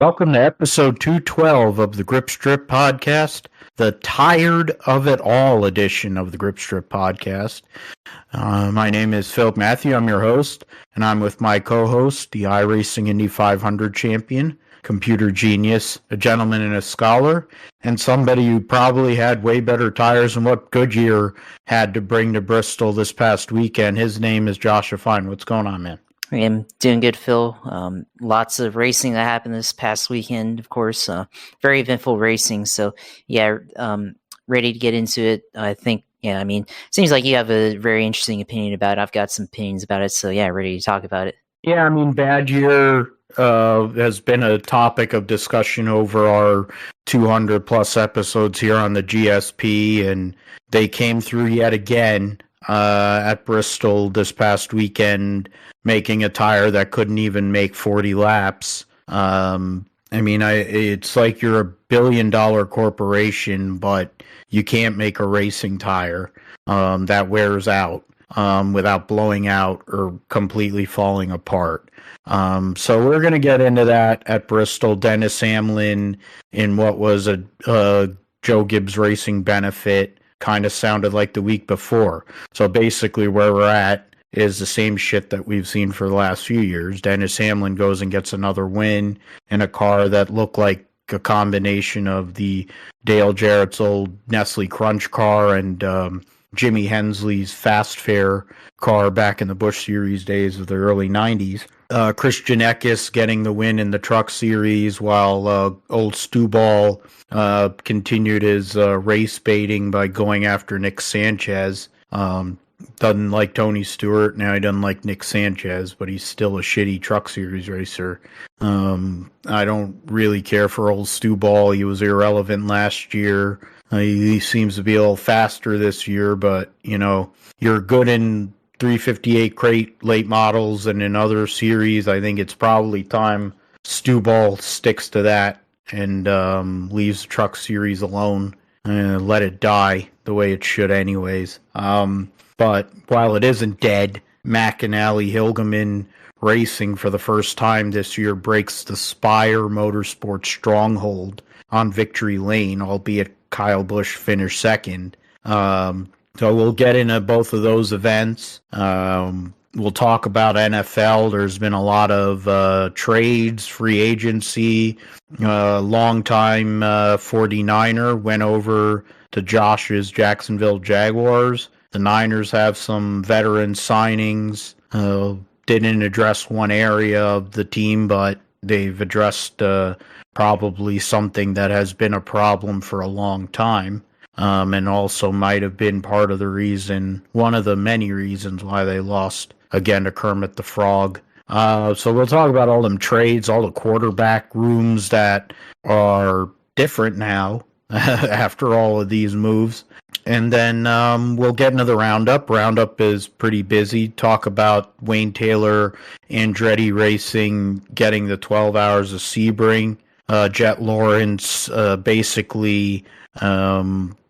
Welcome to episode 212 of the Grip Strip podcast, the Tired of It All edition of the Grip Strip podcast. My name is Phil Matthew. I'm your host, and I'm with my co-host, the iRacing Indy 500 champion, computer genius, a gentleman and a scholar, and somebody who probably had way better tires than what Goodyear had to bring to Bristol this past weekend. His name is Josh Fine. What's going on, man? I'm doing good, Phil. Lots of racing that happened this past weekend, of course. Very eventful racing. So, ready to get into it. I think, seems like you have a very interesting opinion about it. I've got some opinions about it. So, ready to talk about it. Yeah, BadYear has been a topic of discussion over our 200 plus episodes here on the GSP, and they came through yet again at Bristol this past weekend, making a tire that couldn't even make 40 laps. It's like you're $1 billion corporation, but you can't make a racing tire that wears out without blowing out or completely falling apart. So we're going to get into that at Bristol. Dennis Hamlin, in what was a Joe Gibbs Racing benefit, kind of sounded like the week before. So basically where we're at is the same shit that we've seen for the last few years. Dennis Hamlin goes and gets another win in a car that looked like a combination of the Dale Jarrett's old Nestle Crunch car and Jimmy Hensley's Fast Fair car back in the Busch Series days of the early 90s. Christian Eckes getting the win in the Truck Series, while old Stewball continued his race baiting by going after Nick Sanchez. Doesn't like Tony Stewart. Now he doesn't like Nick Sanchez, but he's still a shitty Truck Series racer. I don't really care for old Stewball. He was irrelevant last year. He seems to be a little faster this year, but, you're good in 358 crate late models, and in other series, I think it's probably time Stewball sticks to that and leaves the Truck Series alone and let it die the way it should anyways. But while it isn't dead, McAnally Hilgeman Racing for the first time this year breaks the Spire Motorsports stronghold on victory lane, albeit Kyle Busch finished second. So we'll get into both of those events. We'll talk about NFL. There's been a lot of trades, free agency. Longtime 49er went over to Josh's Jacksonville Jaguars. The Niners have some veteran signings. Didn't address one area of the team, but they've addressed probably something that has been a problem for a long time. And also might have been part of the reason, one of the many reasons why they lost again to Kermit the Frog. So we'll talk about all them trades, all the quarterback rooms that are different now after all of these moves. And then we'll get into the Roundup. Roundup is pretty busy. Talk about Wayne Taylor, Andretti Racing getting the 12 Hours of Sebring. Jet Lawrence basically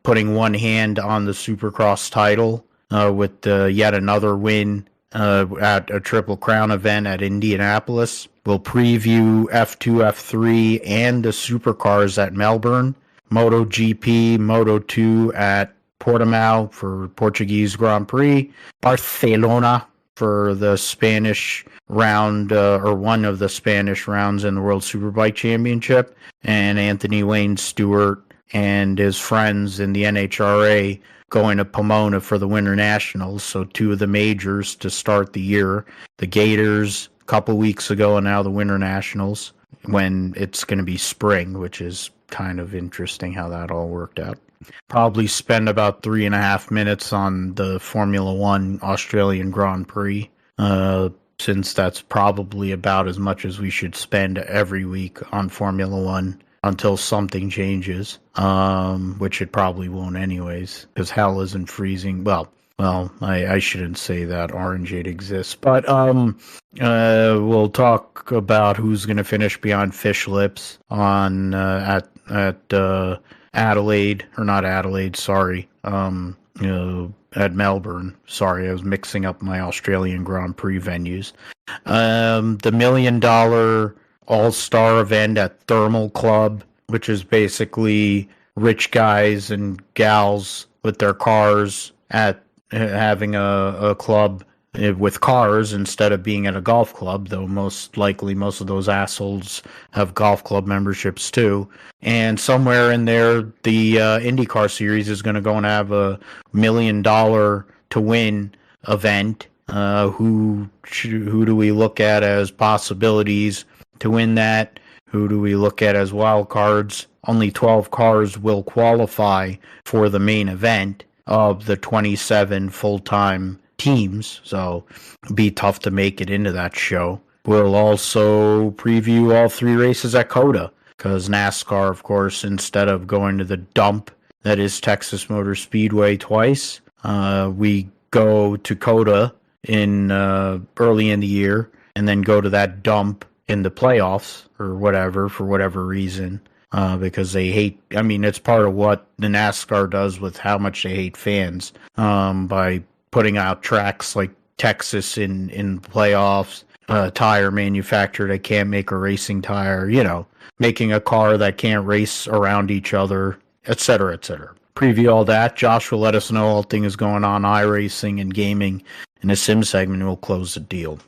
putting one hand on the Supercross title with yet another win at a Triple Crown event at Indianapolis. We'll preview F2, F3, and the Supercars at Melbourne. MotoGP, Moto2 at Portimao for Portuguese Grand Prix. Barcelona for the Spanish round, or one of the Spanish rounds in the World Superbike Championship. And Anthony Wayne Stewart and his friends in the NHRA going to Pomona for the Winternationals. So two of the majors to start the year. The Gators a couple weeks ago, and now the Winternationals, when it's going to be spring, which is kind of interesting how that all worked out. Probably spend about 3.5 minutes on the Formula One Australian Grand Prix, since that's probably about as much as we should spend every week on Formula One until something changes, which it probably won't anyways, because hell isn't freezing. Well, I shouldn't say that. Orangeade exists, but we'll talk about who's going to finish beyond Fish Lips on at Adelaide, or not Adelaide, sorry. At Melbourne. Sorry, I was mixing up my Australian Grand Prix venues. The $1 million all-star event at Thermal Club, which is basically rich guys and gals with their cars at having a club with cars instead of being at a golf club, though most likely most of those assholes have golf club memberships too. And somewhere in there, the IndyCar series is going to go and have $1 million to win event. Who do we look at as possibilities to win that? Who do we look at as wild cards? Only 12 cars will qualify for the main event of the 27 full-time teams, so it'd be tough to make it into that show. We'll also preview all 3 races at COTA, because NASCAR, of course, instead of going to the dump that is Texas Motor Speedway twice, we go to COTA in early in the year, and then go to that dump in the playoffs or whatever, for whatever reason. Because they hate, I mean, it's part of what the NASCAR does with how much they hate fans, by putting out tracks like Texas in playoffs, tire manufacturer that can't make a racing tire, making a car that can't race around each other, etc., etc. Preview all that. Josh will let us know all things going on iRacing and gaming in the sim segment, and we'll close the deal.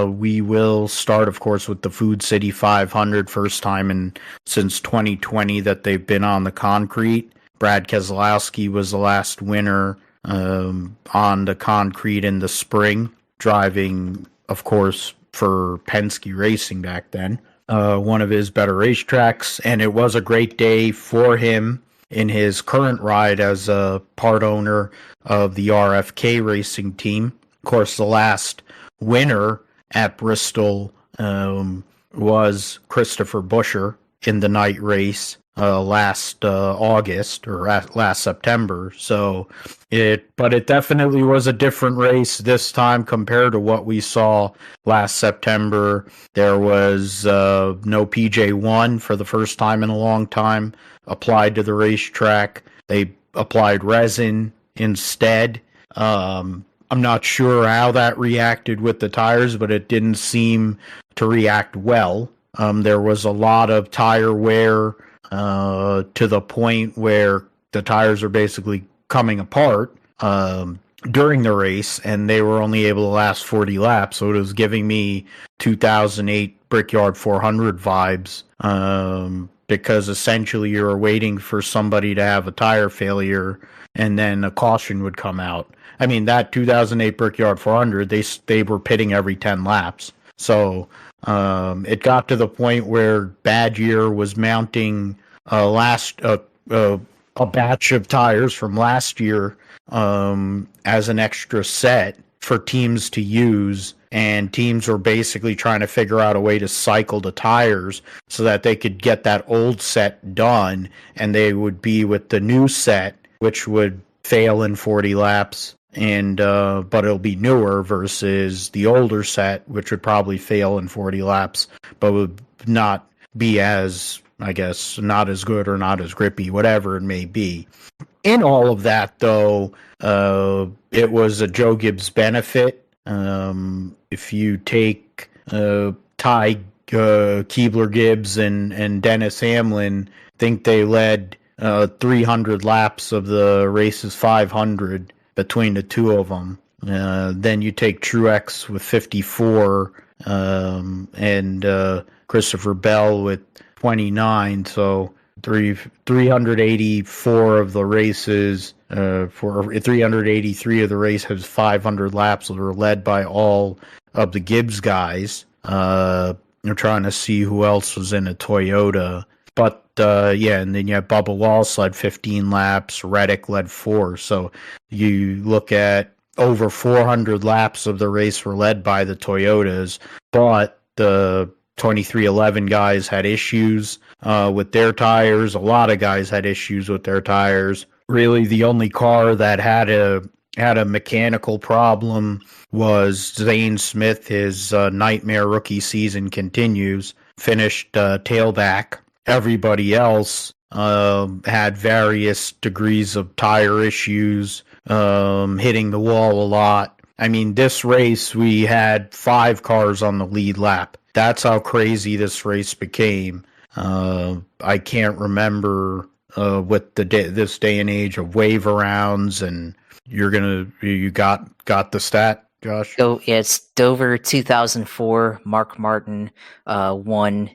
We will start, of course, with the Food City 500, first time since 2020 that they've been on the concrete. Brad Keselowski was the last winner on the concrete in the spring, driving, of course, for Penske Racing back then. One of his better racetracks, and it was a great day for him in his current ride as a part owner of the RFK Racing team. Of course, the last winner at Bristol was Christopher Buescher in the night race last August or last September. But it definitely was a different race this time compared to what we saw last September. There was no PJ1 for the first time in a long time applied to the racetrack. They applied resin instead. I'm not sure how that reacted with the tires, but it didn't seem to react well. There was a lot of tire wear to the point where the tires are basically coming apart during the race, and they were only able to last 40 laps. So it was giving me 2008 Brickyard 400 vibes, because essentially you were waiting for somebody to have a tire failure and then a caution would come out. I mean, that 2008 Brickyard 400, they were pitting every 10 laps. So it got to the point where BadYear was mounting a batch of tires from last year as an extra set for teams to use, and teams were basically trying to figure out a way to cycle the tires so that they could get that old set done, and they would be with the new set, which would fail in 40 laps, and but it'll be newer versus the older set, which would probably fail in 40 laps, but would not be as, I guess, not as good or not as grippy, whatever it may be. In all of that, though, it was a Joe Gibbs benefit. If you take Ty Keebler Gibbs and Dennis Hamlin, I think they led 300 laps of the race's 500 between the two of them. Then you take Truex with 54 and Christopher Bell with 29, so 384 of the races, for 383 of the race has 500 laps that were led by all of the Gibbs guys. They're trying to see who else was in a Toyota. But, and then you have Bubba Wallace led 15 laps, Reddick led 4. So you look at over 400 laps of the race were led by the Toyotas, but the 2311 guys had issues with their tires. A lot of guys had issues with their tires. Really, the only car that had a mechanical problem was Zane Smith. His nightmare rookie season continues. Finished tailback. Everybody else had various degrees of tire issues, hitting the wall a lot. I mean, this race, we had 5 cars on the lead lap. That's how crazy this race became. I can't remember with this day and age of wave arounds, and you got the stat, Josh? So yeah, it's Dover 2004. Mark Martin won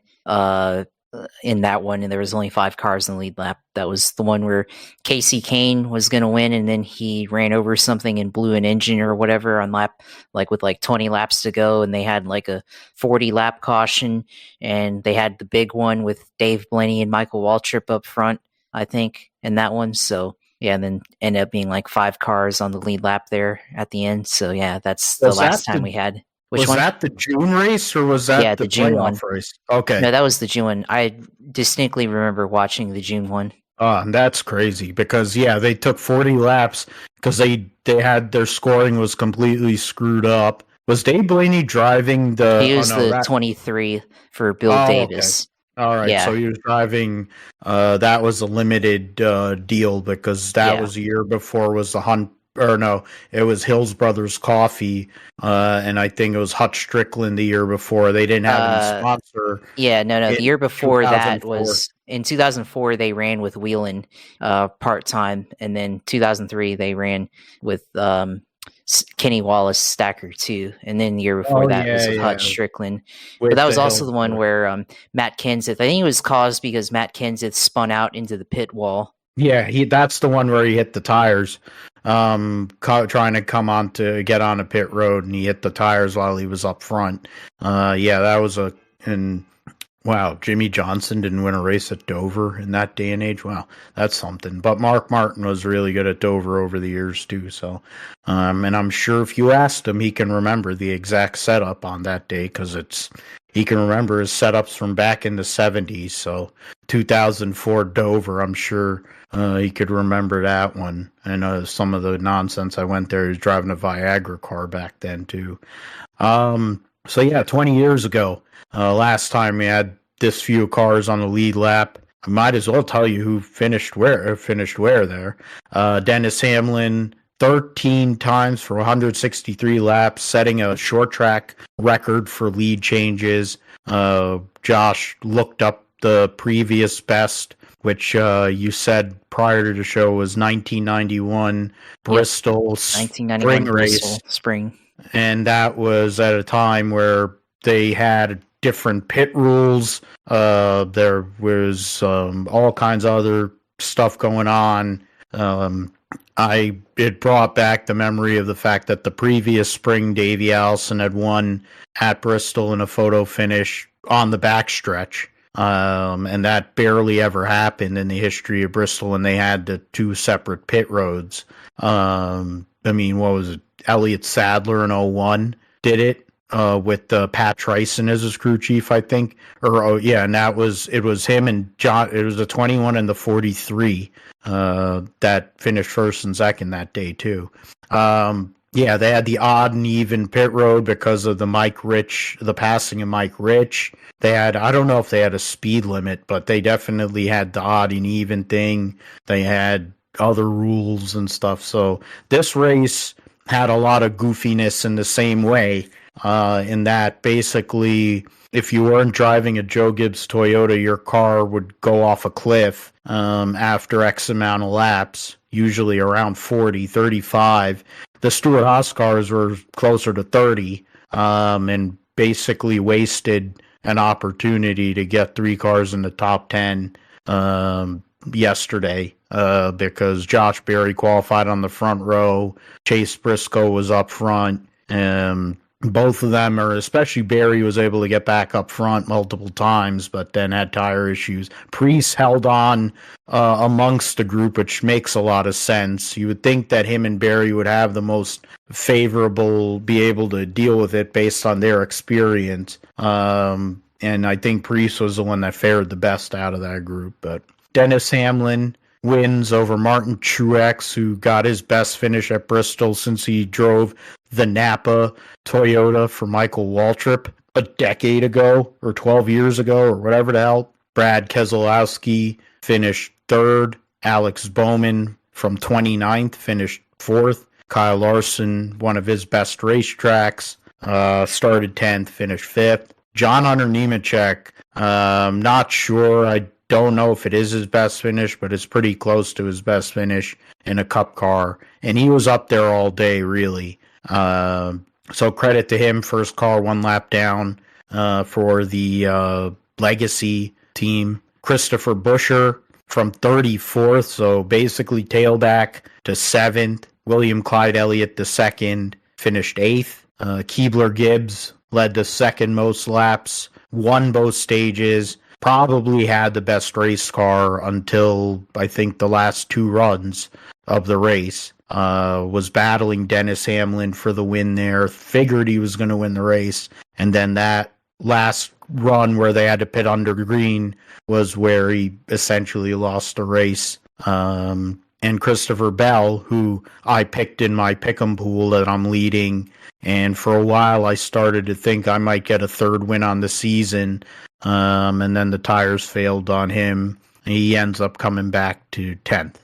in that one, and there was only 5 cars in the lead lap. That was the one where Casey Kane was going to win, and then he ran over something and blew an engine or whatever on lap, with 20 laps to go, and they had like a 40 lap caution, and they had the big one with Dave Blenny and Michael Waltrip up front, I think, in that one. So yeah, and then ended up being like 5 cars on the lead lap there at the end. So yeah, that's the last time we had. Was that the June race, or was that the June one race? Okay. No, that was the June one. I distinctly remember watching the June one. That's crazy because they took 40 laps because they had their scoring was completely screwed up. Was Dave Blaney driving the? He was 23 for Bill Davis. Okay. All right, so he was driving. That was a limited deal because that was the year before was the Hunt. Or no, it was Hills Brothers Coffee, and I think it was Hutch Strickland the year before. They didn't have any sponsor. Yeah, no. The year before that was in 2004. They ran with Whelan part time, and then 2003 they ran with Kenny Wallace Stacker too, and then the year before that was with Hutch Strickland. But that was also the one where Matt Kenseth. I think it was caused because Matt Kenseth spun out into the pit wall. Yeah, that's the one where he hit the tires. Trying to come on to get on a pit road, and he hit the tires while he was up front. That was wow, Jimmy Johnson didn't win a race at Dover in that day and age. Wow, that's something. But Mark Martin was really good at Dover over the years too. So, and I'm sure if you asked him, he can remember the exact setup on that day because he can remember his setups from back in the 70s. So 2004 Dover, I'm sure he could remember that one. And some of the nonsense I went there. He was driving a Viagra car back then too. 20 years ago, last time we had this few cars on the lead lap. I might as well tell you who finished where there. Dennis Hamlin, 13 times for 163 laps, setting a short track record for lead changes. Josh looked up the previous best, which you said prior to the show was 1991 Bristol spring race. Spring. And that was at a time where they had different pit rules. There was all kinds of other stuff going on. It brought back the memory of the fact that the previous spring, Davey Allison had won at Bristol in a photo finish on the backstretch. And that barely ever happened in the history of Bristol, and they had the 2 separate pit roads. What was it? Elliott Sadler in 01 did it with Pat Trison as his crew chief, I think. And it was him and John. It was the 21 and the 43 that finished first and second that day too. They had the odd and even pit road because of the passing of Mike Rich. I don't know if they had a speed limit, but they definitely had the odd and even thing. They had other rules and stuff. So this race had a lot of goofiness in the same way, in that basically if you weren't driving a Joe Gibbs Toyota, your car would go off a cliff after X amount of laps, usually around 40, 35. The Stewart-Haas cars were closer to 30, and basically wasted an opportunity to get 3 cars in the top 10 yesterday, because Josh Berry qualified on the front row. Chase Briscoe was up front. Both of them, or especially Berry, was able to get back up front multiple times, but then had tire issues. Preece held on amongst the group, which makes a lot of sense. You would think that him and Berry would have the most favorable, be able to deal with it based on their experience. And I think Preece was the one that fared the best out of that group. But Dennis Hamlin wins over Martin Truex, who got his best finish at Bristol since he drove the Napa Toyota for Michael Waltrip a decade ago, or 12 years ago, or whatever the hell. Brad Keselowski finished 3rd. Alex Bowman from 29th finished 4th. Kyle Larson, one of his best racetracks, started 10th, finished 5th. John Hunter Nemechek, not sure. I don't know if it is his best finish, but it's pretty close to his best finish in a cup car. And he was up there all day, really. So credit to him. First car, 1 lap down for the Legacy team. Christopher Buescher from 34th, so basically tailback to 7th. William Clyde Elliott, the second, finished 8th. Keebler Gibbs led the second most laps, won both stages, probably had the best race car until I think the last 2 runs of the race. Was battling Dennis Hamlin for the win there, figured he was going to win the race, and then that last run where they had to pit under green was where he essentially lost the race. And Christopher Bell, who I picked in my pick'em pool that I'm leading, and for a while I started to think I might get a 3rd win on the season, and then the tires failed on him. He ends up coming back to 10th.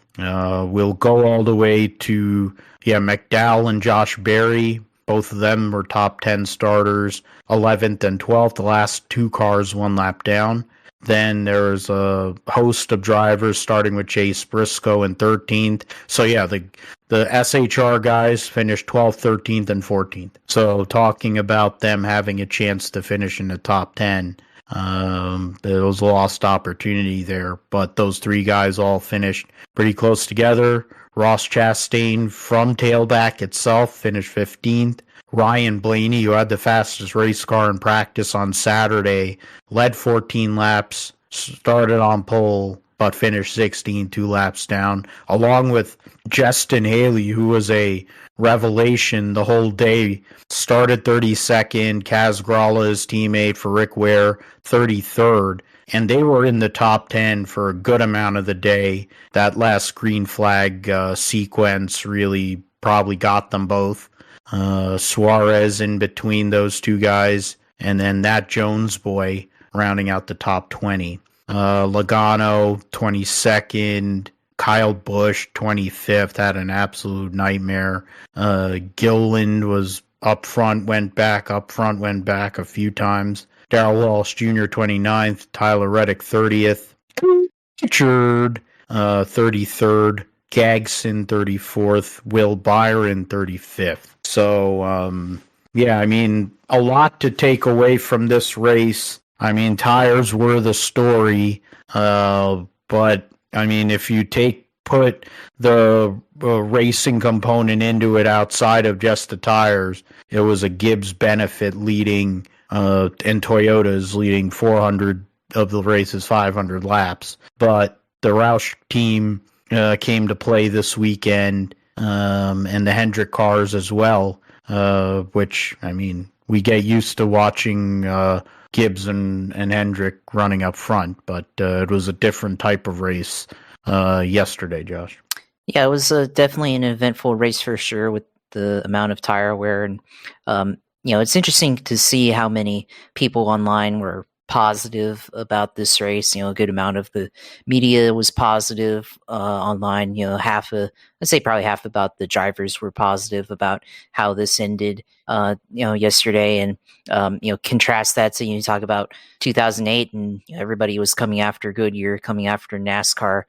We'll go all the way to McDowell and Josh Berry. Both of them were top 10 starters, 11th and 12th. The last 2 cars 1 lap down. Then there's a host of drivers, starting with Chase Briscoe in 13th. So the SHR guys finished 12th, 13th, and 14th. So talking about them having a chance to finish in the top 10, there was a lost opportunity there. But those 3 guys all finished pretty close together. Ross Chastain from tailback itself finished 15th. Ryan Blaney, who had the fastest race car in practice on Saturday, led 14 laps, started on pole, but finished 16, 2 laps down, along with Justin Haley, who was a revelation the whole day. Started 32nd, Kaz Grala, his teammate for Rick Ware, 33rd. And they were in the top 10 for a good amount of the day. That last green flag sequence really probably got them both. Suarez in between those 2 guys, and then that Jones boy rounding out the top 20. Logano, 22nd. Kyle Busch, 25th, had an absolute nightmare. Gilliland was up front, went back a few times. Darrell Walsh Jr., 29th. Tyler Reddick, 30th. Richard, 33rd. Gagson, 34th. Will Byron, 35th. So, a lot to take away from this race. Tires were the story, but, if you put the racing component into it outside of just the tires, it was a Gibbs benefit leading, and Toyota's leading 400 of the race's 500 laps. But the Roush team came to play this weekend, and the Hendrick cars as well, which, we get used to watching Gibbs and Hendrick running up front, but it was a different type of race yesterday, Josh. Yeah, it was definitely an eventful race for sure with the amount of tire wear. And, it's interesting to see how many people online were positive about this race. A good amount of the media was positive online. I'd say probably half about the drivers were positive about how this ended, yesterday. And, contrast that to, you talk about 2008 and everybody was coming after Goodyear, coming after NASCAR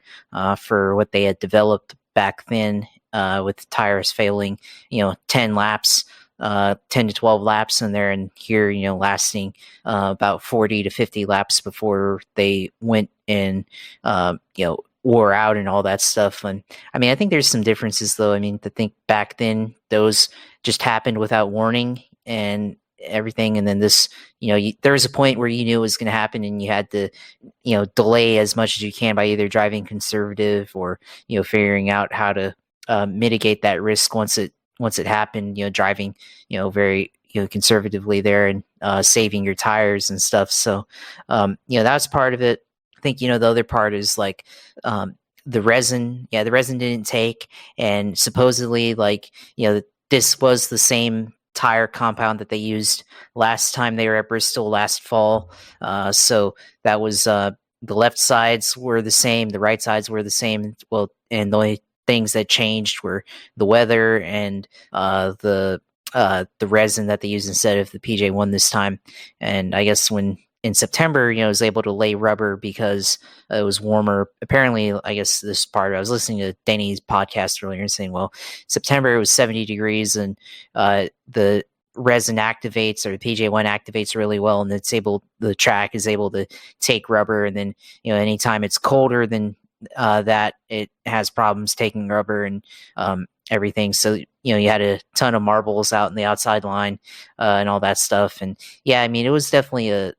for what they had developed back then with tires failing, 10 laps. 10 to 12 laps in there, and here, lasting about 40 to 50 laps before they went and, wore out and all that stuff. And I think there's some differences though. To think back then, those just happened without warning and everything. And then this, there was a point where you knew it was going to happen and you had to, delay as much as you can by either driving conservative or, figuring out how to mitigate that risk once it happened, driving, very, conservatively there and saving your tires and stuff. So, that was part of it. I think, the other part is like the resin. Yeah, the resin didn't take. And supposedly, this was the same tire compound that they used last time they were at Bristol last fall. So that was the left sides were the same. The right sides were the same. Well, and the only things that changed were the weather and the resin that they used instead of the PJ1 this time. And I guess when in September, it was able to lay rubber because it was warmer. Apparently, I guess this part, I was listening to Danny's podcast earlier and saying, well, September it was 70 degrees and the resin activates, or the PJ1 activates really well, and the track is able to take rubber. And then, anytime it's colder than that, it has problems taking rubber and everything. So, you had a ton of marbles out in the outside line and all that stuff. And yeah, I mean, it was definitely a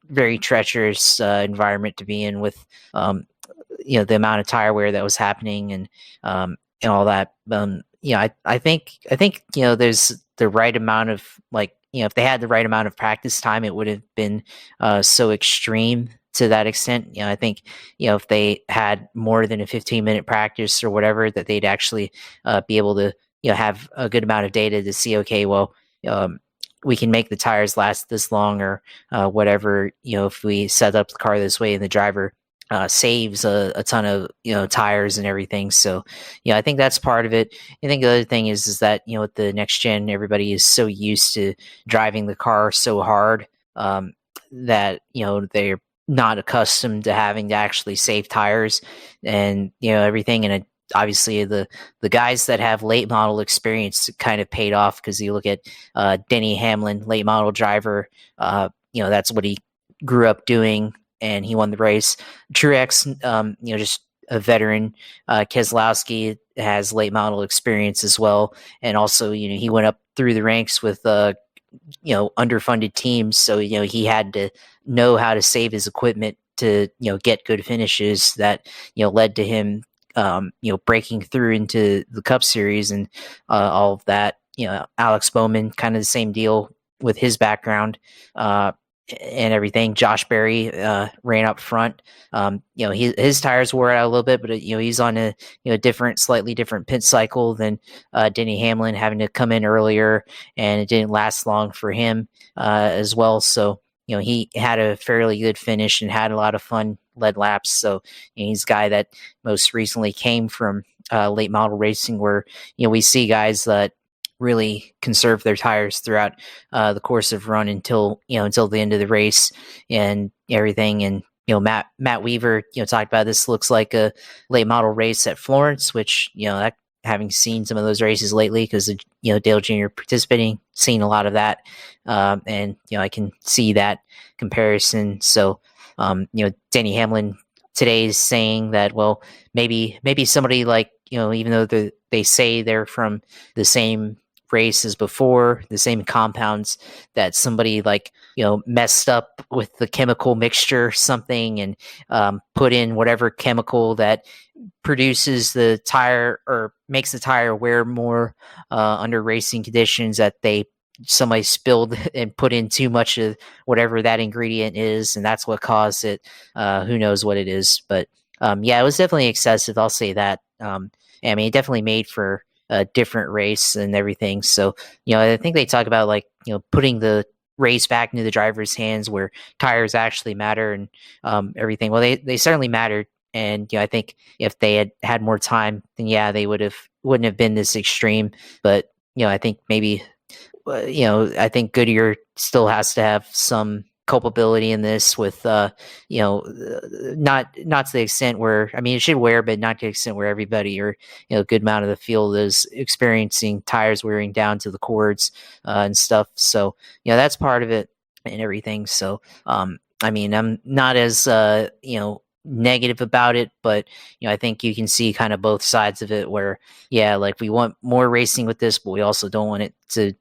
very treacherous environment to be in with, the amount of tire wear that was happening and all that. I think, there's the right amount of if they had the right amount of practice time, it would have been so extreme to that extent. I think, if they had more than a 15-minute practice or whatever, that they'd actually be able to, have a good amount of data to see, okay, well, we can make the tires last this long or whatever, if we set up the car this way and the driver saves a ton of, tires and everything. So, I think that's part of it. I think the other thing is that, with the next gen, everybody is so used to driving the car so hard that, they're not accustomed to having to actually save tires and, everything. And obviously the guys that have late model experience kind of paid off, because you look at Denny Hamlin, late model driver, that's what he grew up doing, and he won the race. Truex, just a veteran. Keselowski has late model experience as well, and also he went up through the ranks with underfunded teams, so he had to know how to save his equipment to get good finishes that led to him breaking through into the Cup Series and all of that. Alex Bowman, kind of the same deal with his background and everything. Josh Berry ran up front. His tires wore out a little bit, but he's on a slightly different pit cycle than Denny Hamlin, having to come in earlier, and it didn't last long for him as well. So he had a fairly good finish and had a lot of fun lead laps. So he's a guy that most recently came from late model racing, where we see guys that really conserve their tires throughout the course of run until the end of the race and everything. And Matt Weaver talked about, this looks like a late model race at Florence, which having seen some of those races lately, because Dale Jr. participating, seen a lot of that, and I can see that comparison. So Denny Hamlin today is saying that, well, maybe somebody like even though they say they're from the same race as before, the same compounds, that somebody messed up with the chemical mixture or something and put in whatever chemical that produces the tire or makes the tire wear more under racing conditions, that somebody spilled and put in too much of whatever that ingredient is, and that's what caused it. Who knows what it is, but it was definitely excessive, I'll say that. It definitely made for a different race and everything. So, I think they talk about putting the race back into the driver's hands, where tires actually matter and everything. Well, they certainly mattered. And, I think if they had more time, then they wouldn't have been this extreme. But, I think maybe, I think Goodyear still has to have some culpability in this with, not to the extent where, it should wear, but not to the extent where everybody or, a good amount of the field is experiencing tires wearing down to the cords and stuff. So, that's part of it and everything. So, I'm not as, negative about it, but I think you can see kind of both sides of it, where we want more racing with this, but we also don't want it to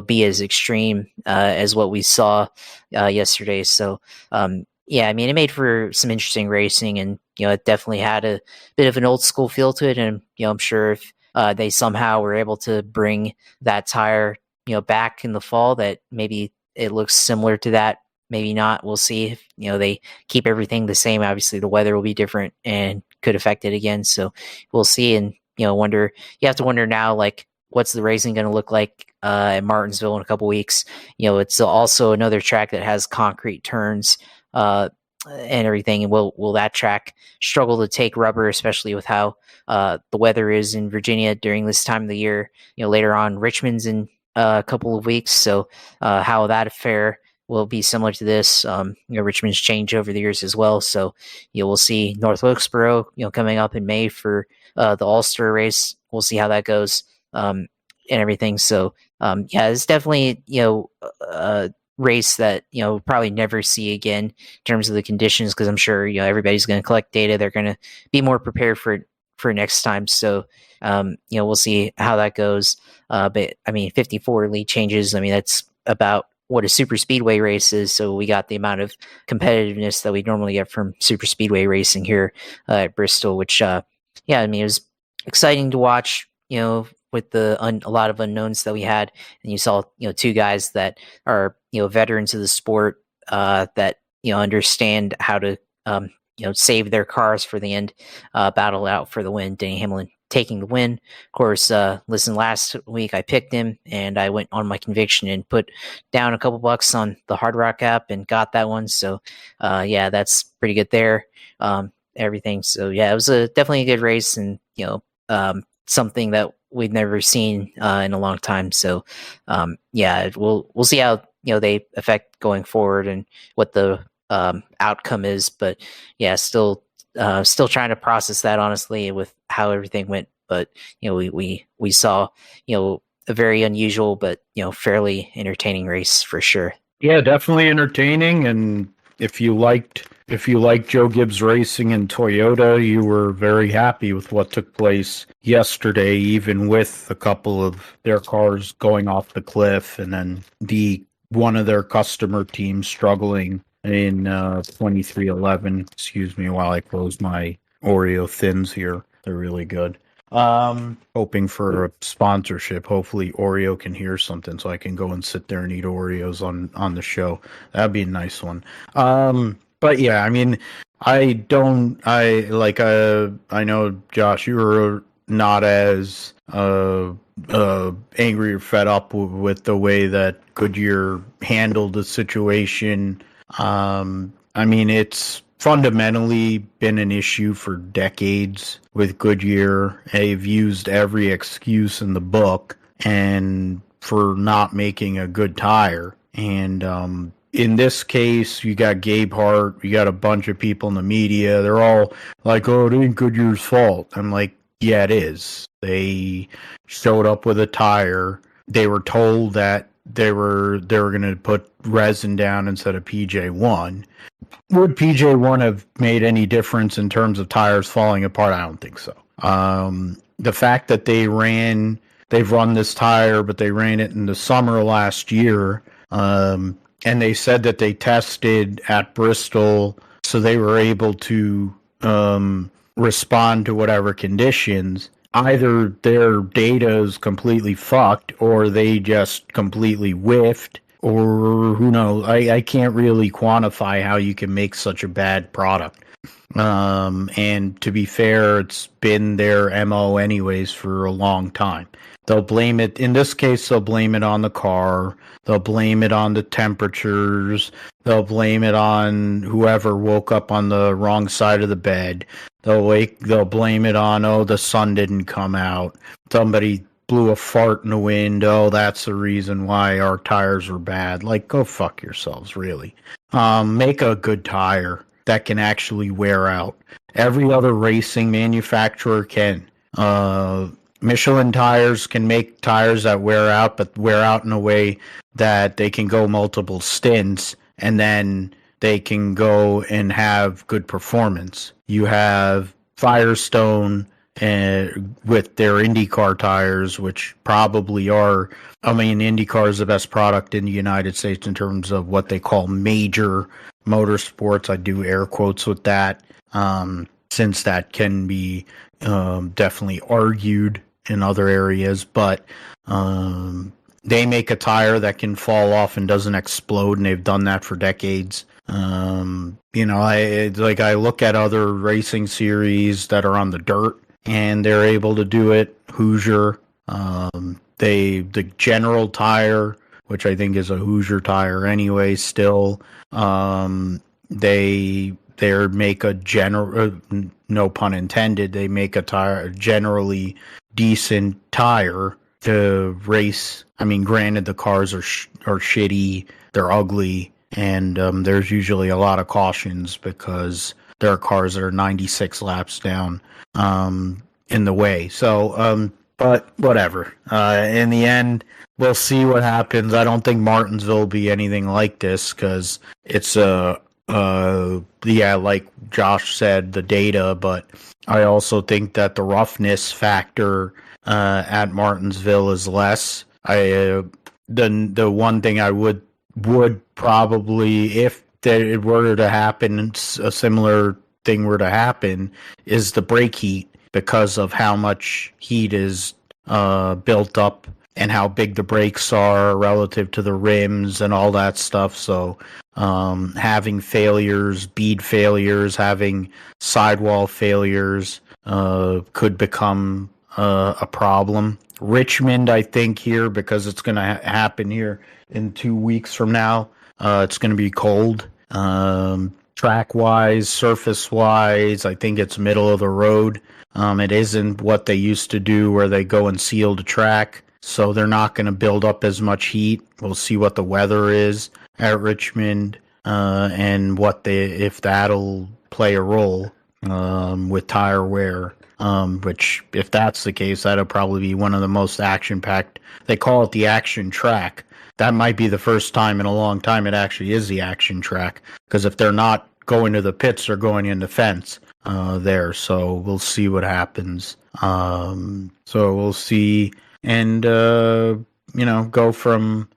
be as extreme as what we saw yesterday. So it made for some interesting racing, and it definitely had a bit of an old school feel to it. And I'm sure if they somehow were able to bring that tire back in the fall, that maybe it looks similar to that. Maybe not. We'll see if they keep everything the same. Obviously, the weather will be different and could affect it again. So we'll see. And you have to wonder now, what's the racing going to look like at Martinsville in a couple weeks? It's also another track that has concrete turns and everything. Will that track struggle to take rubber, especially with how the weather is in Virginia during this time of the year? Later on, Richmond's in a couple of weeks, so how that affair will be similar to this. Richmond's changed over the years as well, so we'll see North Wilkesboro, coming up in May for the All-Star race. We'll see how that goes, and everything. So it's definitely a race that probably never see again in terms of the conditions, because I'm sure everybody's going to collect data. They're going to be more prepared for next time. So we'll see how that goes. But I mean, 54 lead changes. I mean, that's about what a super speedway race is. So we got the amount of competitiveness that we normally get from super speedway racing here at Bristol, which I mean, it was exciting to watch, with a lot of unknowns that we had. And you saw, two guys that are, veterans of the sport, that, understand how to, save their cars for the end, battle out for the win. Denny Hamlin taking the win. Of course, listen, last week I picked him and I went on my conviction and put down a couple bucks on the Hard Rock app and got that one. So, that's pretty good there. Everything. So it was definitely a good race, and, something that we've never seen in a long time. So, we'll see how, they affect going forward and what the outcome is. But still trying to process that, honestly, with how everything went. But we saw a very unusual but fairly entertaining race for sure. Yeah, definitely entertaining. And if you liked Joe Gibbs Racing and Toyota, you were very happy with what took place yesterday, even with a couple of their cars going off the cliff, and then one of their customer teams struggling in 2311. Excuse me while I close my Oreo Thins here. They're really good. Hoping for a sponsorship. Hopefully Oreo can hear something so I can go and sit there and eat Oreos on the show. That'd be a nice one. But I mean, I know, Josh, you were not as angry or fed up with the way that Goodyear handled the situation. I mean, it's fundamentally been an issue for decades with Goodyear. They've used every excuse in the book and for not making a good tire. And in this case, you got Gabe Hart, you got a bunch of people in the media. They're all like, "Oh, it ain't Goodyear's fault." I'm like, yeah, it is. They showed up with a tire. They were told that they were going to put resin down instead of PJ1. Would PJ1 have made any difference in terms of tires falling apart? I don't think so. The fact that they've run this tire, but they ran it in the summer last year, and they said that they tested at Bristol, so they were able to respond to whatever conditions. Either their data is completely fucked, or they just completely whiffed, or who knows. I can't really quantify how you can make such a bad product. And to be fair, it's been their MO anyways for a long time. They'll blame it, in this case, they'll blame it on the car. They'll blame it on the temperatures. They'll blame it on whoever woke up on the wrong side of the bed. They'll blame it on, the sun didn't come out. Somebody blew a fart in the wind. That's the reason why our tires are bad. Like, go fuck yourselves, really. Make a good tire that can actually wear out. Every other racing manufacturer can. Michelin tires can make tires that wear out, but wear out in a way that they can go multiple stints, and then they can go and have good performance. You have Firestone with their IndyCar tires, which probably are, IndyCar is the best product in the United States in terms of what they call major motorsports. I do air quotes with that, since that can be definitely argued in other areas, but they make a tire that can fall off and doesn't explode, and they've done that for decades. I look at other racing series that are on the dirt, and they're able to do it. Hoosier, the General tire, which I think is a Hoosier tire anyway, still, they make a general, no pun intended, they make a generally decent tire to race. I mean, granted, the cars are shitty, they're ugly, and there's usually a lot of cautions because there are cars that are 96 laps down in the way. So, but whatever. In the end, we'll see what happens. I don't think Martinsville will be anything like this because it's like Josh said, the data, but I also think that the roughness factor at Martinsville is less. The one thing I would probably, if it were to happen, a similar thing were to happen, is the brake heat, because of how much heat is built up and how big the brakes are relative to the rims and all that stuff. So having failures, bead failures, having sidewall failures could become a problem. Richmond, I think, here, because it's going to happen here in 2 weeks from now, it's going to be cold. Track-wise, surface-wise, I think it's middle of the road. It isn't what they used to do where they go and seal the track, so they're not going to build up as much heat. We'll see what the weather is at Richmond and if that'll play a role with tire wear. Which, if that's the case, that'll probably be one of the most action-packed. They call it the action track. That might be the first time in a long time it actually is the action track, because if they're not going to the pits, they're going in the fence there. So we'll see what happens. So we'll see, and go from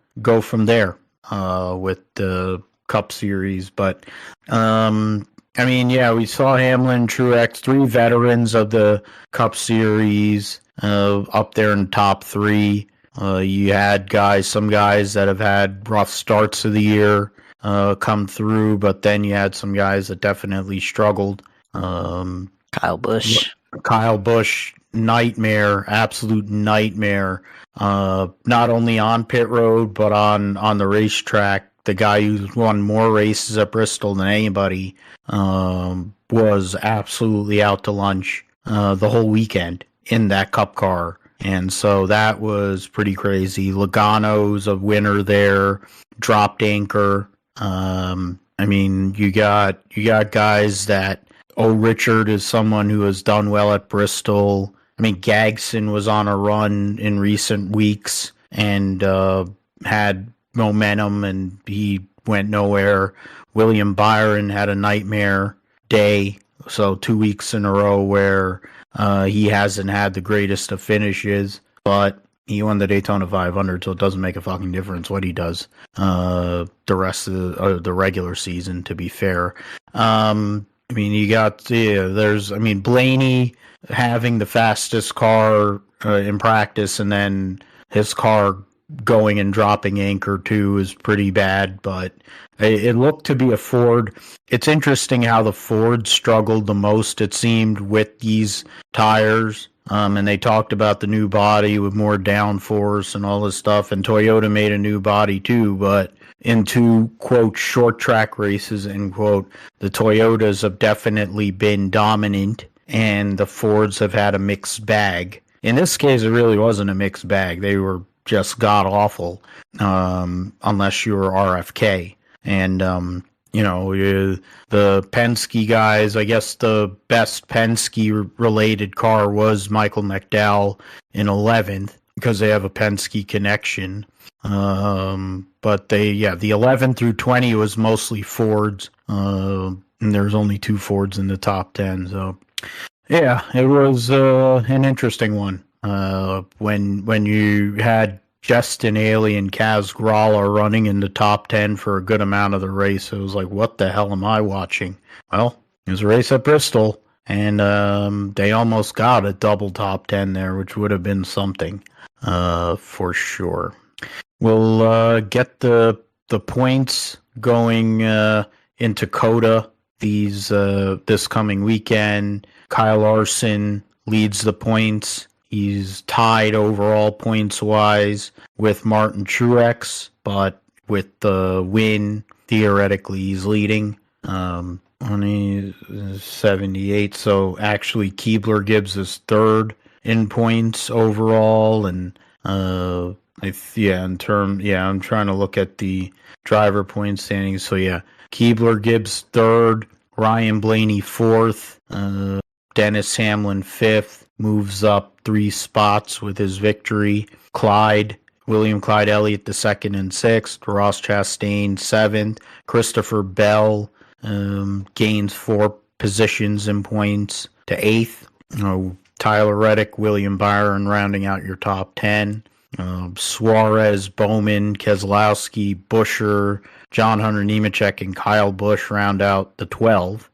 there with the Cup Series. But I mean, yeah, we saw Hamlin, Truex, 3 veterans of the Cup Series up there in the top 3. You had some guys that have had rough starts of the year come through, but then you had some guys that definitely struggled. Kyle Busch, nightmare, absolute nightmare. Not only on pit road, but on the racetrack. The guy who's won more races at Bristol than anybody was absolutely out to lunch the whole weekend in that Cup car. And so that was pretty crazy. Logano's a winner there, dropped anchor. I mean, you got guys that, Richard is someone who has done well at Bristol. I mean, Gagson was on a run in recent weeks and had momentum, and he went nowhere. William Byron had a nightmare day, so 2 weeks in a row where he hasn't had the greatest of finishes, but he won the Daytona 500, so it doesn't make a fucking difference what he does the rest of the regular season, to be fair. I mean, you got, Blaney having the fastest car in practice, and then his car going and dropping anchor too is pretty bad, but it looked to be a Ford. It's interesting how the Ford struggled the most, it seemed, with these tires. And they talked about the new body with more downforce and all this stuff, and Toyota made a new body too, but in 2, quote, short track races, end quote, the Toyotas have definitely been dominant, and the Fords have had a mixed bag. In this case, it really wasn't a mixed bag. They were just god-awful, unless you were RFK. And, the Penske guys, I guess the best Penske-related car was Michael McDowell in 11th, because they have a Penske connection. But the 11 through 20 was mostly Fords, and there's only 2 Fords in the top 10. So, yeah, it was an interesting one. When you had Justin Haley and Kaz Gralla running in the top 10 for a good amount of the race, it was like, what the hell am I watching? Well, it was a race at Bristol, and they almost got a double top 10 there, which would have been something for sure. We'll get the points going into COTA this coming weekend. Kyle Larson leads the points. He's tied overall points-wise with Martin Truex, but with the win, theoretically, he's leading. Only 78. So actually, Keebler Gibbs is third in points overall, and I'm trying to look at the driver point standings. So yeah, Keebler Gibbs third, Ryan Blaney fourth, Dennis Hamlin fifth, moves up 3 spots with his victory. William Clyde Elliott the second and sixth, Ross Chastain seventh, Christopher Bell gains 4 positions in points to eighth. Tyler Reddick, William Byron rounding out your top 10. Suarez, Bowman, Keselowski, Buescher, John Hunter Nemechek, and Kyle Busch round out the 12.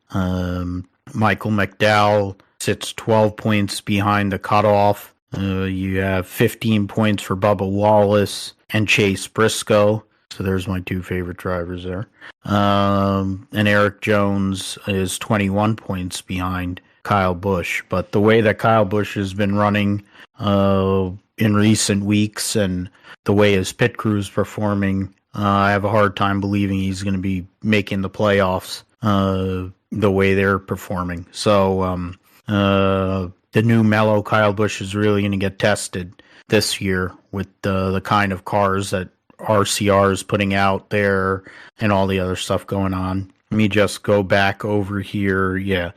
Michael McDowell sits 12 points behind the cutoff. You have 15 points for Bubba Wallace and Chase Briscoe. So there's my 2 favorite drivers there. And Eric Jones is 21 points behind Kyle Busch. But the way that Kyle Busch has been running in recent weeks and the way his pit crew is performing, I have a hard time believing he's going to be making the playoffs the way they're performing. So the new mellow Kyle Busch is really going to get tested this year with the kind of cars that RCR is putting out there and all the other stuff going on. Let me just go back over here. Yeah,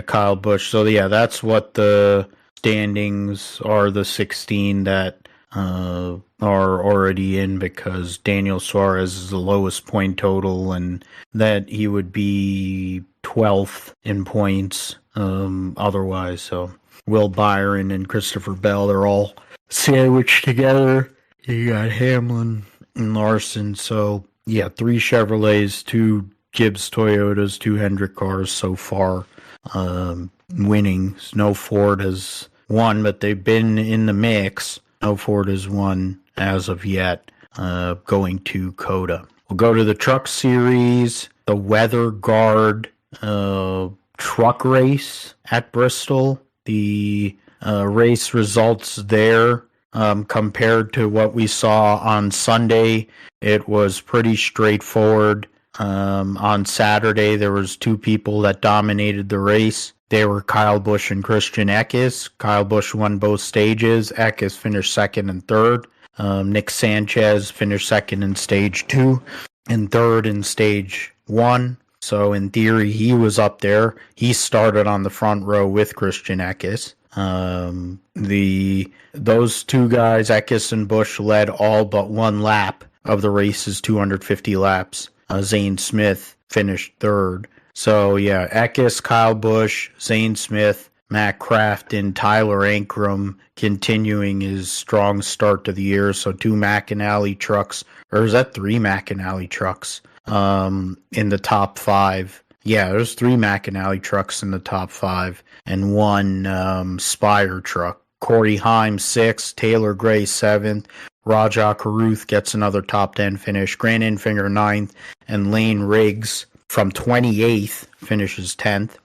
Kyle Busch. So yeah, that's what the standings are, the 16 that are already in, because Daniel Suarez is the lowest point total, and that he would be 12th in points otherwise. So Will Byron and Christopher Bell, they're all sandwiched together. You got Hamlin and Larson. So yeah, 3 Chevrolets, 2 Gibbs Toyotas, 2 Hendrick cars so far winning. No Ford has won, but they've been in the mix. No Ford has won as of yet, going to Coda. We'll go to the Truck Series, the Weather Guard truck race at Bristol. The race results there, compared to what we saw on Sunday, it was pretty straightforward. On Saturday, there was 2 people that dominated the race. They were Kyle Busch and Christian Eckes. Kyle Busch won both stages. Eckes finished second and third. Nick Sanchez finished second in stage 2 and third in stage 1. So in theory, he was up there. He started on the front row with Christian Eckes. Those 2 guys, Eckes and Busch, led all but 1 lap of the race's 250 laps. Zane Smith finished third. So yeah, Eckes, Kyle Busch, Zane Smith, Matt Crafton, Tyler Ankrum continuing his strong start to the year. So 2 McAnally trucks, or is that 3 McAnally trucks in the top 5? Yeah, there's 3 McAnally trucks in the top 5 and 1 Spire truck. Corey Heim 6th, Taylor Gray 7th, Raja Caruth gets another top 10 finish, Grant Enfinger 9th, and Lane Riggs from 28th finishes 10th.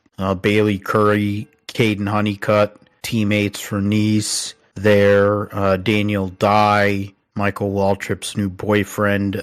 Bailey Curry, Caden Honeycutt, teammates for Nice there. Daniel Dye, Michael Waltrip's new boyfriend,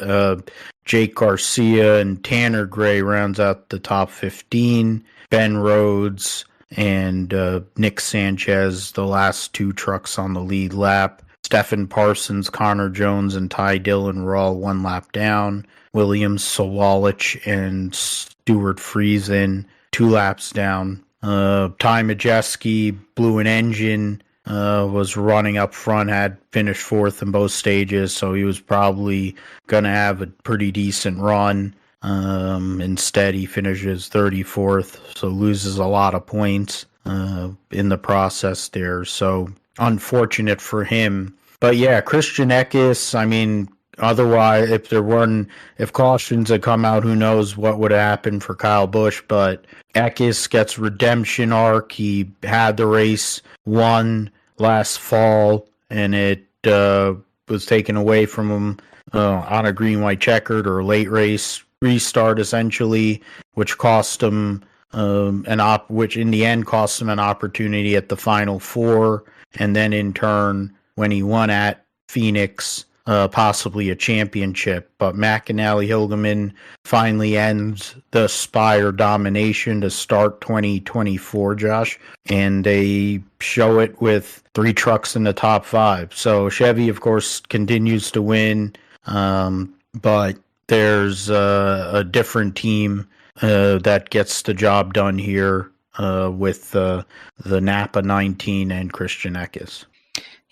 Jake Garcia and Tanner Gray rounds out the top 15. Ben Rhodes and Nick Sanchez, the last 2 trucks on the lead lap. Stephen Parsons, Connor Jones, and Ty Dillon were all 1 lap down. Williams, Sawalich, and Stuart Friesen 2 laps down. Ty Majeski blew an engine, was running up front, had finished 4th in both stages, so he was probably going to have a pretty decent run. Instead, he finishes 34th, so loses a lot of points in the process there. So unfortunate for him. But yeah, Christian Eckes, I mean, otherwise, if cautions had come out, who knows what would have happened for Kyle Busch. But Eckes gets redemption arc. He had the race won last fall, and it was taken away from him on a green-white checkered or late race restart, essentially, which cost him which in the end cost him an opportunity at the Final Four, and then in turn, when he won at Phoenix, possibly a championship. But McAnally Hilgeman finally ends the Spire domination to start 2024, Josh, and they show it with 3 trucks in the top 5. So Chevy, of course, continues to win, but there's a different team that gets the job done here with the Napa 19 and Christian Eckes.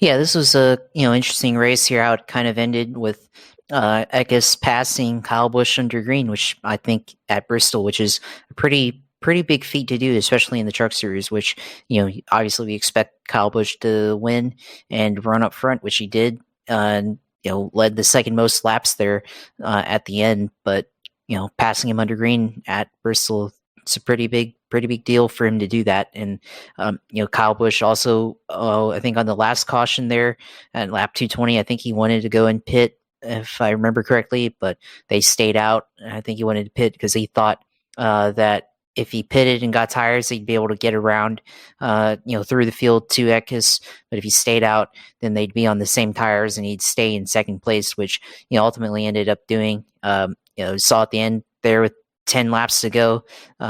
Yeah, this was a interesting race here. How it kind of ended with Eckes passing Kyle Busch under green, which I think at Bristol, which is a pretty big feat to do, especially in the Truck Series. Which obviously we expect Kyle Busch to win and run up front, which he did, and led the second most laps there at the end. But passing him under green at Bristol, it's a pretty big deal for him to do that. And Kyle Busch also, I think on the last caution there at lap 220, I think he wanted to go and pit, if I remember correctly, but they stayed out. I think he wanted to pit because he thought that if he pitted and got tires, he'd be able to get around through the field to Eckes. But if he stayed out, then they'd be on the same tires and he'd stay in second place, which ultimately ended up doing. Saw at the end there with 10 laps to go,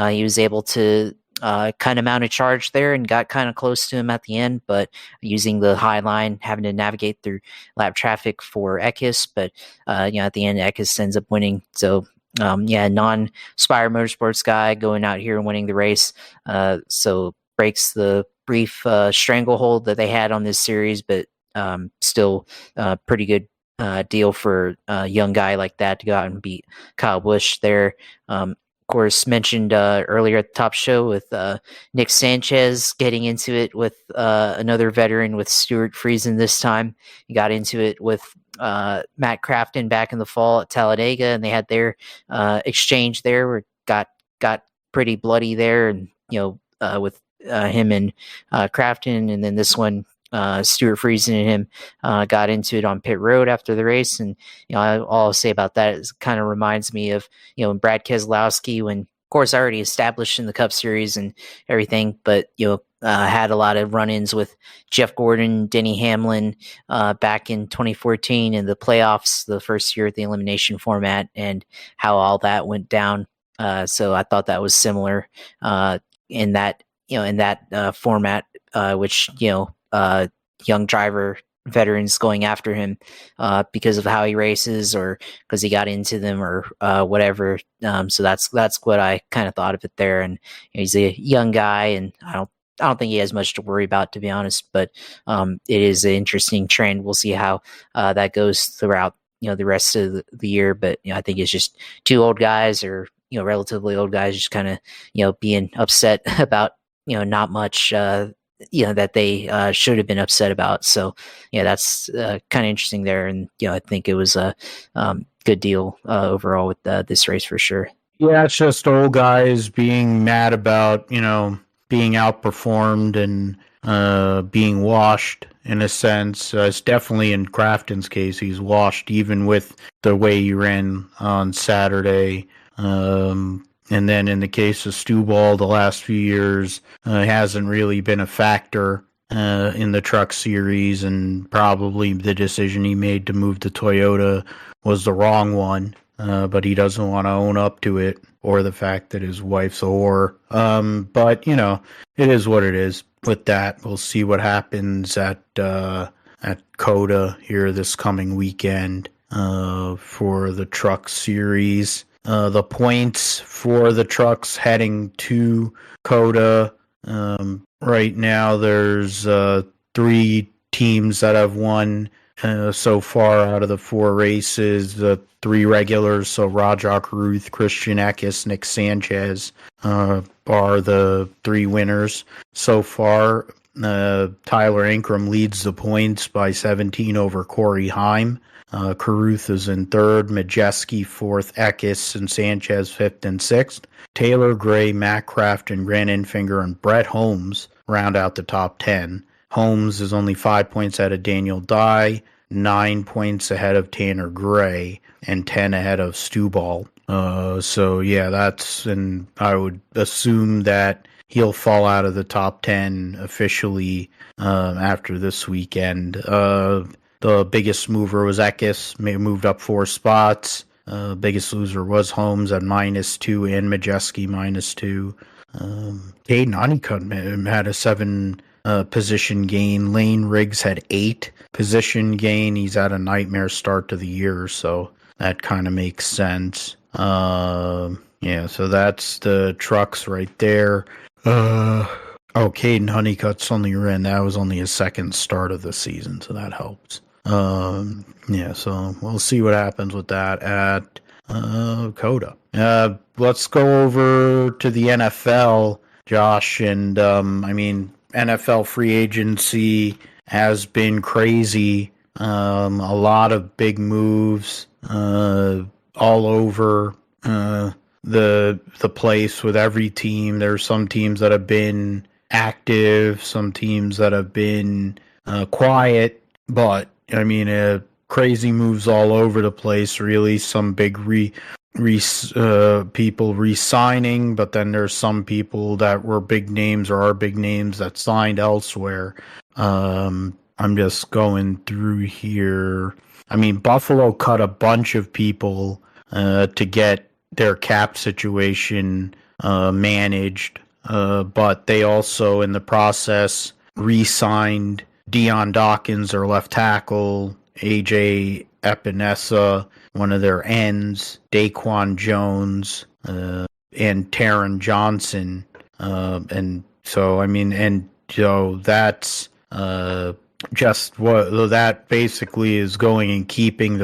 he was able to kind of mount a charge there and got kind of close to him at the end, but using the high line, having to navigate through lap traffic for Eckes. But at the end, Eckes ends up winning. So non-Spire Motorsports guy going out here and winning the race. So breaks the brief stranglehold that they had on this series, but still pretty good deal for a young guy like that to go out and beat Kyle Busch there. Of course, mentioned earlier at the top show with Nick Sanchez getting into it with another veteran with Stuart Friesen this time. He got into it with Matt Crafton back in the fall at Talladega, and they had their exchange there where it got pretty bloody there, and with him and Crafton, and then this one Stuart Friesen and him got into it on pit road after the race. And all I'll say about that is it kind of reminds me of Brad Keselowski, when of course already established in the Cup Series and everything, but had a lot of run-ins with Jeff Gordon, Denny Hamlin back in 2014 in the playoffs, the first year of the elimination format, and how all that went down. So I thought that was similar in that format, which young driver veterans going after him because of how he races or because he got into them or whatever. So that's what I kind of thought of it there. And he's a young guy, and I don't think he has much to worry about, to be honest. But it is an interesting trend. We'll see how that goes throughout the rest of the year. But I think it's just 2 old guys, or relatively old guys, just kind of being upset about not much that they should have been upset about. So that's kind of interesting there, and I think it was a good deal overall with this race for sure. Yeah, it's just old guys being mad about being outperformed and being washed in a sense. It's definitely in Crafton's case, he's washed even with the way he ran on Saturday. And then in the case of Stewball, the last few years hasn't really been a factor in the Truck Series, and probably the decision he made to move to Toyota was the wrong one, but he doesn't want to own up to it, or the fact that his wife's a whore. But, it is what it is with that. We'll see what happens at COTA here this coming weekend for the Truck Series. The points for the trucks heading to COTA. Right now, there's 3 teams that have won so far out of the 4 races. The 3 regulars, so Rajah Caruth, Christian Eckes, Nick Sanchez, are the 3 winners so far. Tyler Ankrum leads the points by 17 over Corey Heim. Caruth is in 3rd, Majeski 4th, Eckes and Sanchez 5th and 6th. Taylor Gray, Matt Crafton, Grant Enfinger, and Brett Holmes round out the top 10. Holmes is only 5 points ahead of Daniel Dye, 9 points ahead of Tanner Gray, and 10 ahead of Stewball. So that's, and I would assume that he'll fall out of the top 10 officially after this weekend. The biggest mover was Eckes, moved up 4 spots. Biggest loser was Holmes at -2 and Majeski -2. Caden Honeycutt had a 7 position gain. Lane Riggs had 8 position gain. He's had a nightmare start to the year, so that kind of makes sense. Yeah, so that's the trucks right there. Caden Honeycutt's only ran. That was only his second start of the season, so that helps. Yeah, so we'll see what happens with that at Coda. Let's go over to the NFL, Josh, and NFL free agency has been crazy. A lot of big moves all over the place with every team. There's some teams that have been active, some teams that have been quiet, but crazy moves all over the place, really. Some big people re-signing, but then there's some people that were big names or are big names that signed elsewhere. I'm just going through here. Buffalo cut a bunch of people to get their cap situation managed, but they also, in the process, re-signed Deion Dawkins, their left tackle, AJ Epinesa, one of their ends, Daquan Jones, and Taron Johnson. That's just what that basically is going and keeping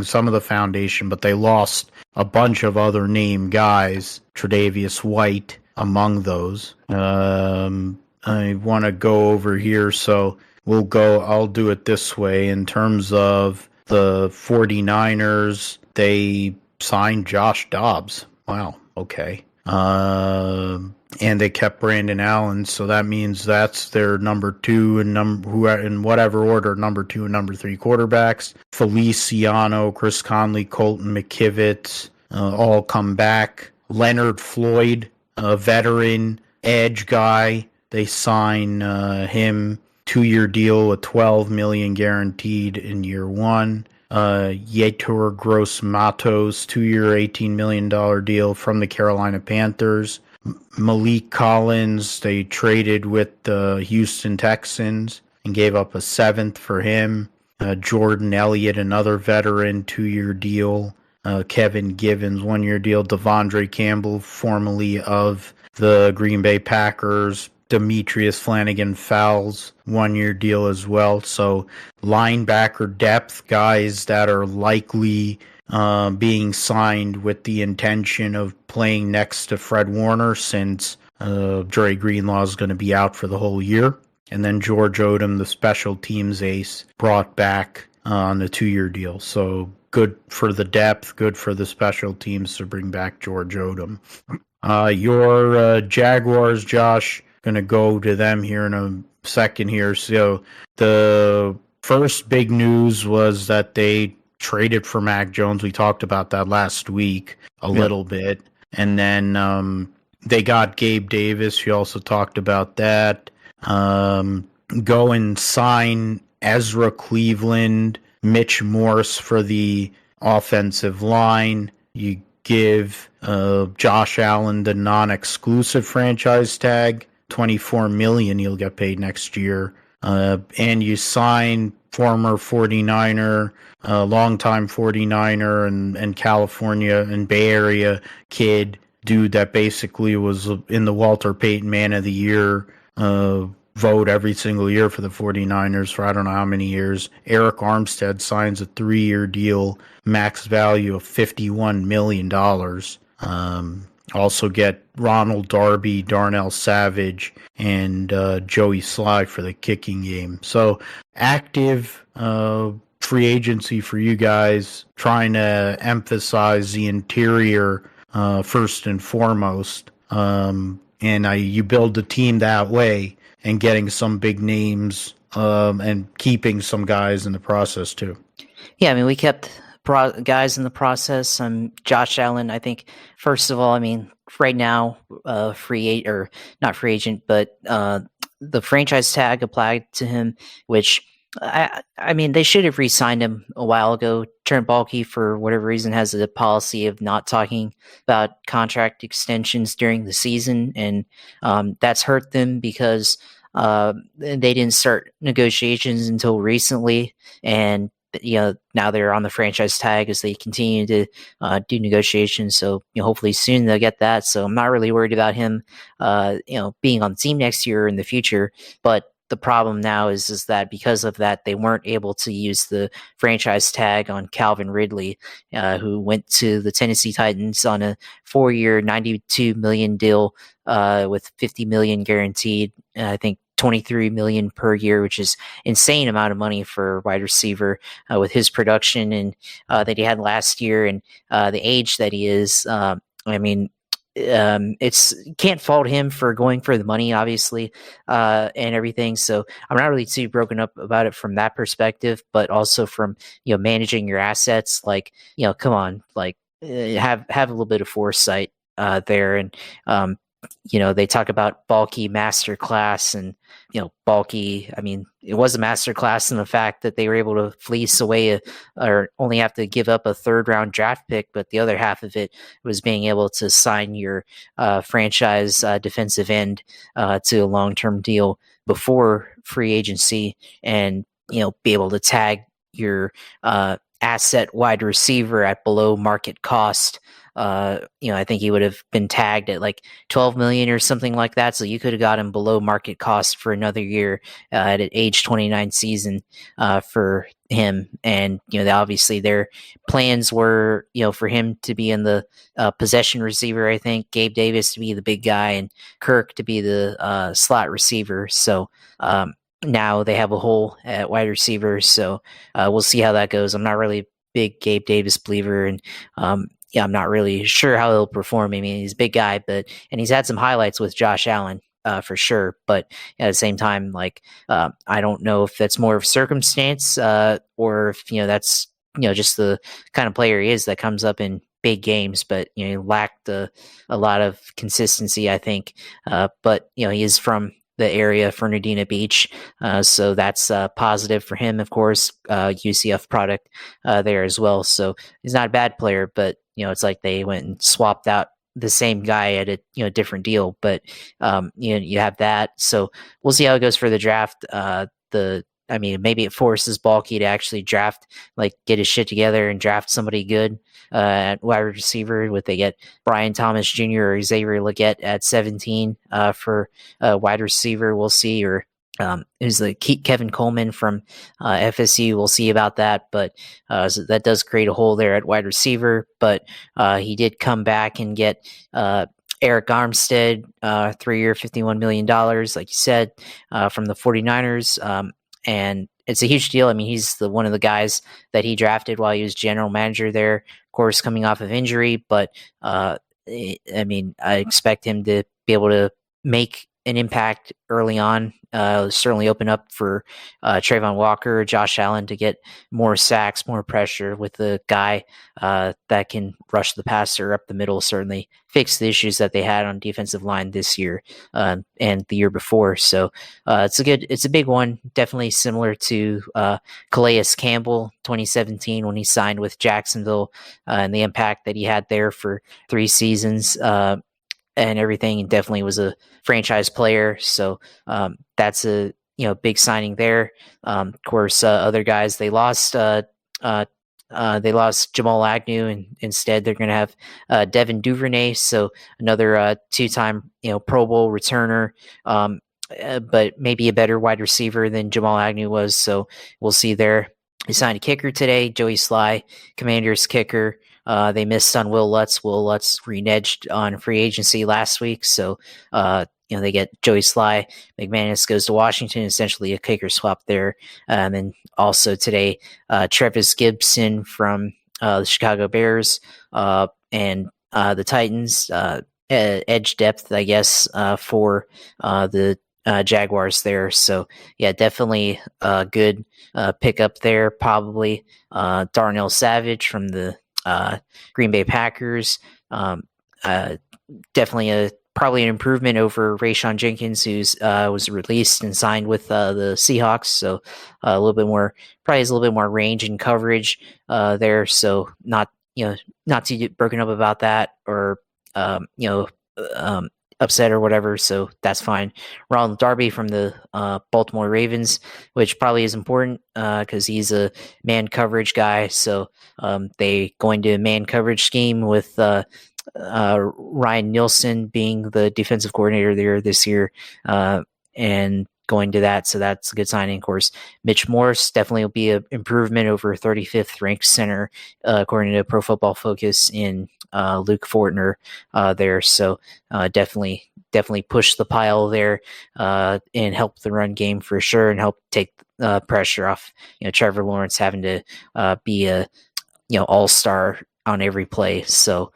some of the foundation, but they lost a bunch of other name guys, Tre'Davious White among those. I want to go over here, so I'll do it this way. In terms of the 49ers, they signed Josh Dobbs. Wow, okay. And they kept Brandon Allen, so that means that's their number 2 and in whatever order, number 2 and number 3 quarterbacks. Feliciano, Chris Conley, Colton McKivitz, all come back. Leonard Floyd, a veteran edge guy, they sign him, 2-year deal with $12 million guaranteed in year 1. Yetur Gross-Matos, 2-year, $18 million deal from the Carolina Panthers. Malik Collins, they traded with the Houston Texans and gave up a 7th for him. Jordan Elliott, another veteran, 2-year deal. Kevin Givens, 1-year deal. Devondre Campbell, formerly of the Green Bay Packers. Demetrius Flanagan Fowles, 1-year deal as well. So linebacker depth, guys that are likely being signed with the intention of playing next to Fred Warner, since Dre Greenlaw is going to be out for the whole year. And then George Odom, the special teams ace, brought back on the 2-year deal. So good for the depth, good for the special teams to bring back George Odom. Your Jaguars, Josh, going to go to them here in a second here. So the first big news was that they traded for Mac Jones. We talked about that last week a little bit. And then they got Gabe Davis. We also talked about that. Go and sign Ezra Cleveland, Mitch Morse for the offensive line. You give Josh Allen the non-exclusive franchise tag, $24 million he'll get paid next year. And you sign former 49er, longtime 49er and California and Bay Area kid, dude that basically was in the Walter Payton Man of the Year vote every single year for the 49ers for I don't know how many years. Eric Armstead signs a 3-year deal, max value of $51 million. Also get Ronald Darby, Darnell Savage, and Joey Sly for the kicking game. So active free agency for you guys, trying to emphasize the interior first and foremost. You build the team that way and getting some big names and keeping some guys in the process too. Yeah, we kept guys in the process. Josh Allen, I think, first of all, right now, not free agent, but the franchise tag applied to him, which I mean, they should have re-signed him a while ago. Trent Baalke, for whatever reason, has a policy of not talking about contract extensions during the season, and that's hurt them because they didn't start negotiations until recently, and now they're on the franchise tag as they continue to do negotiations. So hopefully soon they'll get that. So I'm not really worried about him, being on the team next year or in the future, but the problem now is that because of that, they weren't able to use the franchise tag on Calvin Ridley, who went to the Tennessee Titans on a 4-year, $92 million deal with $50 million guaranteed. I think $23 million per year, which is insane amount of money for a wide receiver with his production and that he had last year and the age that he is. It's can't fault him for going for the money, obviously, and everything. So I'm not really too broken up about it from that perspective, but also from managing your assets. Like come on, like have a little bit of foresight there, and they talk about Baalke masterclass, and Baalke. I mean, it was a masterclass in the fact that they were able to fleece away or only have to give up a 3rd-round draft pick, but the other half of it was being able to sign your franchise defensive end to a long-term deal before free agency, and be able to tag your asset wide receiver at below market cost. I think he would have been tagged at like 12 million or something like that. So you could have got him below market cost for another year at an age 29 season for him. And, obviously their plans were, for him to be in the possession receiver, I think, Gabe Davis to be the big guy and Kirk to be the slot receiver. So, now they have a hole at wide receiver. So we'll see how that goes. I'm not really a big Gabe Davis believer, and I'm not really sure how he'll perform. I mean, he's a big guy, and he's had some highlights with Josh Allen for sure. But at the same time, like I don't know if that's more of circumstance or if that's just the kind of player he is that comes up in big games. But he lacked a lot of consistency, I think. But he is from the area, Fernandina Beach, so that's positive for him, of course. UCF product there as well, so he's not a bad player, but it's like they went and swapped out the same guy at a different deal. But you have that, so we'll see how it goes for the draft. Maybe it forces Baalke to actually draft, like get his shit together and draft somebody good at wide receiver. Would they get Brian Thomas Jr. or Xavier Legette at 17 for wide receiver? We'll see. Or who's the Kevin Coleman from FSU? We'll see about that. But so that does create a hole there at wide receiver. But he did come back and get Eric Armstead, 3-year, $51 million, like you said, from the 49ers. And it's a huge deal. I mean, he's one of the guys that he drafted while he was general manager there, of course, coming off of injury. But I expect him to be able to make an impact early on. Certainly open up for Trayvon Walker, Josh Allen to get more sacks, more pressure with the guy that can rush the passer up the middle. Certainly fix the issues that they had on defensive line this year and the year before. So it's a big one. Definitely similar to Calais Campbell 2017 when he signed with Jacksonville and the impact that he had there for 3 seasons. And everything, and definitely was a franchise player. So that's a big signing there. Of course, other guys they lost Jamal Agnew, and instead they're going to have Devin Duvernay, so another 2-time Pro Bowl returner, but maybe a better wide receiver than Jamal Agnew was. So we'll see there. They signed a kicker today, Joey Sly, Commanders kicker. They missed on Will Lutz. Will Lutz reneged on free agency last week, so they get Joey Sly. McManus goes to Washington, essentially a kicker swap there. And then also today, Travis Gibson from the Chicago Bears and the Titans. Edge depth, I guess, for the Jaguars there. So yeah, definitely a good pickup there. Probably Darnell Savage from the Green Bay Packers. Definitely a probably an improvement over Rayshon Jenkins, who's was released and signed with the Seahawks. So a little bit more, probably has a little bit more range and coverage there. So not too get broken up about that or upset or whatever. So that's fine. Ronald Darby from the Baltimore Ravens, which probably is important because he's a man coverage guy. So they going to a man coverage scheme with Ryan Nielsen being the defensive coordinator there this year, and going to that. So that's a good signing. Of course, Mitch Morse definitely will be an improvement over 35th ranked center, according to Pro Football Focus, in Luke Fortner there. So definitely push the pile there and help the run game for sure, and help take pressure off Trevor Lawrence having to be a all-star on every play. So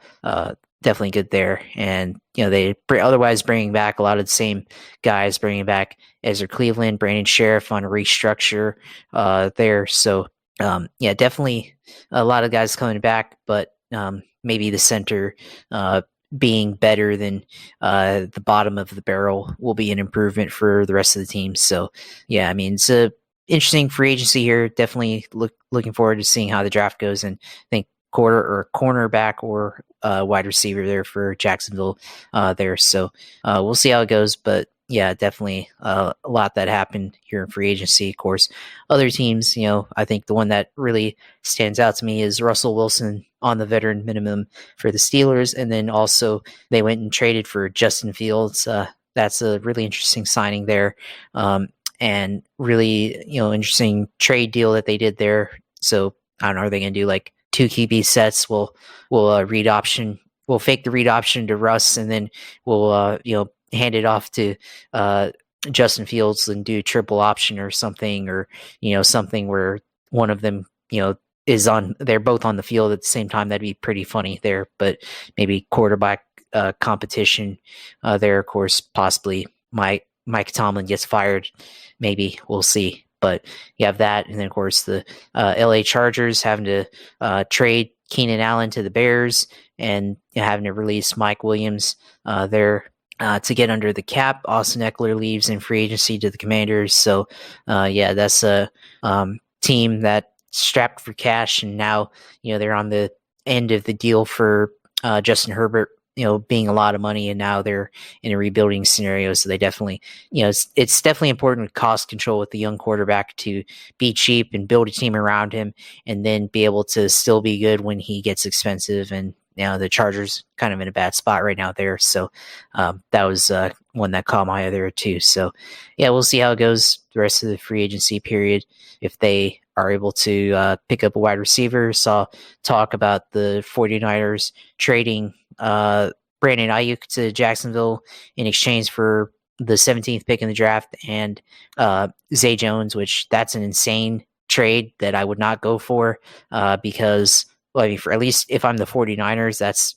definitely good there. And they otherwise bringing back a lot of the same guys, bringing back Ezra Cleveland, Brandon Sheriff on a restructure there. So definitely a lot of guys coming back, but maybe the center being better than the bottom of the barrel will be an improvement for the rest of the team. So I mean, it's a interesting free agency here. Definitely looking forward to seeing how the draft goes, and I think cornerback or wide receiver there for Jacksonville there. So we'll see how it goes, but definitely a lot that happened here in free agency. Of course, other teams, I think the one that really stands out to me is Russell Wilson on the veteran minimum for the Steelers. And then also they went and traded for Justin Fields. That's a really interesting signing there. And really, interesting trade deal that they did there. So I don't know, are they going to do like 2 QB sets? We'll read option. We'll fake the read option to Russ, and then we'll hand it off to Justin Fields and do triple option or something, or something where one of them is on. They're both on the field at the same time. That'd be pretty funny there. But maybe quarterback competition there. Of course, possibly Mike Tomlin gets fired. Maybe we'll see. But you have that, and then of course the LA Chargers having to trade Keenan Allen to the Bears, and having to release Mike Williams there to get under the cap. Austin Eckler leaves in free agency to the Commanders. So that's a team that strapped for cash, and now they're on the end of the deal for Justin Herbert, being a lot of money, and now they're in a rebuilding scenario. So they definitely, it's definitely important cost control with the young quarterback to be cheap and build a team around him, and then be able to still be good when he gets expensive. And the Chargers kind of in a bad spot right now there. So that was one that caught my eye there too. So we'll see how it goes the rest of the free agency period. If they are able to pick up a wide receiver, saw talk about the 49ers trading Brandon Ayuk to Jacksonville in exchange for the 17th pick in the draft and Zay Jones, which that's an insane trade that I would not go for because, for at least if I'm the 49ers,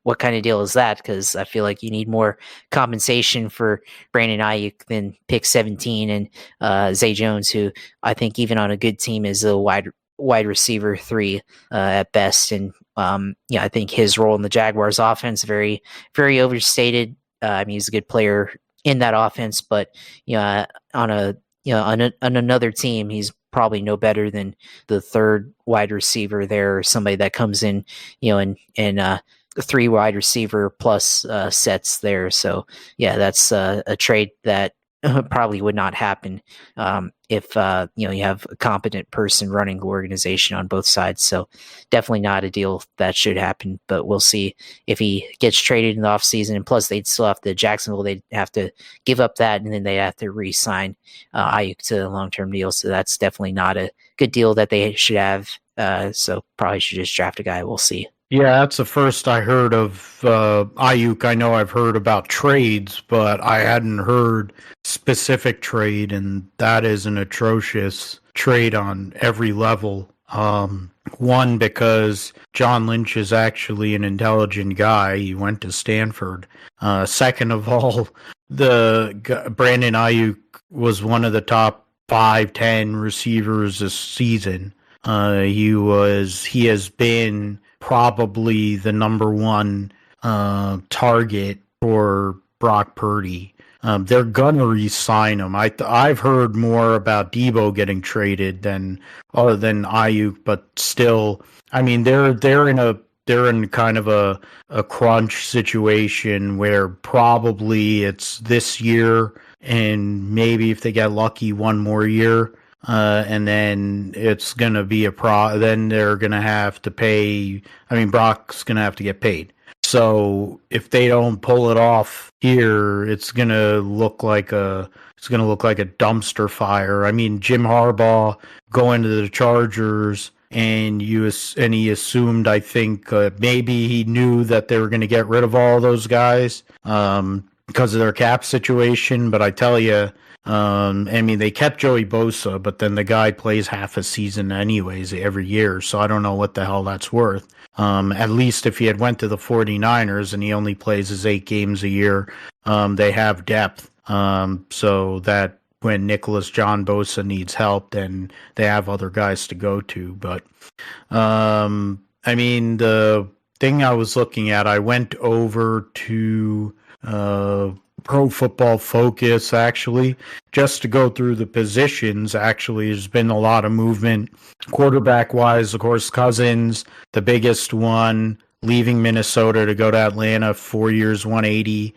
what kind of deal is that? Because I feel like you need more compensation for Brandon Ayuk than pick 17 and Zay Jones, who I think even on a good team is a wide receiver 3 at best. And I think his role in the Jaguars offense very, very overstated. He's a good player in that offense, but on another team, he's probably no better than the third wide receiver there, or somebody that comes in, and 3 wide receiver plus sets there. So that's a trade that probably would not happen if you have a competent person running the organization on both sides. So definitely not a deal that should happen, but we'll see if he gets traded in the offseason. And plus they'd still have to, Jacksonville, they'd have to give up that, and then they have to re-sign Ayuk to a long-term deal. So that's definitely not a good deal that they should have. So probably should just draft a guy. We'll see. Yeah, that's the first I heard of Ayuk. I know I've heard about trades, but I hadn't heard specific trade, and that is an atrocious trade on every level. One, because John Lynch is actually an intelligent guy. He went to Stanford. Second of all, Brandon Ayuk was one of the top 5-10 receivers this season. He has been probably the number one target for Brock Purdy. They're gonna re-sign him. I've heard more about Debo getting traded than Ayuk, but still, I mean they're in kind of a crunch situation where probably it's this year and maybe if they get lucky one more year, and then it's gonna be then they're gonna have to pay. I mean Brock's gonna have to get paid. So if they don't pull it off here, it's gonna look like a dumpster fire. I mean, Jim Harbaugh going to the Chargers, and he assumed, I think maybe he knew that they were going to get rid of all those guys because of their cap situation. But I tell you, I mean, they kept Joey Bosa, but then the guy plays half a season anyways every year, so I don't know what the hell that's worth. At least if he had went to the 49ers and he only plays his 8 games a year, they have depth. So that when Nicholas John Bosa needs help, then they have other guys to go to. But, I mean, the thing I was looking at, I went over to, Pro Football Focus, actually, just to go through the positions. Actually, there's been a lot of movement. Quarterback-wise, of course, Cousins, the biggest one, leaving Minnesota to go to Atlanta, 4 years, 180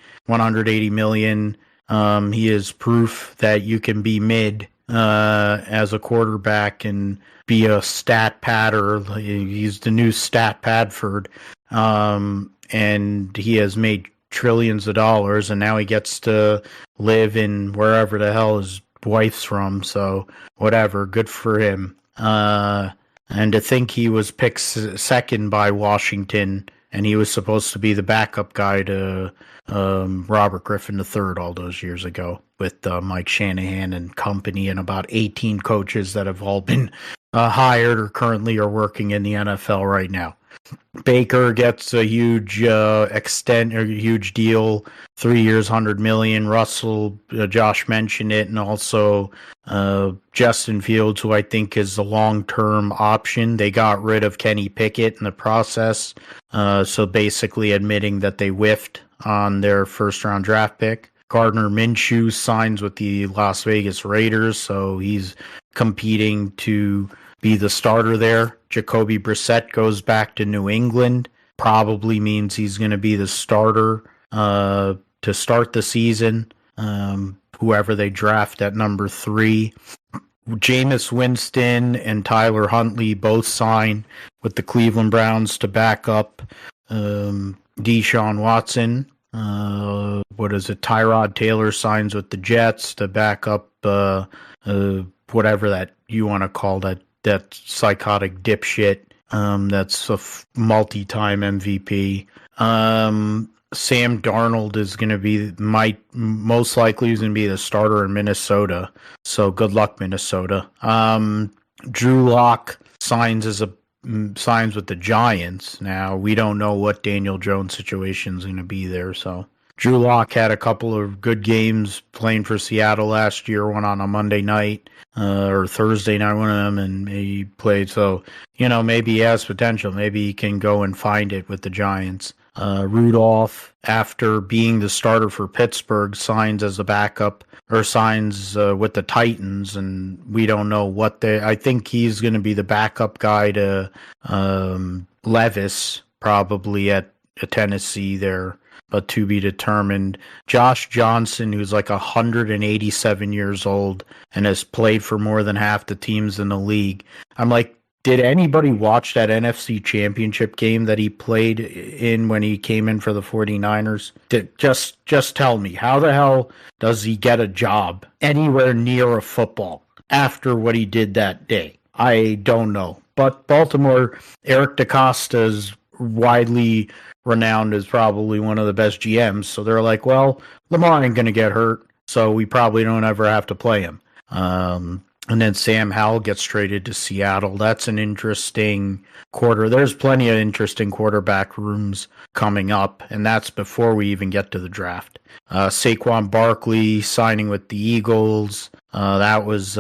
million. He is proof that you can be mid as a quarterback and be a stat padder. He's the new stat Padford. And he has made trillions of dollars, and now he gets to live in wherever the hell his wife's from, so whatever, good for him. And to think he was picked second by Washington, and he was supposed to be the backup guy to Robert Griffin III all those years ago with Mike Shanahan and company, and about 18 coaches that have all been hired or currently are working in the NFL right now. Baker gets a huge huge deal, 3 years, $100 million. Russell, Josh mentioned it, and also Justin Fields, who I think is the long-term option. They got rid of Kenny Pickett in the process, so basically admitting that they whiffed on their first-round draft pick. Gardner Minshew signs with the Las Vegas Raiders, so he's competing to be the starter there. Jacoby Brissett goes back to New England. Probably means he's going to be the starter to start the season. Whoever they draft at number 3. Jameis Winston and Tyler Huntley both sign with the Cleveland Browns to back up Deshaun Watson. Tyrod Taylor signs with the Jets to back up whatever that you want to call that psychotic dipshit that's a multi-time MVP. Sam Darnold is going to be most likely is going to be the starter in Minnesota. So good luck, Minnesota. Drew Lock signs with the Giants. Now we don't know what Daniel Jones' situation is going to be there. So Drew Lock had a couple of good games playing for Seattle last year. One on a Monday night or Thursday night, one of them, and he played. So maybe he has potential. Maybe he can go and find it with the Giants. Rudolph, after being the starter for Pittsburgh, signs as a backup or signs with the Titans, and we don't know what I think he's going to be the backup guy to Levis, probably at Tennessee there, but to be determined. Josh Johnson, who's like 187 years old and has played for more than half the teams in the league. I'm like, did anybody watch that NFC Championship game that he played in when he came in for the 49ers? Just tell me, how the hell does he get a job anywhere near a football after what he did that day? I don't know. But Baltimore, Eric DaCosta is widely renowned as probably one of the best GMs. So they're like, well, Lamar ain't going to get hurt, so we probably don't ever have to play him. And then Sam Howell gets traded to Seattle. That's an interesting quarter. There's plenty of interesting quarterback rooms coming up, and that's before we even get to the draft. Saquon Barkley signing with the Eagles. That was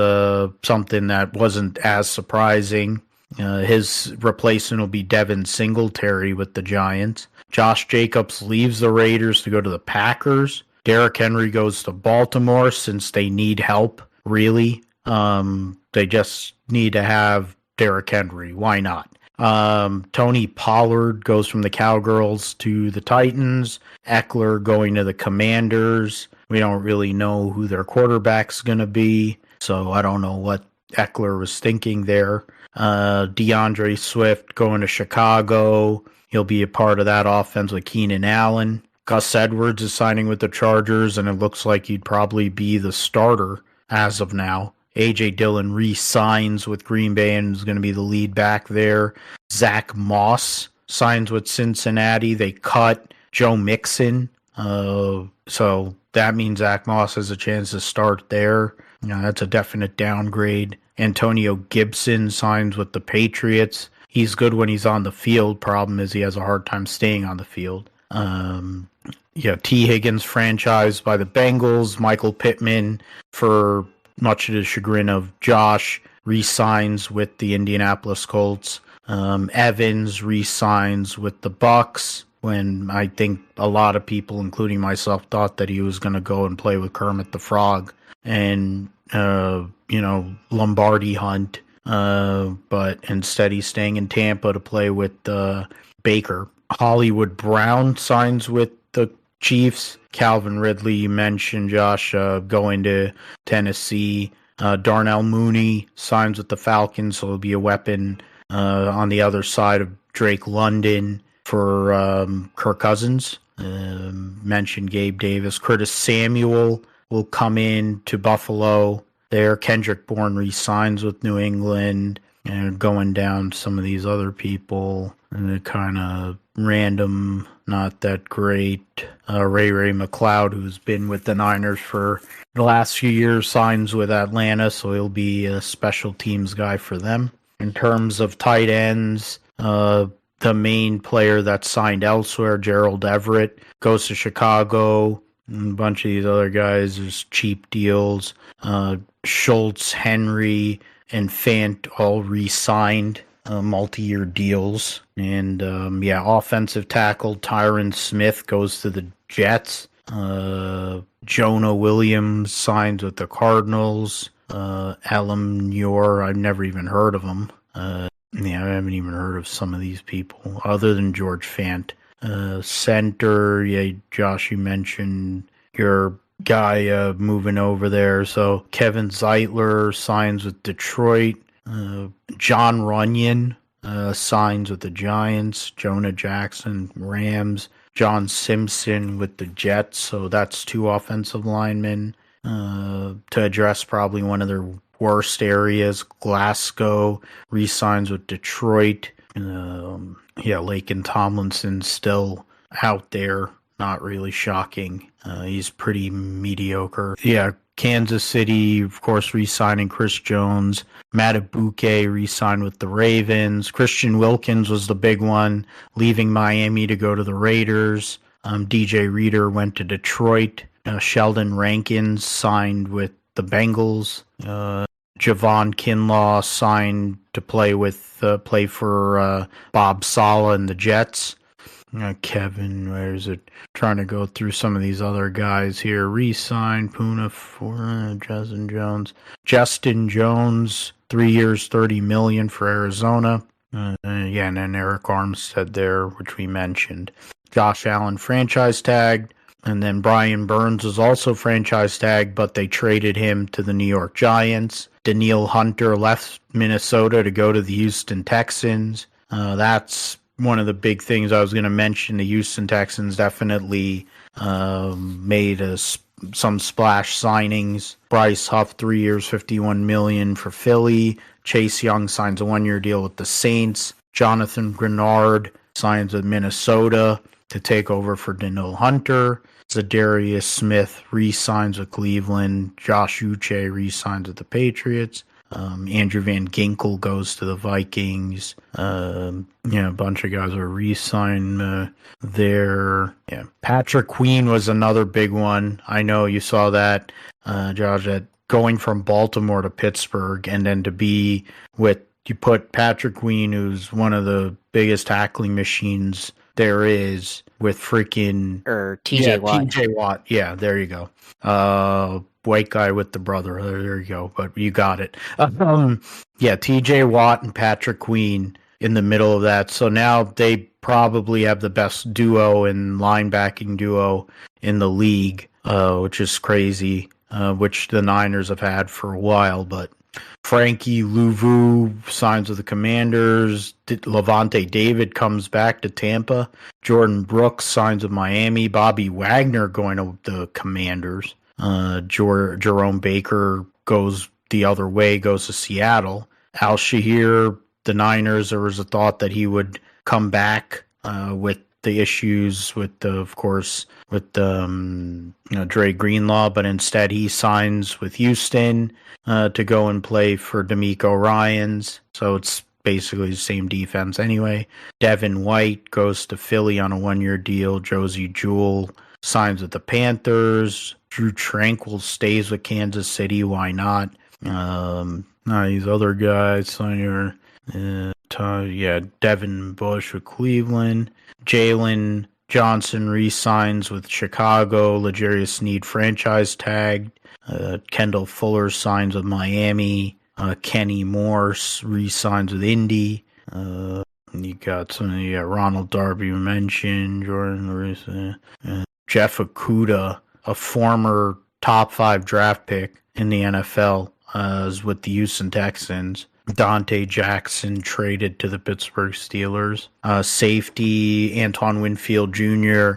something that wasn't as surprising. His replacement will be Devin Singletary with the Giants. Josh Jacobs leaves the Raiders to go to the Packers. Derrick Henry goes to Baltimore since they need help, really. They just need to have Derrick Henry. Why not? Tony Pollard goes from the Cowgirls to the Titans. Eckler going to the Commanders. We don't really know who their quarterback's going to be, so I don't know what Eckler was thinking there. DeAndre Swift going to Chicago. He'll be a part of that offense with Keenan Allen. Gus Edwards is signing with the Chargers, and it looks like he'd probably be the starter as of now. A.J. Dillon re-signs with Green Bay and is going to be the lead back there. Zach Moss signs with Cincinnati. They cut Joe Mixon, so that means Zach Moss has a chance to start there. That's a definite downgrade. Antonio Gibson signs with the Patriots. He's good when he's on the field. Problem is he has a hard time staying on the field. T. Higgins franchised by the Bengals. Michael Pittman, for much to the chagrin of Josh, re-signs with the Indianapolis Colts. Evans re-signs with the Bucks, when I think a lot of people, including myself, thought that he was going to go and play with Kermit the Frog and, Lombardi Hunt. But instead he's staying in Tampa to play with Baker. Hollywood Brown signs with the Chiefs. Calvin Ridley, you mentioned, Josh, going to Tennessee. Darnell Mooney signs with the Falcons, so he'll be a weapon on the other side of Drake London for Kirk Cousins. Mentioned Gabe Davis. Curtis Samuel will come in to Buffalo there. Kendrick Bourne re-signs with New England. And going down some of these other people, and they're kind of random, not that great. Ray McLeod, who's been with the Niners for the last few years, signs with Atlanta, so he'll be a special teams guy for them. In terms of tight ends, the main player that's signed elsewhere, Gerald Everett, goes to Chicago. And a bunch of these other guys, there's cheap deals. Schultz, Henry, and Fant all re-signed multi-year deals. And, offensive tackle Tyron Smith goes to the Jets. Jonah Williams signs with the Cardinals. Elam Muir, I've never even heard of him. I haven't even heard of some of these people, other than George Fant. Center, Josh, you mentioned your guy moving over there. So Kevin Zeitler signs with Detroit. John Runyon signs with the Giants. Jonah Jackson, Rams. John Simpson with the Jets. So that's two offensive linemen. To address probably one of their worst areas, Glasgow re-signs with Detroit. Laken Tomlinson still out there. Not really shocking. He's pretty mediocre. Kansas City, of course, re-signing Chris Jones. Matabuke re-signed with the Ravens. Christian Wilkins was the big one, leaving Miami to go to the Raiders. DJ Reader went to Detroit. Sheldon Rankins signed with the Bengals. Javon Kinlaw signed to play for Bob Sala and the Jets. Kevin, where is it? Trying to go through some of these other guys here. Re-signed Puna for Justin Jones. Justin Jones, 3 years, $30 million for Arizona. And then Eric Armstead there, which we mentioned. Josh Allen franchise tagged. And then Brian Burns was also franchise tagged, but they traded him to the New York Giants. Daniil Hunter left Minnesota to go to the Houston Texans. That's one of the big things I was going to mention. The Houston Texans definitely made some splash signings. Bryce Huff, 3 years, $51 million for Philly. Chase Young signs a 1-year deal with the Saints. Jonathan Grenard signs with Minnesota to take over for Daniil Hunter. Zadarius Smith re-signs with Cleveland. Josh Uche re-signs with the Patriots. Andrew Van Ginkel goes to the Vikings. A bunch of guys are re-signed there. Patrick Queen was another big one. I know you saw that, Josh, that going from Baltimore to Pittsburgh, and then to be with, you put Patrick Queen, who's one of the biggest tackling machines there is with freaking or TJ Watt. TJ Watt. Yeah, there you go. White guy with the brother. There you go. But you got it. TJ Watt and Patrick Queen in the middle of that. So now they probably have the best duo and linebacking duo in the league, which is crazy, which the Niners have had for a while. But Frankie Louvu signs with the Commanders. Levante David comes back to Tampa. Jordan Brooks signs with Miami. Bobby Wagner going to the Commanders. Jerome Baker goes the other way, goes to Seattle. Al Shahir, the Niners, there was a thought that he would come back with the issues with Dre Greenlaw, but instead he signs with Houston to go and play for D'Amico Ryans. So it's basically the same defense anyway. Devin White goes to Philly on a 1-year deal. Josie Jewell signs with the Panthers. Drew Tranquil stays with Kansas City. Why not? These other guys sign here. Devin Bush with Cleveland. Jalen Johnson re-signs with Chicago. L'Jarius Sneed franchise tagged. Kendall Fuller signs with Miami. Kenny Morse re-signs with Indy. You got Ronald Darby you mentioned. Jordan Larissa. Jeff Okuda, a former top 5 draft pick in the NFL, is with the Houston Texans. Dante Jackson traded to the Pittsburgh Steelers. Safety Antoine Winfield Jr.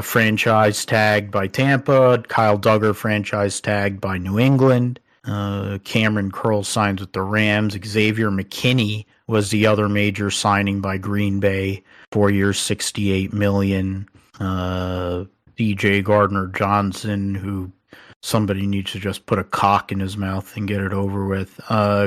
Franchise tagged by Tampa. Kyle Duggar franchise tagged by New England. Cameron Curl signs with the Rams. Xavier McKinney was the other major signing by Green Bay. 4 years, $68 million. DJ Gardner Johnson, who somebody needs to just put a cock in his mouth and get it over with,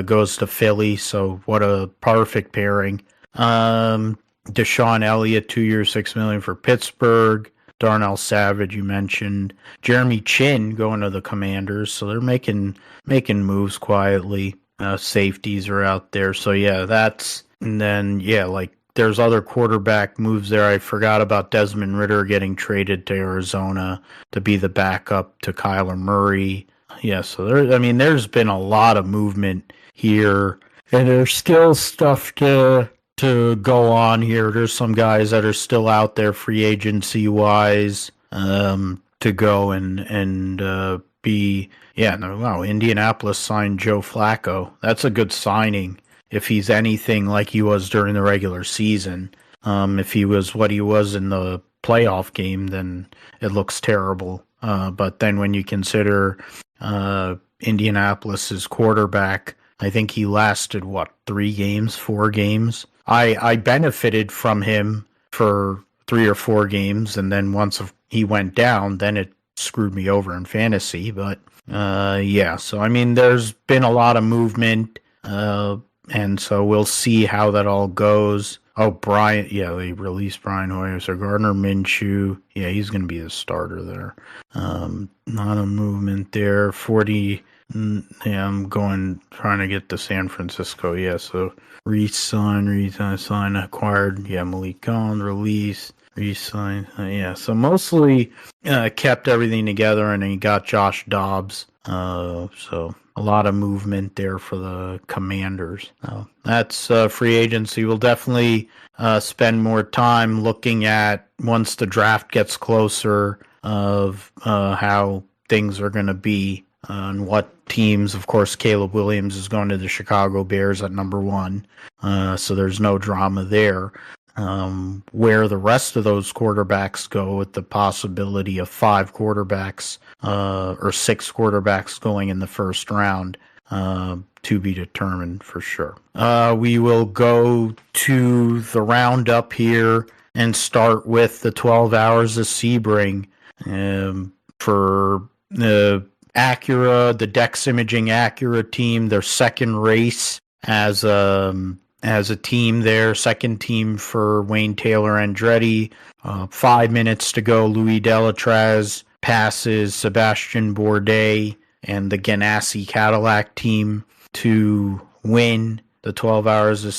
goes to Philly. So what a perfect pairing. Deshaun Elliott, 2 years, $6 million for Pittsburgh. Darnell Savage, you mentioned. Jeremy Chin going to the Commanders. So they're making moves quietly. Safeties are out there. So there's other quarterback moves there. I forgot about Desmond Ridder getting traded to Arizona to be the backup to Kyler Murray. Yeah, so there's been a lot of movement here, and there's still stuff to go on here. There's some guys that are still out there free agency wise to go and be. Indianapolis signed Joe Flacco. That's a good signing. If he's anything like he was during the regular season, if he was what he was in the playoff game, then it looks terrible. But then when you consider Indianapolis's quarterback, I think he lasted, 4 games? I benefited from him for 3 or 4 games, and then once he went down, then it screwed me over in fantasy. But so there's been a lot of movement. And so we'll see how that all goes. Oh, they released Brian Hoyer. So Gardner Minshew, he's going to be the starter there. Not a movement there. 40, I'm trying to get to San Francisco. So re-sign, acquired. Malik Collins, release, re-sign. So mostly kept everything together, and then he got Josh Dobbs. So a lot of movement there for the Commanders. That's free agency. We'll definitely spend more time looking at, once the draft gets closer, of how things are going to be and what teams. Of course, Caleb Williams is going to the Chicago Bears at number 1. So there's no drama there. Where the rest of those quarterbacks go, with the possibility of 5 quarterbacks or 6 quarterbacks going in the first round, to be determined for sure. We will go to the roundup here and start with the 12 Hours of Sebring for the Acura, the Dex Imaging Acura team, their second race as a team there, second team for Wayne Taylor Andretti. 5 minutes to go. Louis Delatraz passes Sebastian Bourdais and the Ganassi Cadillac team to win the 12 Hours of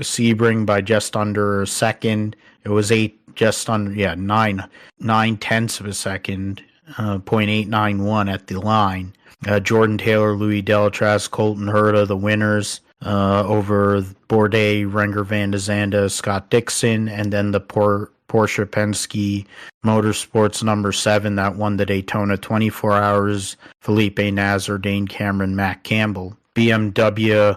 Sebring by just under a second. It was 9/10 of a second, 0.891 at the line. Jordan Taylor, Louis Delatraz, Colton Herta, the winners over Bourdais, Renger van de Zande, Scott Dixon, and then the Porsche Penske Motorsports number 7 that won the Daytona 24 Hours, Felipe Nasr, Dane Cameron, Matt Campbell. BMW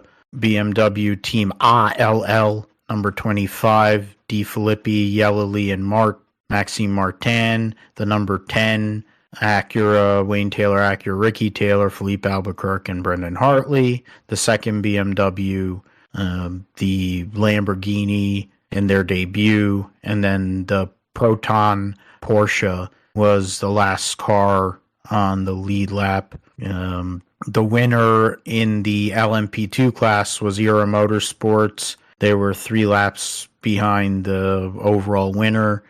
Team ALL number 25, D. Filippi, Yellow and Maxime Martin, the number 10, Acura, Wayne Taylor, Acura, Ricky Taylor, Philippe Albuquerque, and Brendan Hartley. The second BMW, the Lamborghini in their debut, and then the Proton Porsche was the last car on the lead lap. The winner in the LMP2 class was Era Motorsports. They were 3 laps behind the overall winner.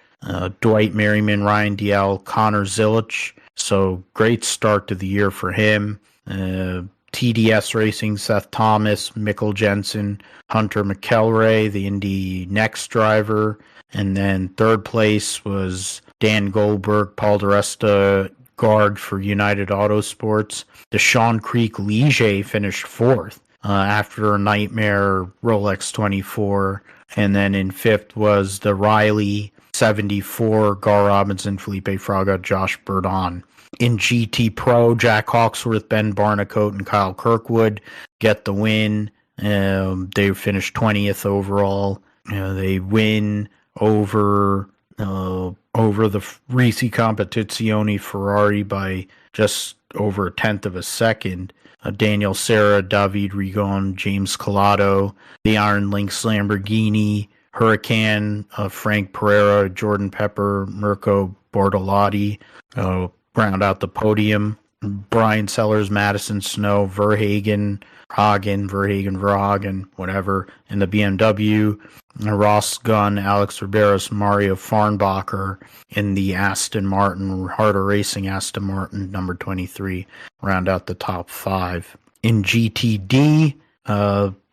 Dwight Merriman, Ryan Dalziel, Connor Zilich. So great start to the year for him. TDS Racing, Seth Thomas, Mikkel Jensen, Hunter McElroy, the Indy Next driver. And then third place was Dan Goldberg, Paul DiResta, guard for United Autosports. The Sean Creek Ligier finished 4th after a nightmare Rolex 24. And then in 5th was the Riley 74, Gar Robinson, Felipe Fraga, Josh Burdon. In GT Pro, Jack Hawksworth, Ben Barnicoat, and Kyle Kirkwood get the win. They finished 20th overall. They win over the Risi Competizione Ferrari by just over a tenth of a second. Daniel Serra, David Rigon, James Collado, the Iron Lynx Lamborghini, Huracan, Frank Pereira, Jordan Pepper, Mirko Bortolotti round out the podium. Brian Sellers, Madison Snow, Verhagen, whatever, in the BMW. Ross Gunn, Alex Riberos, Mario Farnbacher in the Aston Martin, Harder Racing Aston Martin, number 23, round out the top 5. In GTD,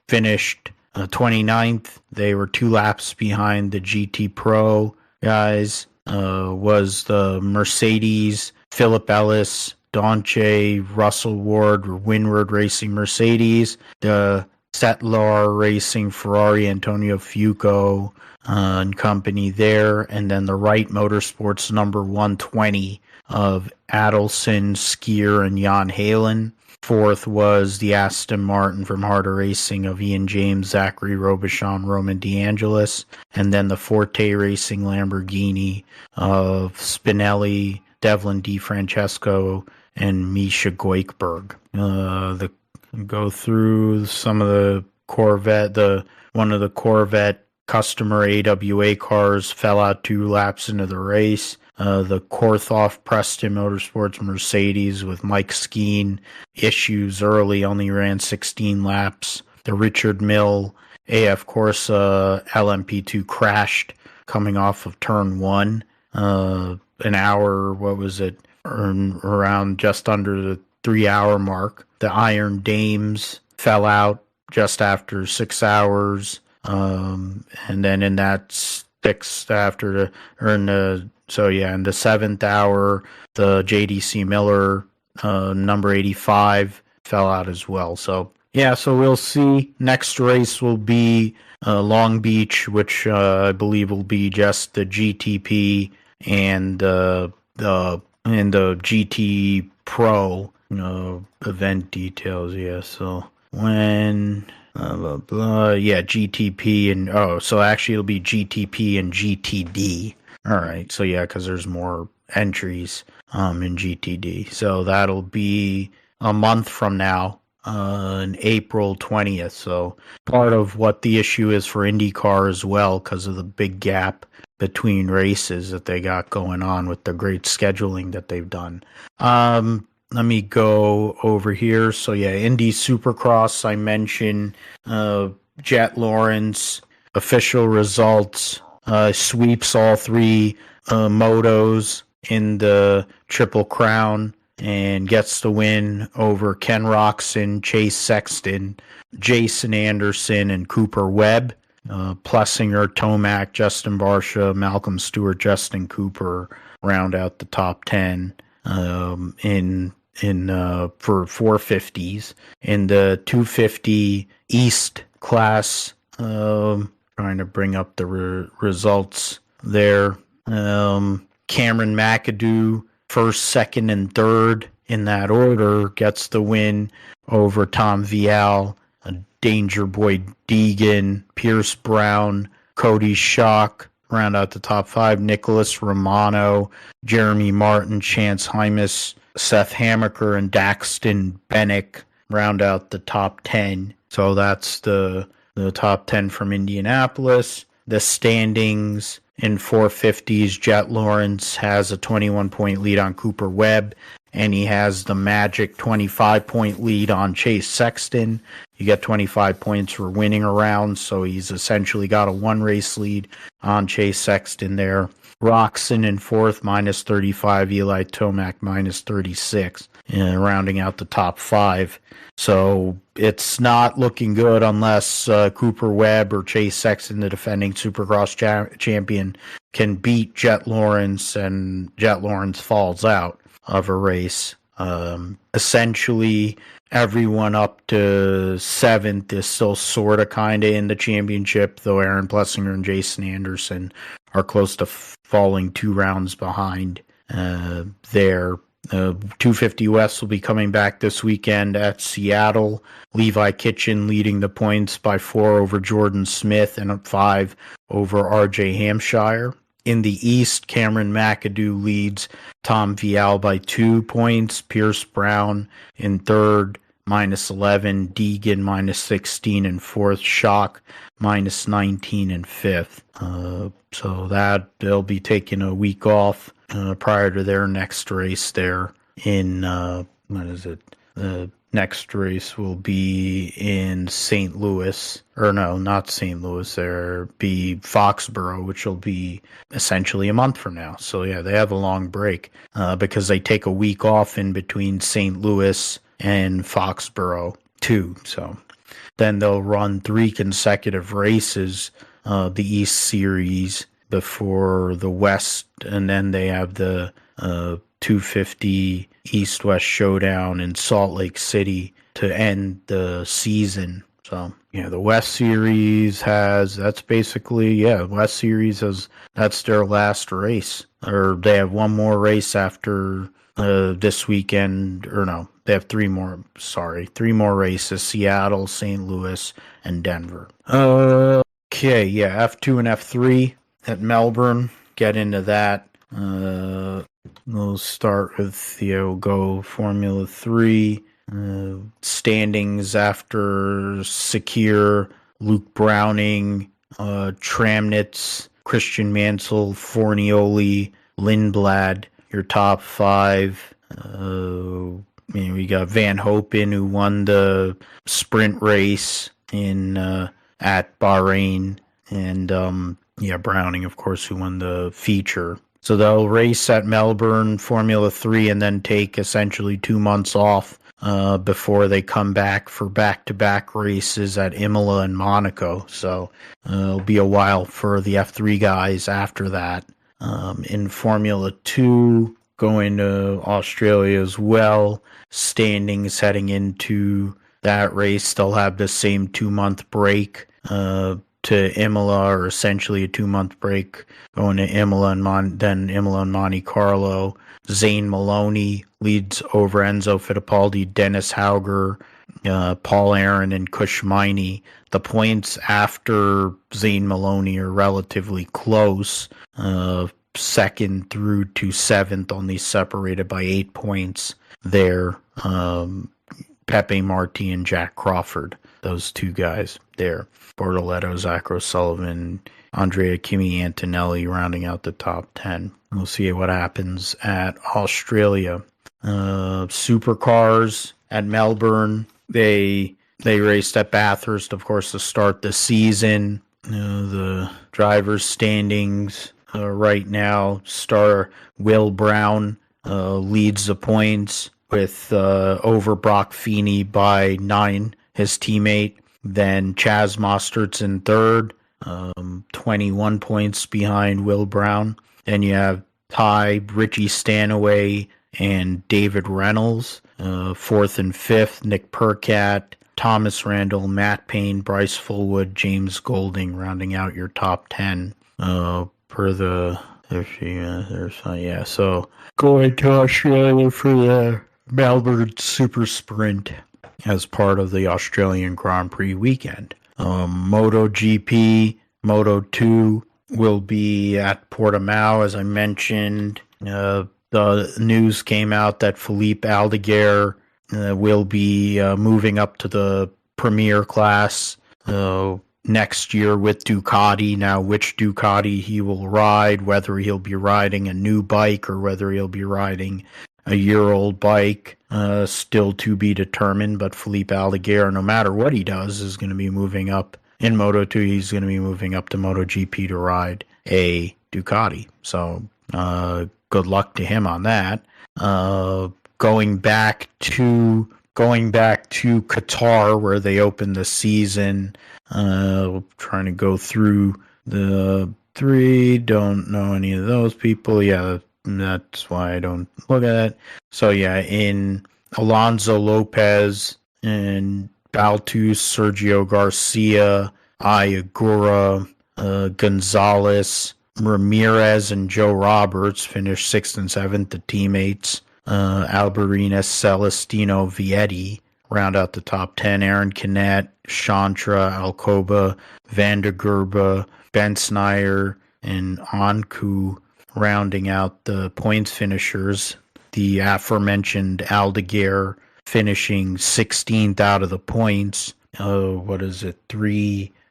finished 29th. They were 2 laps behind the GT Pro guys. Was the Mercedes, Philip Ellis, Donche, Russell Ward, Windward Racing Mercedes, the Settler Racing Ferrari, Antonio Fuoco and company there, and then the Wright Motorsports number 120 of Adelson, Skier, and Jan Halen. 4th was the Aston Martin from Harder Racing of Ian James, Zachary Robichon, Roman DeAngelis, and then the Forte Racing Lamborghini of Spinelli, Devlin DeFrancesco, and Misha Goikberg. Go through some of the one of the Corvette customer AWA cars fell out 2 laps into the race. The Korthoff Preston Motorsports Mercedes with Mike Skeen issues early, only ran 16 laps. The Richard Mill AF Corsa LMP2 crashed coming off of turn 1. An hour, around just under the 3-hour mark. The Iron Dames fell out just after 6 hours. And then in that 6th in the 7th hour, the JDC Miller, number 85, fell out as well. So we'll see. Next race will be Long Beach, which I believe will be just the GTP and the GT Pro event details. So when GTP and so actually it'll be GTP and GTD. All right, so because there's more entries in GTD, so that'll be a month from now, on April 20th. So part of what the issue is for IndyCar as well, because of the big gap between races that they got going on with the great scheduling that they've done. Let me go over here. So Indy Supercross, I mentioned Jet Lawrence, official results, sweeps all 3 motos in the Triple Crown. and gets the win over Ken Roczen, Chase Sexton, Jason Anderson, and Cooper Webb. Plessinger, Tomac, Justin Barsha, Malcolm Stewart, Justin Cooper round out the top 10 in for 450s. In the 250 East class, trying to bring up the results there. Cameron McAdoo, first, second, and third in that order, gets the win over Tom Vial, Danger Boy Deegan, Pierce Brown, Cody Schock, round out the top 5. Nicholas Romano, Jeremy Martin, Chance Hymas, Seth Hammaker, and Daxton Bennick round out the top 10. So that's the top 10 from Indianapolis. The standings in 450s, Jet Lawrence has a 21-point lead on Cooper Webb, and he has the magic 25-point lead on Chase Sexton. You get 25 points for winning a round, so he's essentially got a one-race lead on Chase Sexton there. Roczen in fourth, minus 35. Eli Tomac, minus 36, rounding out the top 5. So it's not looking good unless Cooper Webb or Chase Sexton, the defending Supercross champion, can beat Jet Lawrence, and Jet Lawrence falls out of a race. Essentially, everyone up to 7th is still sort of kind of in the championship, though Aaron Plessinger and Jason Anderson are close to falling 2 rounds behind there. 250 West will be coming back this weekend at Seattle. Levi Kitchen leading the points by 4 over Jordan Smith and 5 over RJ Hampshire. In the East, Cameron McAdoo leads Tom Vial by 2 points. Pierce Brown in third, minus 11. Deegan, minus 16 in fourth. Schock, minus 19 in fifth. So that they'll be taking a week off prior to their next race there in, the next race will be in St. Louis, or no, not St. Louis, there be Foxborough, which will be essentially a month from now. So yeah, they have a long break because they take a week off in between St. Louis and Foxborough too. So then they'll run 3 consecutive races, the East Series before the West, and then they have the 250 East-West Showdown in Salt Lake City to end the season. So, yeah, the West Series that's their last race. Or they have one more race after this weekend, or no, they have 3 more races: Seattle, St. Louis, and Denver. Okay, yeah, F2 and F3 at Melbourne. Get into that. We'll start with, we'll go Formula 3. Standings after Sakir, Luke Browning, Tramnitz, Christian Mansell, Fornioli, Lindblad, your top 5. We got Van Hopen, who won the sprint race at Bahrain, and Browning, of course, who won the feature. So they'll race at Melbourne, Formula 3, and then take essentially 2 months off before they come back for back-to-back races at Imola and Monaco. So it'll be a while for the F3 guys after that. In Formula 2, going to Australia as well, standings heading into that race, they'll have the same 2-month break to Imola, or essentially a 2-month break going to Imola and then Imola and Monte Carlo. Zane Maloney leads over Enzo Fittipaldi, Dennis Hauger, Paul Aaron, and Kush Miney. The points after Zane Maloney are relatively close. 2nd through to 7th, only separated by 8 points there. Pepe Marti and Jack Crawford, those 2 guys there. Bortoletto, Zach O'Sullivan, Andrea Kimi Antonelli rounding out the top 10. We'll see what happens at Australia. Supercars at Melbourne. They raced at Bathurst, of course, to start the season. The drivers' standings right now: star Will Brown leads the points with over Brock Feeney by 9, his teammate. Then Chaz Mostert's in third, 21 points behind Will Brown. Then you have Ty, Richie Stanaway, and David Reynolds. Fourth and fifth, Nick Percat, Thomas Randall, Matt Payne, Bryce Fullwood, James Golding, rounding out your top 10. So going to Australia for the Melbourne Super Sprint as part of the Australian Grand Prix weekend. MotoGP, Moto2 will be at Portimao, as I mentioned. The news came out that Filipe Aldeguer will be moving up to the Premier class next year with Ducati. Now, which Ducati he will ride, whether he'll be riding a new bike or whether he'll be riding a year-old bike, still to be determined. But Filipe Aldeguer, no matter what he does, is going to be moving up. In Moto2, he's going to be moving up to MotoGP to ride a Ducati. So, good luck to him on that. Going back to Qatar, where they opened the season. Trying to go through the three. Don't know any of those people. Yeah, that's why I don't look at it. So yeah, in Alonso Lopez and Baltus, Sergio Garcia, Ayagura, Gonzalez, Ramirez, and Joe Roberts finished 6th and 7th, the teammates. Alberina, Celestino, Vietti round out the top 10. Aaron Canet, Chantra, Alcoba, Vandergerba, Ben Snyder, and Anku rounding out the points finishers. The aforementioned Aldeguer finishing 16th out of the points.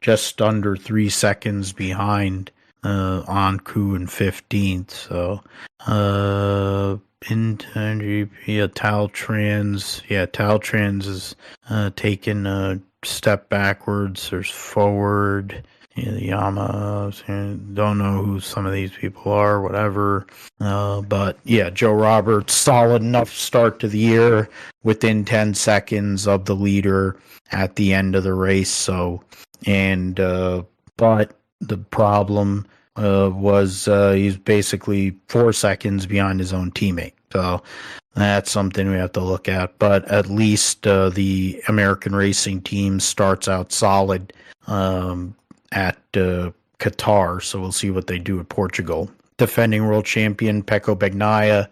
Just under 3 seconds behind Anku in 15th. So, in GP, Taltrans is taking a step backwards. There's forward. The Yamaha, don't know who some of these people are, whatever. But yeah, Joe Roberts, solid enough start to the year, within 10 seconds of the leader at the end of the race. So, but the problem was he's basically 4 seconds behind his own teammate. So that's something we have to look at. But at least the American racing team starts out solid at Qatar. So we'll see what they do at Portugal. Defending world champion Pecco Bagnaia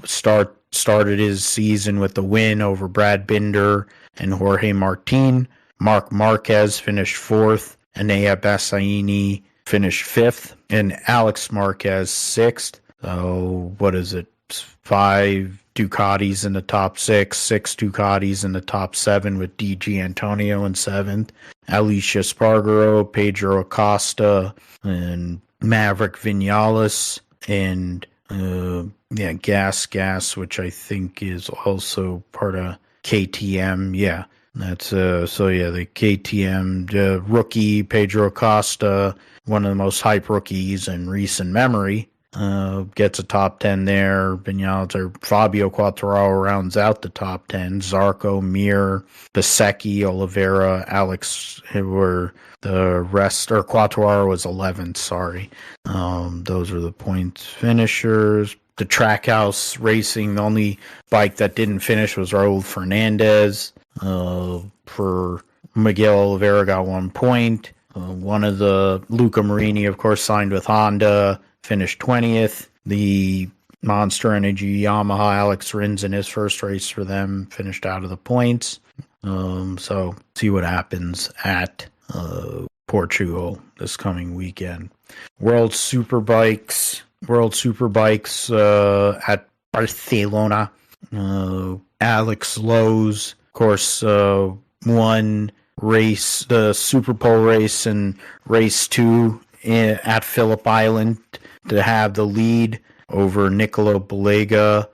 started his season with a win over Brad Binder and Jorge Martin. Marc Marquez finished 4th. Enea Bassaini finished 5th. And Alex Marquez 6th. So what is it? 5 Ducatis in the top 6, 6 Ducatis in the top 7 with DG Antonio in 7th. Alicia Spargaro, Pedro Acosta, and Maverick Vinales, and Gas, which I think is also part of KTM. Yeah, that's the KTM rookie Pedro Acosta, one of the most hype rookies in recent memory. Gets a top 10 there. Vinales or Fabio Quartararo rounds out the top 10. Zarco, Mir, Bezzecchi, Oliveira, Alex were the rest, or Quartararo was 11th, sorry. Those are the points finishers. The Trackhouse Racing, the only bike that didn't finish was Raul Fernandez. For Miguel Oliveira got 1 point. One of the Luca Marini, of course, signed with Honda, finished 20th. The Monster Energy Yamaha, Alex Rins in his first race for them, finished out of the points. So see what happens at Portugal this coming weekend. World Superbikes at Barcelona. Alex Lowe's, of course, won race, the Super Pole race and race 2 at Phillip Island to have the lead over Nicolo Balega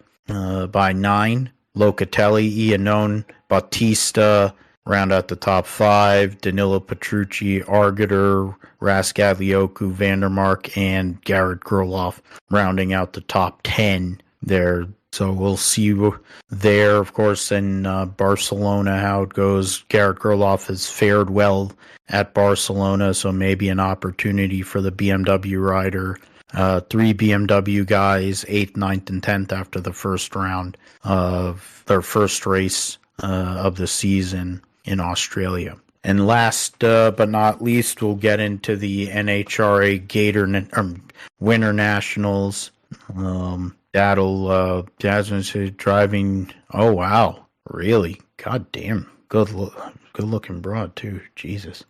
by 9. Locatelli, Iannone, Bautista round out the top 5. Danilo Petrucci, Argater, Raskadlioku, Vandermark, and Garrett Gerloff rounding out the top 10. They're So we'll see there, of course, in Barcelona how it goes. Garrett Gerloff has fared well at Barcelona, so maybe an opportunity for the BMW rider. 3 BMW guys, 8th, 9th, and 10th after the first round of their first race of the season in Australia. And last but not least, we'll get into the NHRA Winternationals. Jasmine's driving. Oh wow, really? God damn, good looking broad too. Jesus.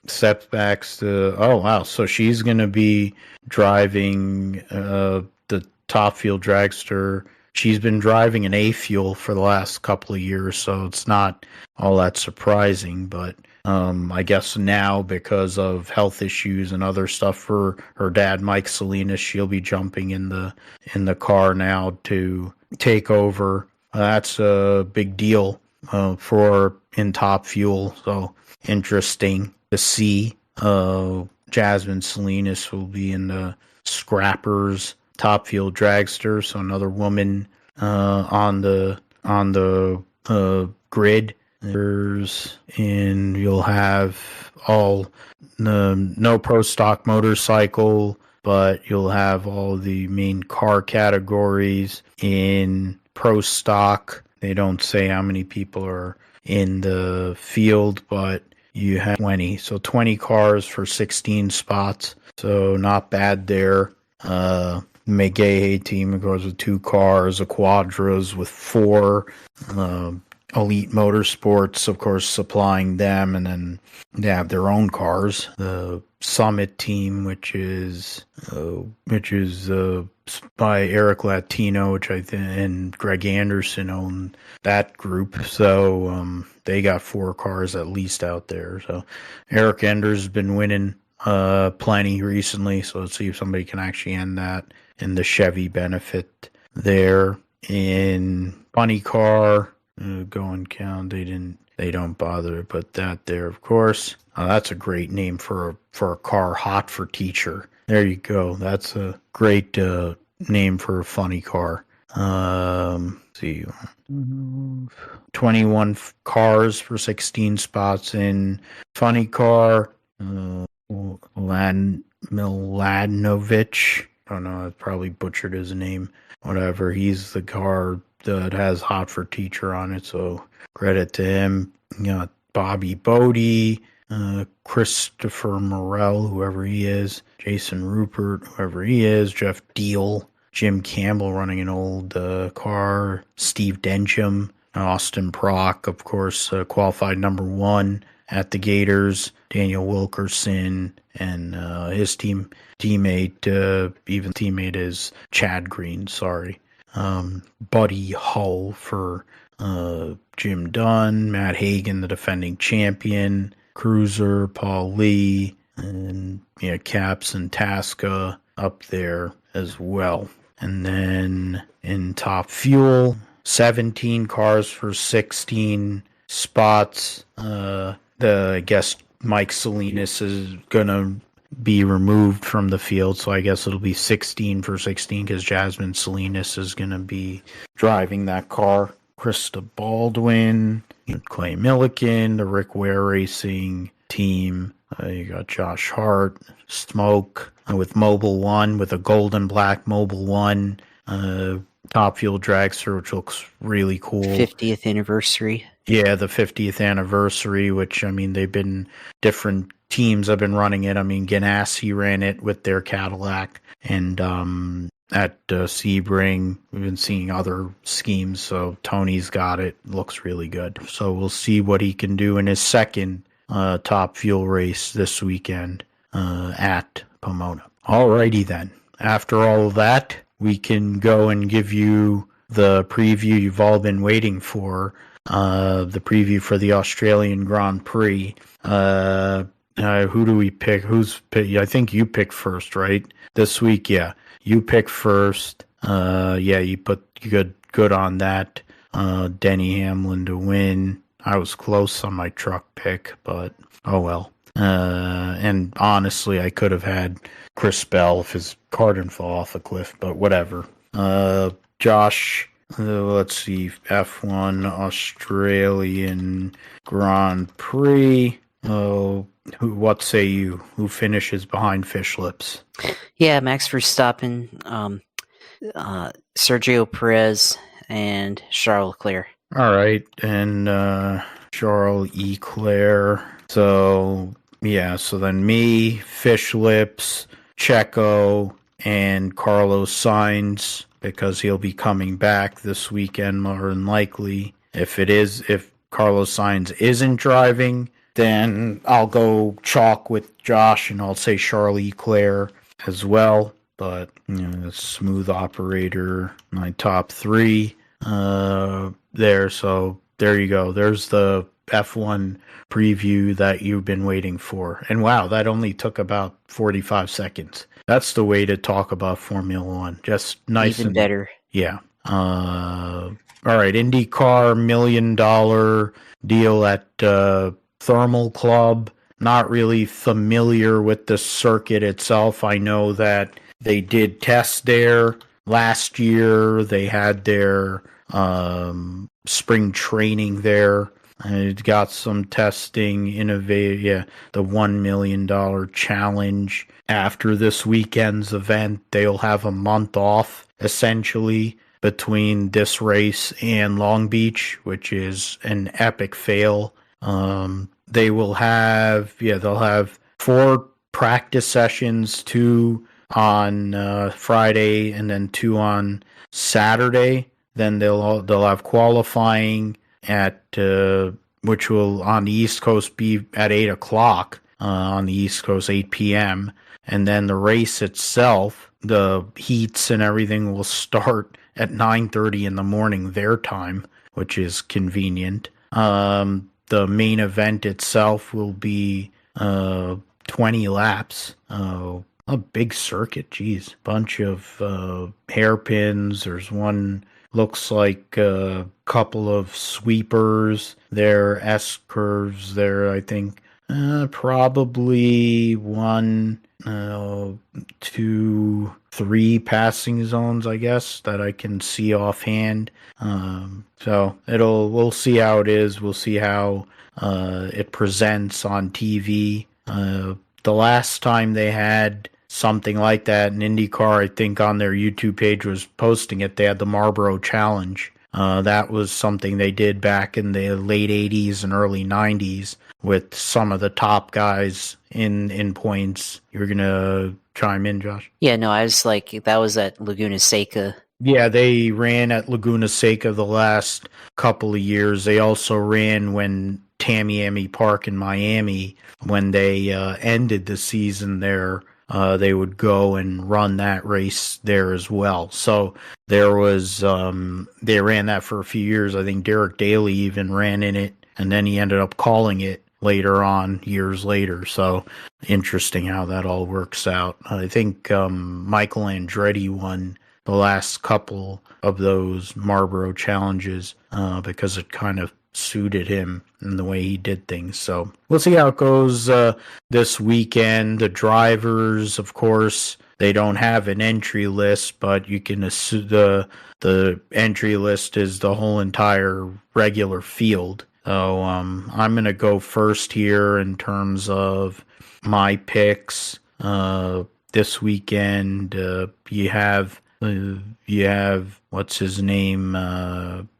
Setbacks to. Oh wow, so she's gonna be driving the Top Fuel dragster. She's been driving an A Fuel for the last couple of years, so it's not all that surprising. But I guess now, because of health issues and other stuff for her dad, Mike Salinas, she'll be jumping in the car now to take over. That's a big deal for in Top Fuel. So interesting to see. Jasmine Salinas will be in the Scrappers Top Fuel dragster, so another woman on the grid. And you'll have all no pro stock motorcycle, but you'll have all the main car categories in pro stock. They don't say how many people are in the field, but you have 20. So 20 cars for 16 spots. So not bad there. McGahey team goes with 2 cars, a Quadras with 4. Elite Motorsports, of course, supplying them, and then they have their own cars. The Summit team, which is by Eric Latino, which I think, and Greg Anderson own that group. So they got 4 cars at least out there. So Eric Ender's been winning plenty recently. So let's see if somebody can actually end that in the Chevy benefit there. In funny car. Go and count. They don't bother to put that there, of course. That's a great name for a car. Hot for Teacher. There you go. That's a great name for a funny car. See, 21 cars for 16 spots in funny car. Miladinovic. I don't know. I probably butchered his name. Whatever. He's the car that has Hot for Teacher on it, so credit to him. You got Bobby Bodie, Christopher Morel, whoever he is, Jason Rupert, whoever he is, Jeff Deal, Jim Campbell running an old car, Steve Densham, Austin Prock, of course, qualified number 1 at the Gators, Daniel Wilkerson, and his teammate is Chad Green, sorry. Buddy Hull for Jim Dunn, Matt Hagan, the defending champion, Cruiser, Paul Lee, and Caps and Tasca up there as well. And then in Top Fuel, 17 cars for 16 spots. I guess Mike Salinas is gonna be removed from the field, so I guess it'll be 16 for 16 because Jasmine Salinas is going to be driving that car. Krista Baldwin, Clay Milliken, the Rick Ware Racing team. You got Josh Hart, Smoke with Mobile One, with a gold and black Mobile One. Top Fuel dragster, which looks really cool. 50th anniversary. Yeah, the 50th anniversary, which, I mean, they've been different teams have been running it. I mean, Ganassi ran it with their Cadillac, and at Sebring, we've been seeing other schemes, so Tony's got it. Looks really good. So we'll see what he can do in his second Top Fuel race this weekend at Pomona. Alrighty then. After all of that, we can go and give you the preview you've all been waiting for, the preview for the Australian Grand Prix. Who do we pick? I think you pick first, right? This week, yeah. You pick first. You put good on that. Denny Hamlin to win. I was close on my truck pick, but oh well. And honestly, I could have had Chris Bell if his car didn't fall off a cliff, but whatever. Josh, let's see, F1 Australian Grand Prix. What say you? Who finishes behind Fish Lips? Yeah, Max Verstappen, Sergio Perez, and Charles Leclerc. All right, and Charles Leclerc. So, yeah, so then me, Fish Lips, Checo, and Carlos Sainz, because he'll be coming back this weekend more than likely. If Carlos Sainz isn't driving, then I'll go chalk with Josh and I'll say Charles Leclerc as well. But, the smooth operator, my top three there. So there you go. There's the F1 preview that you've been waiting for. And wow, that only took about 45 seconds. That's the way to talk about Formula One. Just nice. Even better. Yeah. All right. IndyCar $1 million deal at Thermal Club. Not really familiar with the circuit itself. I know that they did test there last year. They had their spring training there. It got some testing, the $1 million challenge. After this weekend's event, they'll have a month off, essentially, between this race and Long Beach, which is an epic fail. They'll have 4 practice sessions, 2 on Friday and then 2 on Saturday. Then they'll have qualifying at which will on the East Coast be at 8 o'clock on the East Coast, 8 p.m. And then the race itself, the heats and everything will start at 9:30 in the morning their time, which is convenient. The main event itself will be 20 laps. A big circuit, geez. Bunch of hairpins. There's one, looks like a couple of sweepers there, S-curves there, I think. Probably 1, 2, 3 passing zones, I guess, that I can see offhand. So we'll see how it is. We'll see how it presents on TV. The last time they had something like that in IndyCar, I think on their YouTube page was posting it, they had the Marlboro Challenge. That was something they did back in the late 80s and early 90s with some of the top guys in points. You're going to chime in, Josh? Yeah, no, I was like, that was at Laguna Seca. Yeah, they ran at Laguna Seca the last couple of years. They also ran when Tamiami Park in Miami, when they ended the season there. They would go and run that race there as well. So there was, they ran that for a few years. I think Derek Daly even ran in it, and then he ended up calling it later on, years later. So interesting how that all works out. I think Michael Andretti won the last couple of those Marlboro challenges because it kind of suited him in the way he did things. So we'll see how it goes this weekend. The drivers, of course, they don't have an entry list, but you can assume the entry list is the whole entire regular field. So I'm going to go first here in terms of my picks this weekend. You have what's his name,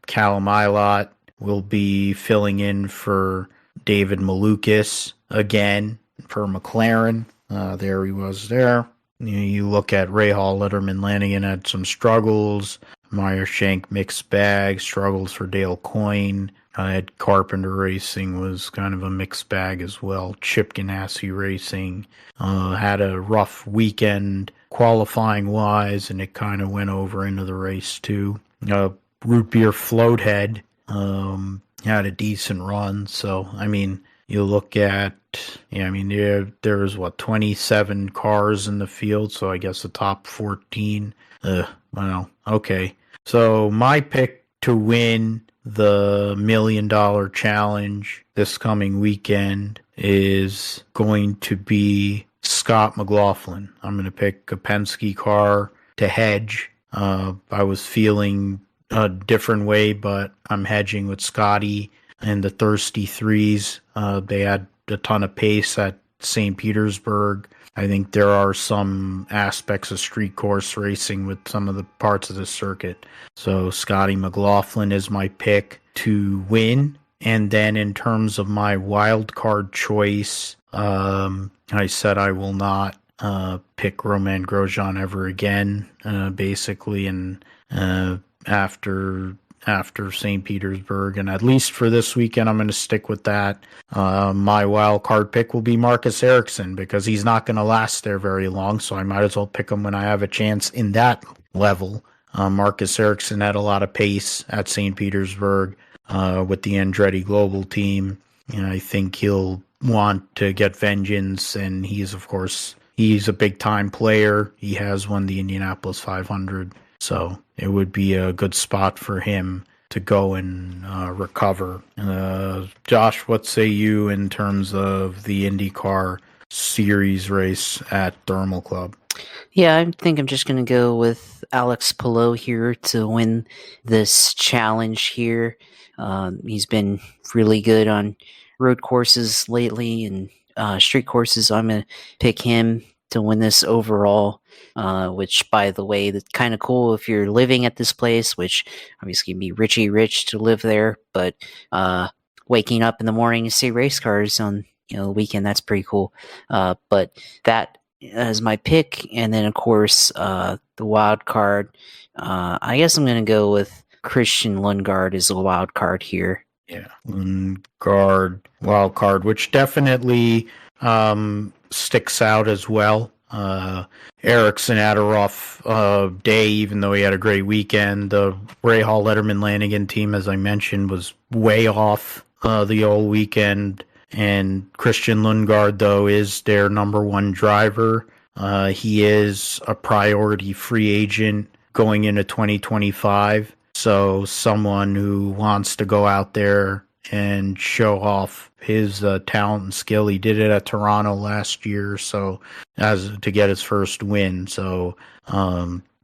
Callum Ilott will be filling in for David Malukas again for McLaren. There he was there. You look at Rahal, Letterman, Lanigan had some struggles. Meyer Shank, mixed bag, struggles for Dale Coyne. Ed Carpenter Racing was kind of a mixed bag as well. Chip Ganassi Racing had a rough weekend qualifying-wise, and it kind of went over into the race too. Root Beer Floathead had a decent run. So, I mean, you look at, there was 27 cars in the field, so I guess the top 14. Well, okay. So my pick to win the $1 million challenge this coming weekend is going to be Scott McLaughlin. I'm going to pick a Penske car to hedge. I was feeling a different way, but I'm hedging with Scotty and the Thirsty Threes. They had a ton of pace at St. Petersburg. I think there are some aspects of street course racing with some of the parts of the circuit. So Scotty McLaughlin is my pick to win. And then in terms of my wild card choice, I said I will not pick Romain Grosjean ever again, basically, and after St. Petersburg, and at least for this weekend, I'm going to stick with that. My wild card pick will be Marcus Ericsson because he's not going to last there very long, so I might as well pick him when I have a chance in that level. Marcus Ericsson had a lot of pace at St. Petersburg with the Andretti Global team, and I think he'll want to get vengeance, and he's a big-time player. He has won the Indianapolis 500, so it would be a good spot for him to go and recover. Josh, what say you in terms of the IndyCar Series race at Thermal Club? Yeah, I think I'm just going to go with Alex Palou here to win this challenge here. He's been really good on road courses lately and street courses. I'm going to pick him to win this overall, which, by the way, that's kind of cool if you're living at this place, which obviously can be Richie rich to live there, but waking up in the morning to see race cars on the weekend, that's pretty cool. But that is my pick, and then of course the wild card. I guess I'm going to go with Christian Lundgaard as a wild card here. Yeah, Lundgaard, wild card, which definitely sticks out as well. Ericsson had a rough day, even though he had a great weekend. The Rahal Letterman Lanigan team, as I mentioned, was way off the whole weekend. And Christian Lundgaard, though, is their number one driver. He is a priority free agent going into 2025. So someone who wants to go out there and show off his talent and skill. He did it at Toronto last year, so as to get his first win. So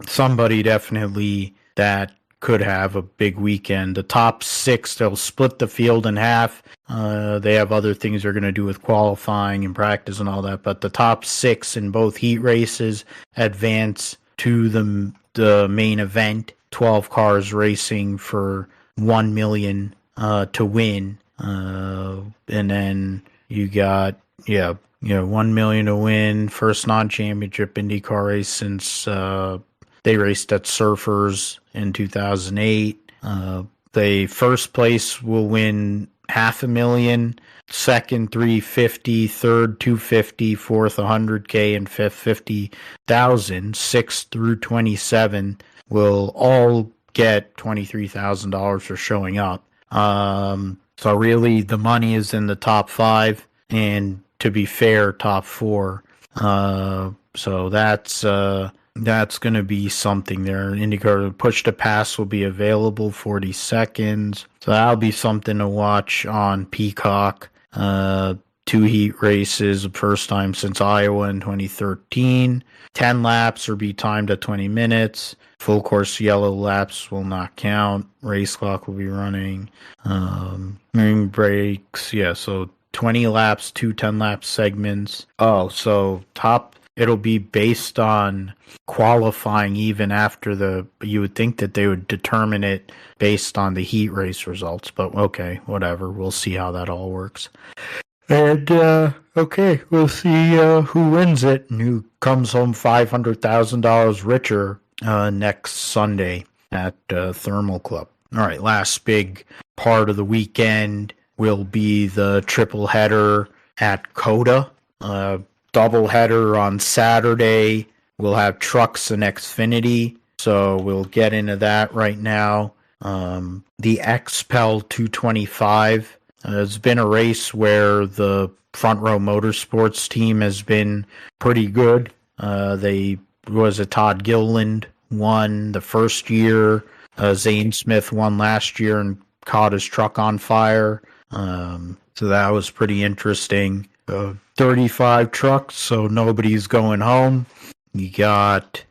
somebody definitely that could have a big weekend. The top six, they'll split the field in half. They have other things they're going to do with qualifying and practice and all that, but the top six in both heat races advance to the main event. 12 cars racing for $1 million to win, and then you got $1 million to win. First non-championship IndyCar race since they raced at Surfers in 2008. The first place will win $500,000, second $350,000, third $250,000, fourth $100,000, and fifth $50,000. 6 through 27 will all get $23,000 for showing up. So really the money is in the top 5, and to be fair, top 4. So that's going to be something there. IndyCar Push to Pass will be available 40 seconds. So that'll be something to watch on Peacock. 2 heat races, first time since Iowa in 2013. 10 laps will be timed at 20 minutes. Full course yellow laps will not count. Race clock will be running. Main breaks, so 20 laps, 2 10-lap segments. So it'll be based on qualifying even after you would think that they would determine it based on the heat race results, but okay, whatever. We'll see how that all works. And, okay, we'll see who wins it and who comes home $500,000 richer next Sunday at Thermal Club. All right, last big part of the weekend will be the triple header at COTA. Double header on Saturday. We'll have trucks and Xfinity, so we'll get into that right now. The XPEL 225 has been a race where the Front Row Motorsports team has been pretty good. Todd Gilliland won the first year. Zane Smith won last year and caught his truck on fire. So that was pretty interesting. 35 trucks, so nobody's going home. You got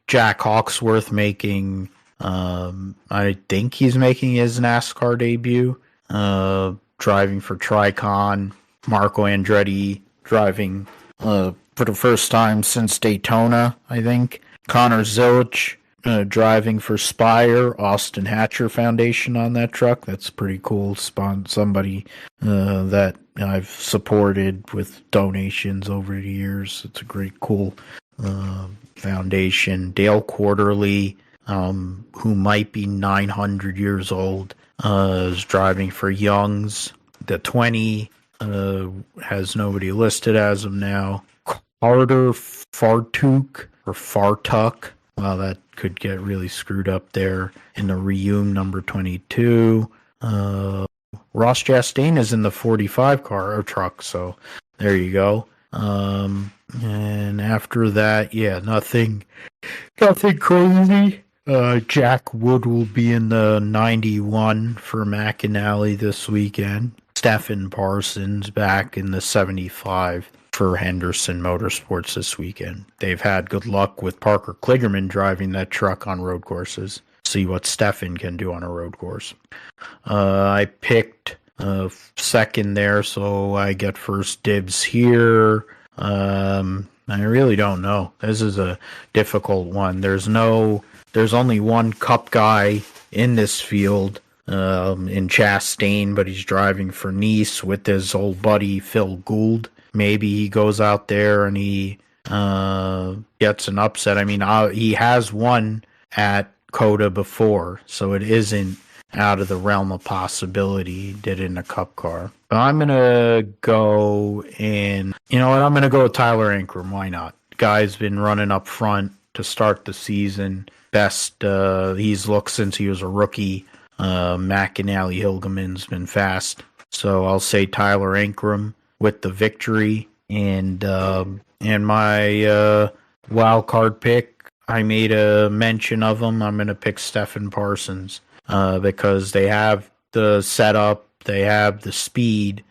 Jack Hawksworth making, I think he's making his NASCAR debut, driving for Tricon. Marco Andretti driving for the first time since Daytona, I think. Connor Zilic driving for Spire, Austin Hatcher Foundation on that truck. That's pretty cool. Somebody that I've supported with donations over the years. It's a great, cool foundation. Dale Quarterly, who might be 900 years old, is driving for Young's. The 20 has nobody listed as of now. Carter Fartuk or Fartuk. Well, that could get really screwed up there. In the Reum number 22. Ross Chastain is in the 45 car or truck, so there you go. And after that, yeah, nothing crazy. Jack Wood will be in the 91 for McAnally this weekend. Stephen Parsons back in the 75 for Henderson Motorsports this weekend. They've had good luck with Parker Kligerman driving that truck on road courses. See what Stefan can do on a road course. I picked second there, so I get first dibs here. I really don't know. This is a difficult one. There's only one Cup guy in this field, in Chastain, but he's driving for Nice with his old buddy Phil Gould. Maybe he goes out there and he gets an upset. I mean, he has won at Coda before, so it isn't out of the realm of possibility. He did it in a Cup car. But I'm going to go in, you know what, I'm going to go with Tyler Ankrum. Why not? Guy's been running up front to start the season. Best he's looked since he was a rookie. McAnally Hilgeman's been fast. So I'll say Tyler Ankrum with the victory. And my wild card pick, I made a mention of him. I'm going to pick Stephen Parsons because they have the setup, they have the speed.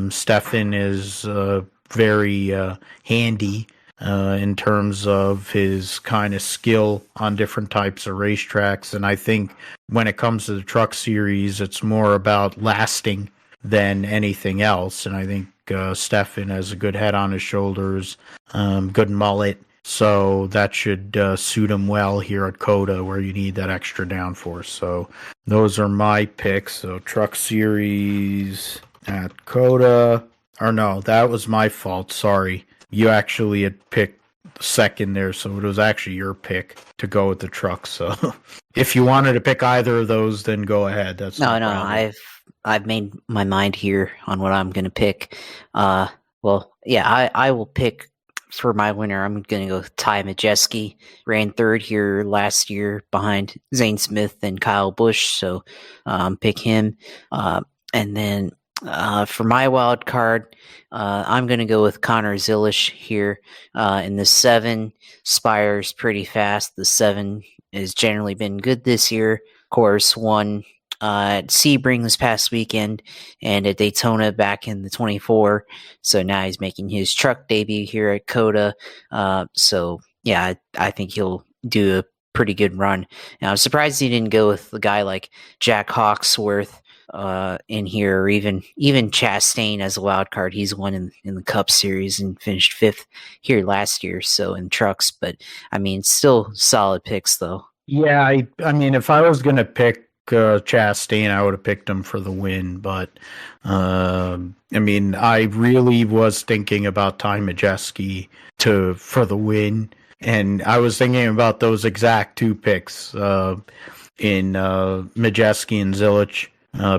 Stephen is very handy in terms of his kind of skill on different types of racetracks. And I think when it comes to the truck series, it's more about lasting than anything else. And I think Stefan has a good head on his shoulders, good mullet. So that should suit him well here at Coda, where you need that extra downforce. So those are my picks. So truck series at Coda. Or no, that was my fault. Sorry. You actually had picked second there, so it was actually your pick to go with the truck. So if you wanted to pick either of those, then go ahead. That's no. I've made my mind here on what I'm going to pick. Well, yeah, I will pick for my winner. I'm going to go with Ty Majeski. Ran third here last year behind Zane Smith and Kyle Busch, so pick him. And then for my wild card, I'm going to go with Connor Zilisch here in the 7. Spire's pretty fast. The 7 has generally been good this year. Of course, won at Sebring this past weekend and at Daytona back in the 24. So now he's making his truck debut here at Coda. So yeah, I think he'll do a pretty good run. Now, I'm surprised he didn't go with a guy like Jack Hawksworth in here, or even Chastain as a wild card. He's won in the Cup Series and finished 5th here last year, so in trucks. But I mean, still solid picks though. Yeah, I mean, if I was gonna pick Chastain, I would have picked him for the win. But I mean, I really was thinking about Ty Majeski for the win, and I was thinking about those exact 2 picks in Majeski and Zilic.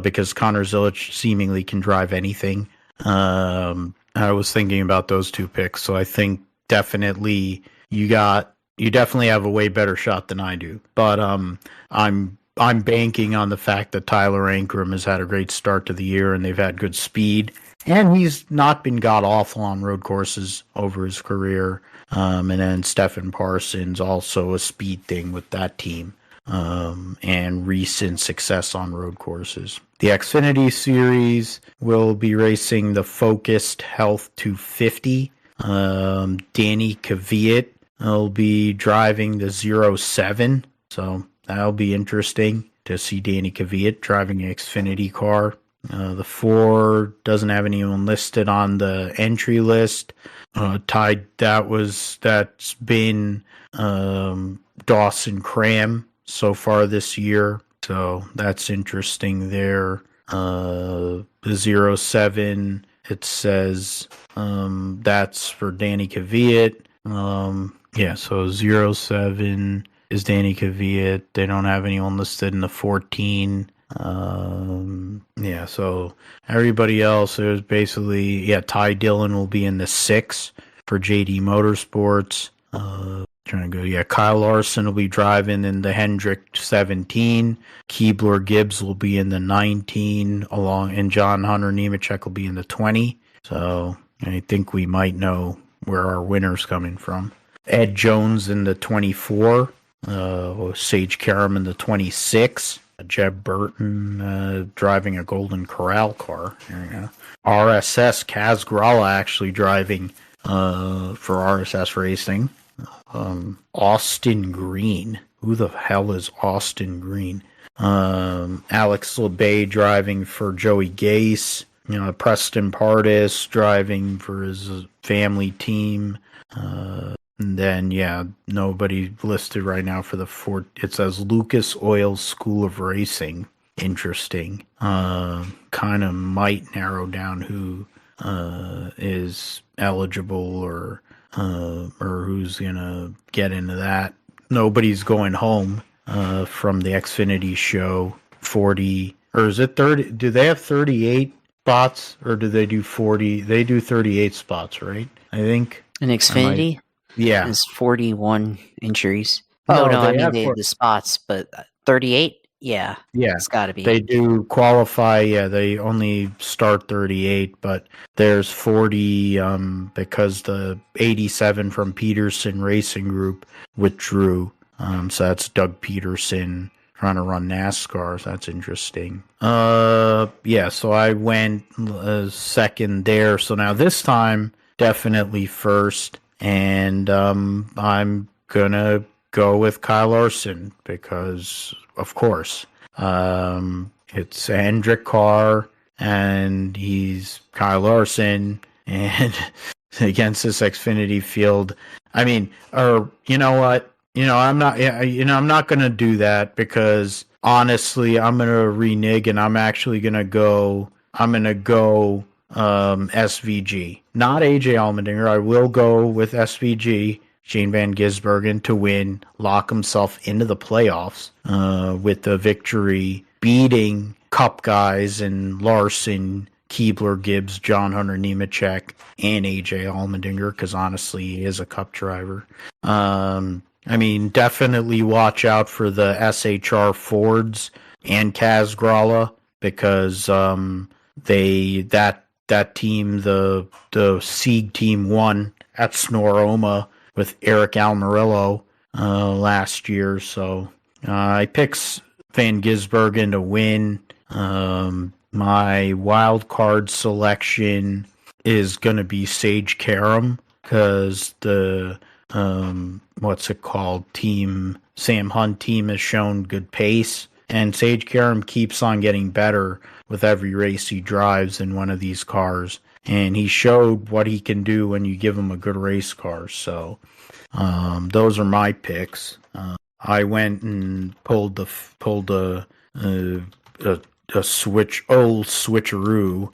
Because Connor Zilic seemingly can drive anything. I was thinking about those 2 picks, so I think definitely you definitely have a way better shot than I do. But I'm banking on the fact that Tyler Ankrum has had a great start to the year, and they've had good speed, and he's not been god awful on road courses over his career. And then Stephen Parsons, also a speed thing with that team. And recent success on road courses. The Xfinity Series will be racing the Focused Health 250. Danny Kvyat will be driving the 07, so that'll be interesting to see Danny Kvyat driving an Xfinity car. The 4 doesn't have anyone listed on the entry list. That's been Dawson Cram so far this year, so that's interesting there. The 07, it says that's for Danny Kvyat. So 07 is Danny Kvyat. They don't have anyone listed in the 14. So everybody else is basically, Ty Dillon will be in the 6 for JD Motorsports. Kyle Larson will be driving in the Hendrick 17. Keebler Gibbs will be in the 19 and John Hunter Nemechek will be in the 20. So I think we might know where our winner's coming from. Ed Jones in the 24. Sage Karam in the 26. Jeb Burton driving a Golden Corral car. RSS, Kaz Gralla actually driving for RSS Racing. Austin Green. Who the hell is Austin Green? Alex LeBay driving for Joey Gase. Preston Pardis driving for his family team. And then, nobody listed right now for the 4. It says Lucas Oil School of Racing. Interesting. Kind of might narrow down who is eligible or who's going to get into that. Nobody's going home from the Xfinity show. 40, or is it 30? Do they have 38 spots, or do they do 40? They do 38 spots, right? I think. In Xfinity? Yeah. There's 41 entries. The spots, but 38? Yeah. It's got to be. They do qualify. Yeah, they only start 38, but there's 40 because the 87 from Peterson Racing Group withdrew. So that's Doug Peterson trying to run NASCAR. So that's interesting. So I went second there. So now this time, definitely first. And I'm going to go with Kyle Larson because, of course, it's a Hendrick car and he's Kyle Larson and against this Xfinity field. I mean, you know what? I'm not going to do that because honestly, I'm going to renege and I'm actually going to go SVG, not AJ Allmendinger. I will go with SVG, Shane Van Gisbergen, to win, lock himself into the playoffs with the victory, beating Cup guys and Larson, Keebler, Gibbs, John Hunter Nemechek, and AJ Allmendinger, because honestly, he is a Cup driver. Definitely watch out for the SHR Fords and Kaz Gralla because that team, the Sieg team, won at Snoroma with Eric Almirillo last year. So I picked Van Gisbergen to win. My wild card selection is going to be Sage Karam because the team Sam Hunt team has shown good pace, and Sage Karam keeps on getting better with every race he drives in one of these cars, and he showed what he can do when you give him a good race car. So those are my picks. I went and pulled a switcheroo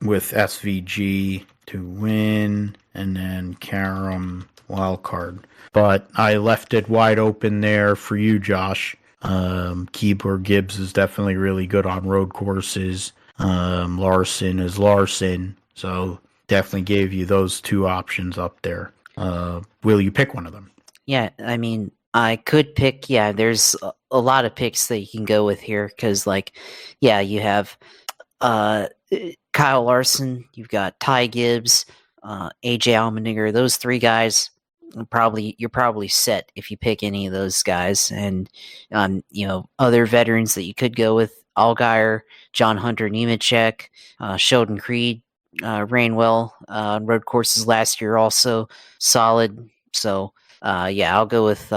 with SVG to win, and then Karam wild card. But I left it wide open there for you, Josh. Keebler Gibbs is definitely really good on road courses. Larson is Larson. So definitely gave you those two options up there. Will you pick one of them? Yeah, I could pick, there's a lot of picks that you can go with here because, you have Kyle Larson, you've got Ty Gibbs, AJ Allmendinger. Those three guys, you're probably set if you pick any of those guys. And, other veterans that you could go with, Allgaier, John Hunter Nemechek, Sheldon Creed, ran well on road courses last year also. Solid So, I'll go with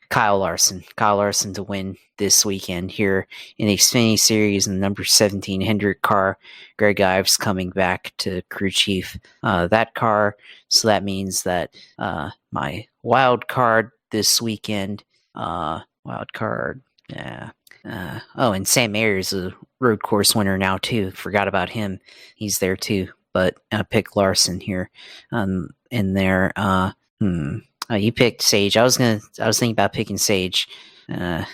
Kyle Larson. Kyle Larson to win this weekend here in the Xfinity Series in the number 17 Hendrick car. Greg Ives coming back to crew chief that car. So that means that my wild card this weekend, and Sam Mayer is a road course winner now too. Forgot about him. He's there too. But I pick Larson here in there. You picked Sage. I was thinking about picking Sage. You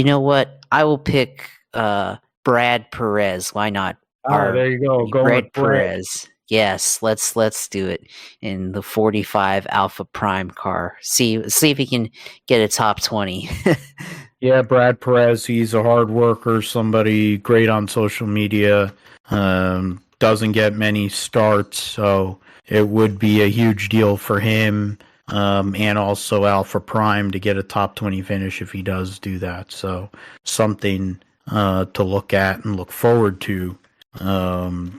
know what? I will pick Brad Perez. Why not? There you go. Go Brad with Brad. Perez. Yes, let's do it in the 45 Alpha Prime car. See if he can get a top 20. Yeah, Brad Perez. He's a hard worker. Somebody great on social media. Doesn't get many starts, so it would be a huge deal for him, and also Alpha Prime to get a top 20 finish if he does do that. So something to look at and look forward to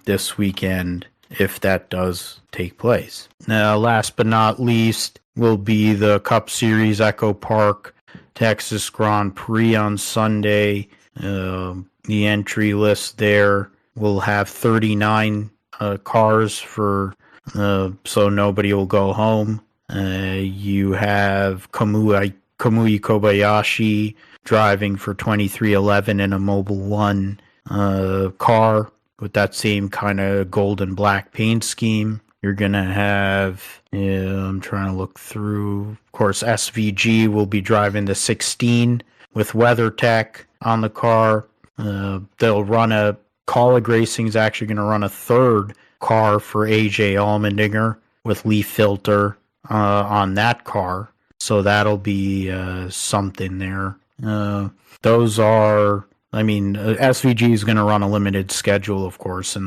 this weekend if that does take place. Now, last but not least will be the Cup Series Echo Park Texas Grand Prix on Sunday. The entry list there will have 39 cars for so nobody will go home. You have Kamui Kobayashi driving for 2311 in a Mobil 1 car with that same kind of gold and black paint scheme. You're going to have, I'm trying to look through, of course, SVG will be driving the 16 with WeatherTech on the car. They'll run Colleague Racing is actually going to run a third car for AJ Allmendinger with leaf filter on that car. So that'll be something there. Those are, SVG is going to run a limited schedule, of course,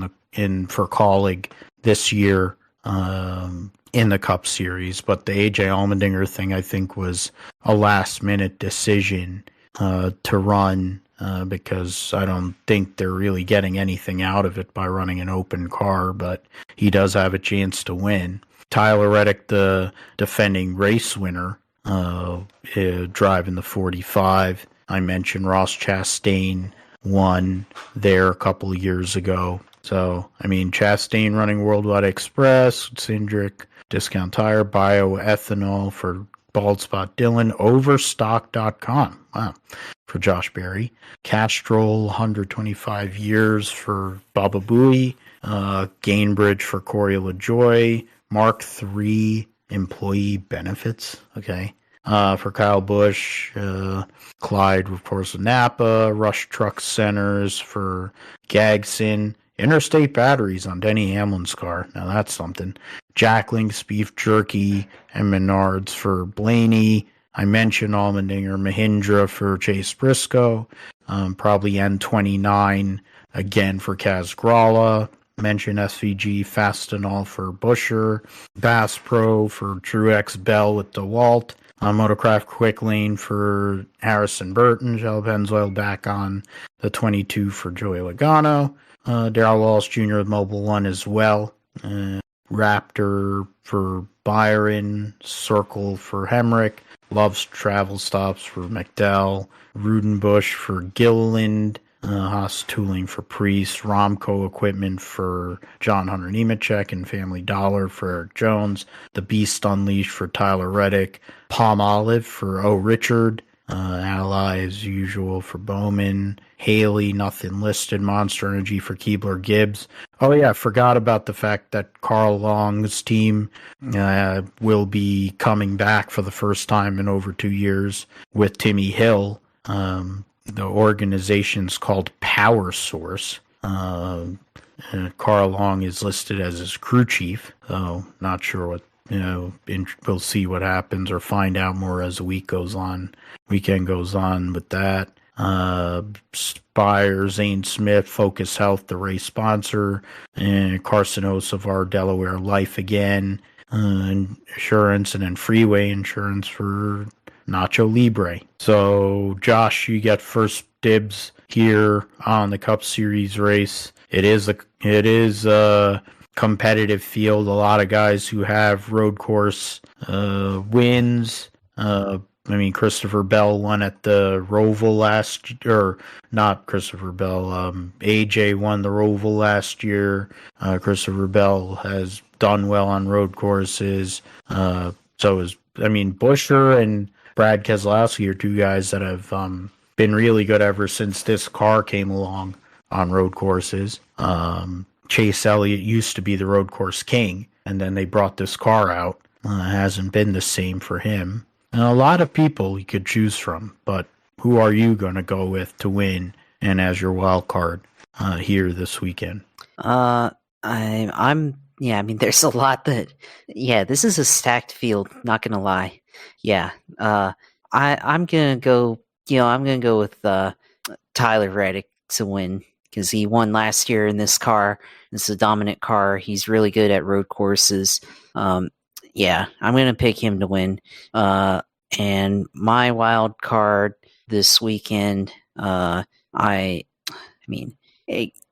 for Colleague this year in the Cup Series. But the AJ Allmendinger thing, I think, was a last-minute decision to run because I don't think they're really getting anything out of it by running an open car, but he does have a chance to win. Tyler Reddick, the defending race winner, driving the 45. I mentioned Ross Chastain won there a couple of years ago. So, Chastain running Worldwide Express, Cindric, Discount Tire, Bioethanol for Bald Spot Dylan, Overstock.com. Wow. For Josh Berry. Castrol, 125 years for Baba Booey. Gainbridge for Corey LaJoy. Mark III employee benefits. Okay. For Kyle Busch. Clyde, of course, Napa. Rush Truck Centers for Gagson. Interstate Batteries on Denny Hamlin's car. Now that's something. Jack Link's Beef Jerky and Menards for Blaney. I mentioned Allmendinger, Mahindra for Chase Briscoe. Probably N29 again for Kaz Gralla. Mentioned SVG Fastenal for Busher. Bass Pro for Truex Bell with DeWalt. Motocraft Quick Lane for Harrison Burton. Shell Pennzoil back on the 22 for Joey Logano. Darrell Wallace Jr. with Mobil 1 as well. Raptor for Byron. Circle for Hemrick. Love's Travel Stops for McDowell. Rudenbush for Gilliland. Haas Tooling for Priest. Romco Equipment for John Hunter Nemechek and Family Dollar for Eric Jones. The Beast Unleashed for Tyler Reddick. Palm Olive for O. Richard. Ally as usual for Bowman. Haley, nothing listed. Monster Energy for Keebler Gibbs. Oh yeah, I forgot about the fact that Carl Long's team will be coming back for the first time in over 2 years with Timmy Hill. The organization's called Power Source. Carl Long is listed as his crew chief, so not sure what, we'll see what happens or find out more as the weekend goes on with that. Spire, Zane Smith, Focus Health, the race sponsor, and Carson Osavar, Delaware Life again, insurance, and then Freeway Insurance for Nacho Libre. So, Josh, you get first dibs here on the Cup Series race. It is competitive field. A lot of guys who have road course wins. I mean, Christopher Bell won at the Roval last year, or not Christopher Bell. AJ won the Roval last year. Christopher Bell has done well on road courses. Buescher and Brad Keselowski are two guys that have been really good ever since this car came along on road courses. Chase Elliott used to be the road course king, and then they brought this car out. Hasn't been the same for him. And a lot of people you could choose from, but who are you going to go with to win and as your wild card here this weekend? There's a lot this is a stacked field, not going to lie. Yeah. I'm going to go, with Tyler Reddick to win because he won last year in this car. It's a dominant car. He's really good at road courses. I'm going to pick him to win. And my wild card this weekend, I'm going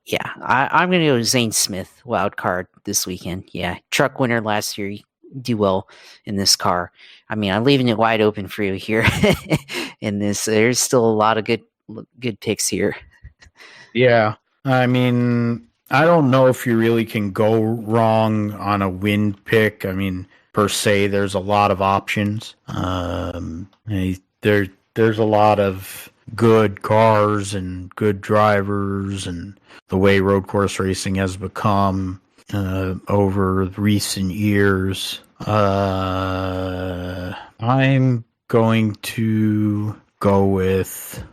to go Zane Smith wild card this weekend. Yeah, truck winner last year. Do well in this car. I mean, I'm leaving it wide open for you here in this. There's still a lot of good picks here. Yeah, I mean, I don't know if you really can go wrong on a win pick. I mean, per se, there's a lot of options. There's a lot of good cars and good drivers, and the way road course racing has become over recent years. I'm going to go with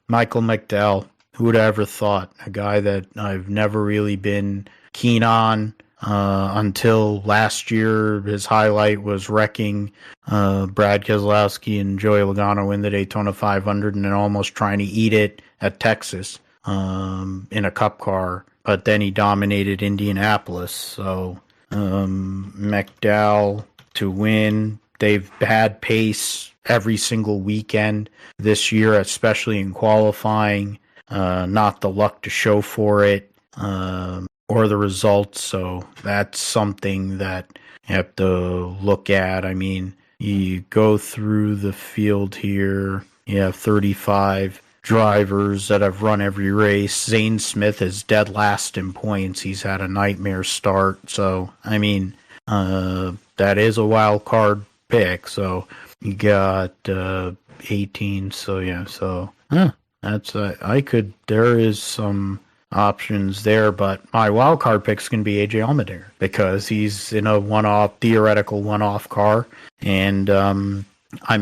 Michael McDowell. Who would have ever thought? A guy that I've never really been keen on until last year. His highlight was wrecking Brad Keselowski and Joey Logano in the Daytona 500 and then almost trying to eat it at Texas in a cup car. But then he dominated Indianapolis. So McDowell to win. They've had pace every single weekend this year, especially in qualifying. Not the luck to show for it or the results. So that's something that you have to look at. I mean, you go through the field here. You have 35 drivers that have run every race. Zane Smith is dead last in points. He's had a nightmare start. So, I mean, that is a wild card pick. So you got 18. So, yeah. So, that's there is some options there, but my wild card pick's going to be AJ Allmendinger because he's in a theoretical one-off car. And I'm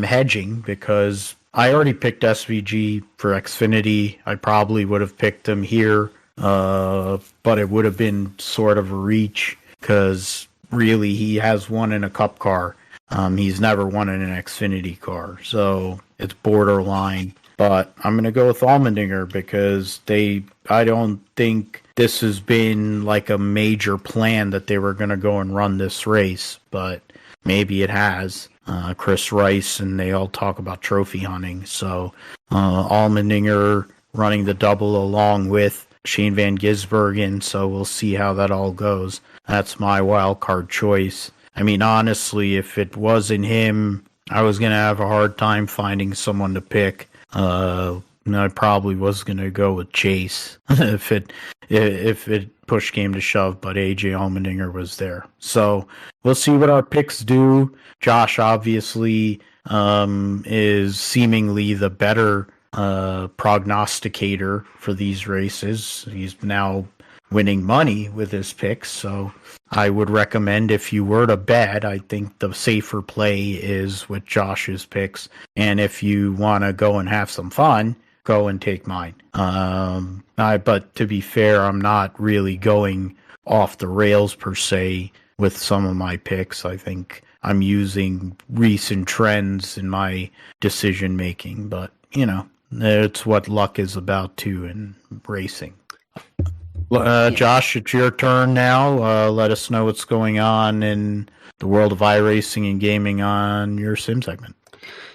hedging because I already picked SVG for Xfinity. I probably would have picked him here, but it would have been sort of a reach because really he has won in a cup car. He's never won in an Xfinity car, so it's borderline. But I'm going to go with Allmendinger because I don't think this has been like a major plan that they were going to go and run this race, but maybe it has. Chris Rice, and they all talk about trophy hunting. So Allmendinger running the double along with Shane Van Gisbergen, so we'll see how that all goes. That's my wild card choice. I mean, honestly, if it wasn't him, I was going to have a hard time finding someone to pick. I probably was going to go with Chase if it push came to shove, but AJ Allmendinger was there. So we'll see what our picks do. Josh obviously is seemingly the better prognosticator for these races. He's now winning money with his picks, so I would recommend if you were to bet, I think the safer play is with Josh's picks. And if you want to go and have some fun, go and take mine. But to be fair, I'm not really going off the rails per se with some of my picks. I think I'm using recent trends in my decision making, but it's what luck is about too in racing. Josh, it's your turn now. Let us know what's going on in the world of iRacing and gaming on your sim segment.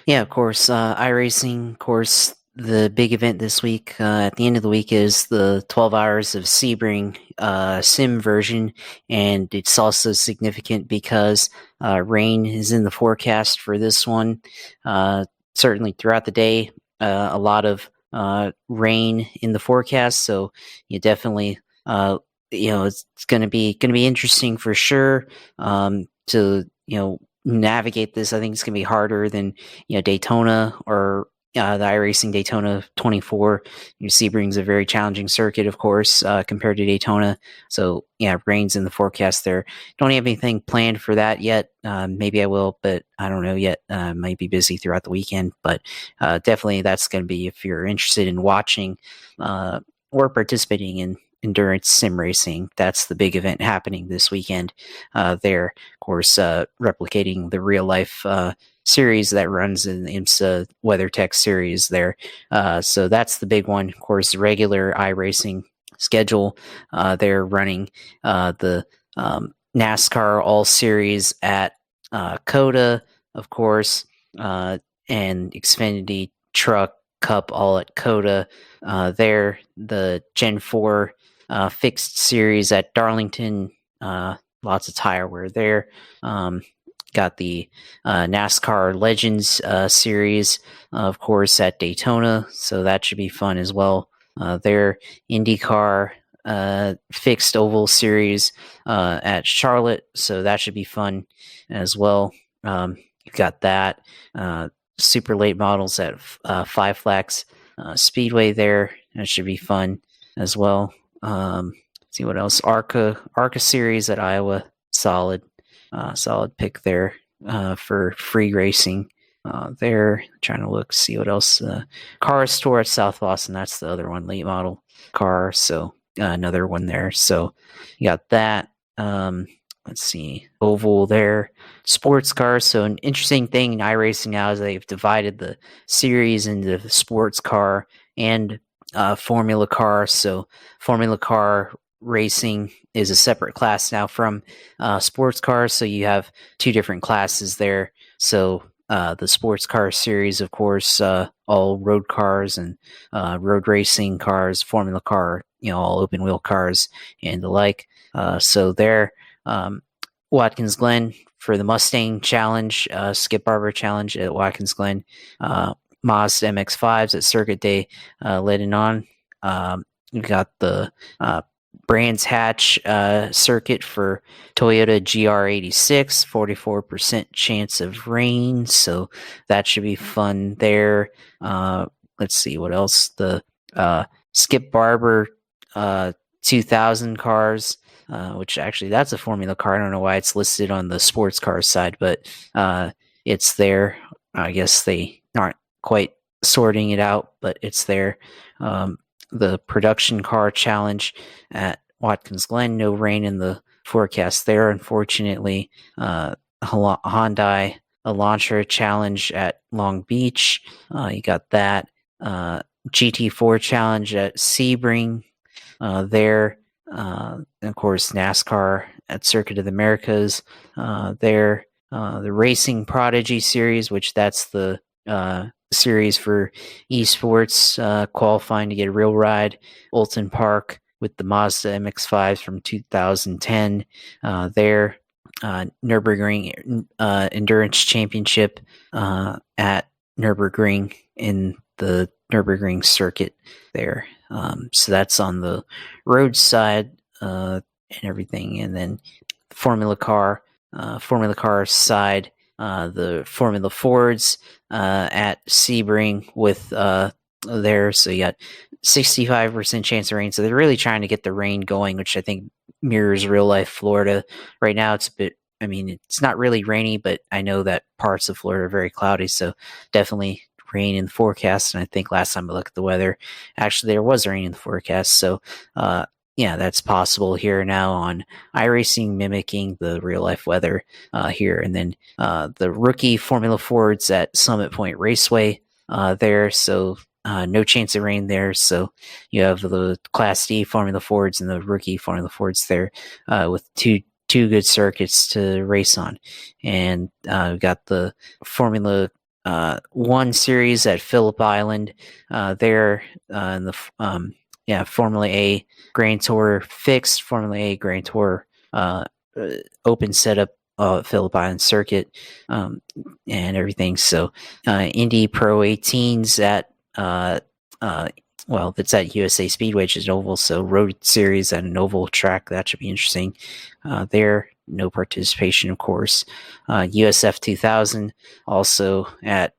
Yeah, of course. iRacing, of course, the big event this week at the end of the week is the 12 Hours of Sebring sim version, and it's also significant because rain is in the forecast for this one. Certainly throughout the day, a lot of rain in the forecast, so you definitely it's going to be interesting for sure to navigate this. I think it's going to be harder than Daytona or the iRacing Daytona 24. Sebring's a very challenging circuit, of course, compared to Daytona. So yeah, rain's in the forecast there. Don't have anything planned for that yet. Maybe I will, but I don't know yet. Might be busy throughout the weekend, but definitely that's going to be, if you're interested in watching or participating in endurance sim racing, that's the big event happening this weekend there. Of course, replicating the real life series that runs in the IMSA WeatherTech series there. So that's the big one. Of course, the regular iRacing schedule, they're running the NASCAR All Series at COTA, of course, and Xfinity Truck Cup all at COTA. There, the Gen 4 fixed series at Darlington, lots of tire wear there. Got the NASCAR Legends series, of course, at Daytona, so that should be fun as well. Their IndyCar fixed oval series at Charlotte, so that should be fun as well. You've got that. Super late models at Five Flags Speedway there. That should be fun as well. See what else. ARCA series at Iowa, solid pick there for free racing there. Trying to look, see what else. Car Store at South Boston, that's the other one, late model car, so another one there. So you got that. Let's see, oval there, sports cars. So an interesting thing in iRacing now is they've divided the series into sports car and Formula car. So Formula car racing is a separate class now from sports cars. So you have two different classes there. So the sports car series, of course, all road cars and road racing cars, Formula car, all open wheel cars and the like. So there, Watkins Glen for the Mustang Challenge, Skip Barber Challenge at Watkins Glen, Mazda MX-5s at Circuit Day letting on. We've got the Brands Hatch circuit for Toyota GR86, 44% chance of rain, so that should be fun there. Let's see what else. The Skip Barber 2000 cars, which actually that's a Formula car. I don't know why it's listed on the sports car side, but it's there. I guess they aren't quite sorting it out, but it's there. The production car challenge at Watkins Glen, no rain in the forecast there, unfortunately. Hyundai Elantra challenge at Long Beach, you got that. GT4 challenge at Sebring there. And of course, NASCAR at Circuit of the Americas there. The Racing Prodigy series, which that's the series for esports qualifying to get a real ride. Olton Park with the Mazda MX-5s from 2010 there. Nürburgring Endurance Championship at Nürburgring in the Nürburgring circuit there. So that's on the road side and everything. And then Formula car side, the Formula Fords at Sebring with there. So you got 65% chance of rain. So they're really trying to get the rain going, which I think mirrors real life Florida. Right now it's a bit, it's not really rainy, but I know that parts of Florida are very cloudy. So definitely rain in the forecast. And I think last time I looked at the weather, actually there was rain in the forecast. So yeah, that's possible here now on iRacing, mimicking the real life weather here. And then the rookie Formula Fords at Summit Point Raceway there. So no chance of rain there. So you have the Class D Formula Fords and the rookie Formula Fords there with two good circuits to race on. And we've got the Formula one series at Phillip Island. There in the Formula A Grand Tour fixed, Formula A Grand Tour open setup Phillip Island circuit and everything. So Indy Pro 18s at it's at USA Speedway, which is an oval. So road series at an oval track, that should be interesting. There, no participation, of course. USF 2000 also at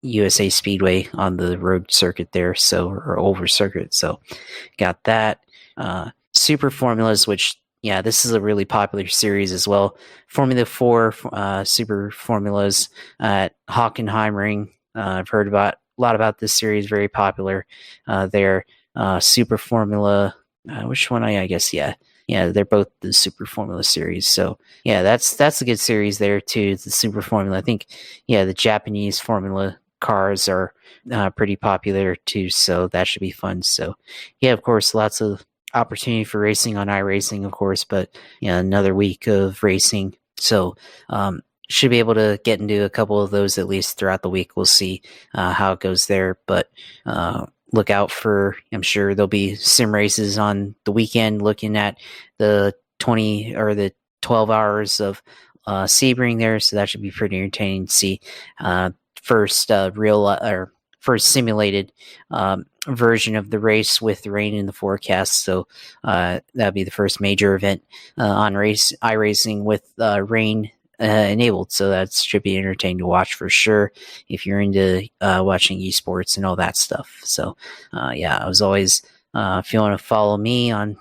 USA Speedway on the road circuit there, or oval circuit. So got that. Super Formulas, which this is a really popular series as well. Formula 4 Super Formulas at Hockenheimring. I've heard a lot about this series, very popular there. Super Formula, which one? I guess, they're both the Super Formula series. So that's a good series there too. It's the Super Formula. I think the Japanese Formula cars are pretty popular too, so that should be fun. So of course, lots of opportunity for racing on iRacing, of course, but another week of racing. So should be able to get into a couple of those at least throughout the week. We'll see how it goes there, but look out for, I'm sure there'll be sim races on the weekend, looking at the 20 or the 12 hours of Sebring there. So that should be pretty entertaining to see. First first simulated version of the race with the rain in the forecast. So that'll be the first major event on iRacing with rain enabled. So that should be entertaining to watch for sure if you're into watching esports and all that stuff. So as always, if you want to follow me on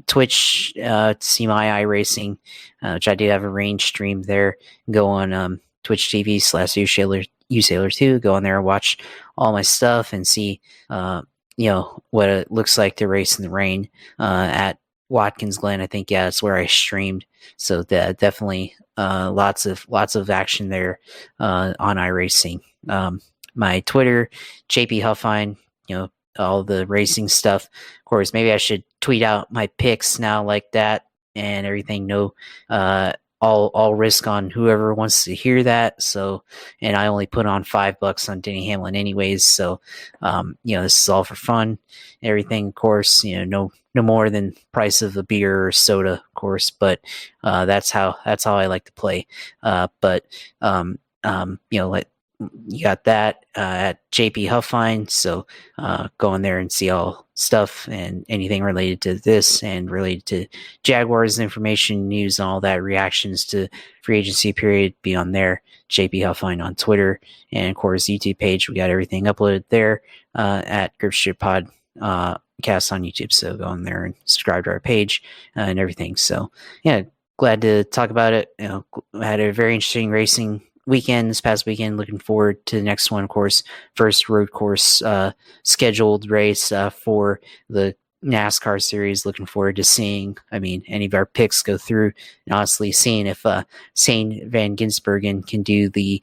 Twitch to see my iRacing, which I did have a rain stream there, go on Twitch TV/usailor2. Go on there and watch all my stuff and see what it looks like to race in the rain at Watkins Glen. I think that's where I streamed. So definitely lots of action there on iRacing. My Twitter, JP Huffine, all the racing stuff. Of course, maybe I should tweet out my picks now like that and everything. No, all risk on whoever wants to hear that. So, and I only put on $5 on Denny Hamlin anyways. So, this is all for fun. Everything, of course, no more than price of a beer or soda, of course, but that's how I like to play. You got that at JP Huffine. So go in there and see all stuff and anything related to this and related to Jaguars information, news, and all that, reactions to free agency period, be on there. JP Huffine on Twitter, and of course YouTube page. We got everything uploaded there at Gripship Pod cast on YouTube. So go in there and subscribe to our page and everything. So glad to talk about it. I had a very interesting racing weekend this past weekend. Looking forward to the next one, of course. First road course scheduled race for the NASCAR series. Looking forward to seeing, any of our picks go through, and honestly seeing if Shane Van Gisbergen can do the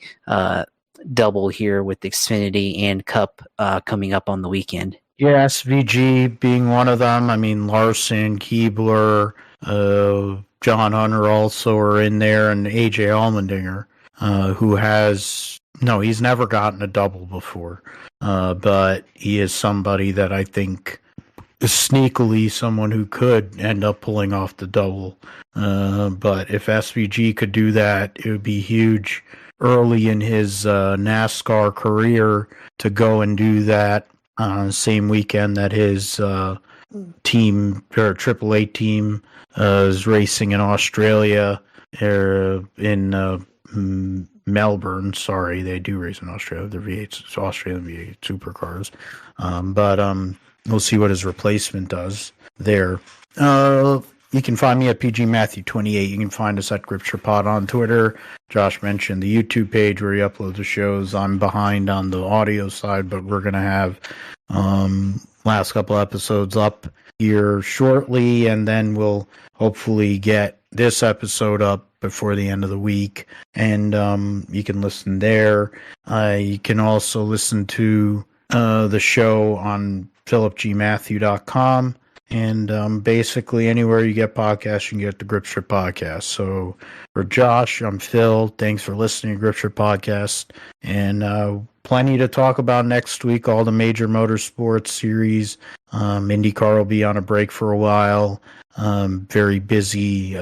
double here with Xfinity and Cup coming up on the weekend. Yeah, SVG being one of them. Larson, Keebler, John Hunter also are in there, and AJ Allmendinger, who he's never gotten a double before, but he is somebody that I think is sneakily someone who could end up pulling off the double. But if SVG could do that, it would be huge early in his NASCAR career to go and do that same weekend that his team or AAA team is racing in Australia or in Melbourne. Sorry, they do race in Australia. The V8, Australian V8 Supercars. But we'll see what his replacement does there. You can find me at PGMatthew28. You can find us at GripShirePod on Twitter. Josh mentioned the YouTube page where he uploads the shows. I'm behind on the audio side, but we're going to have last couple episodes up here shortly, and then we'll hopefully get this episode up before the end of the week, and you can listen there. You can also listen to the show on philipgmatthew.com. And basically anywhere you get podcasts, you can get the Gripstrip Podcast. So for Josh, I'm Phil. Thanks for listening to Gripstrip Podcast. And plenty to talk about next week, all the major motorsports series. IndyCar will be on a break for a while. Very busy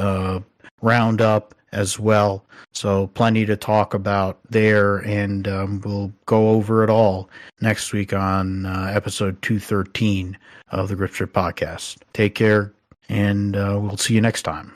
roundup as well. So plenty to talk about there, and we'll go over it all next week on episode 213 of the Gripstrip Podcast. Take care, and we'll see you next time.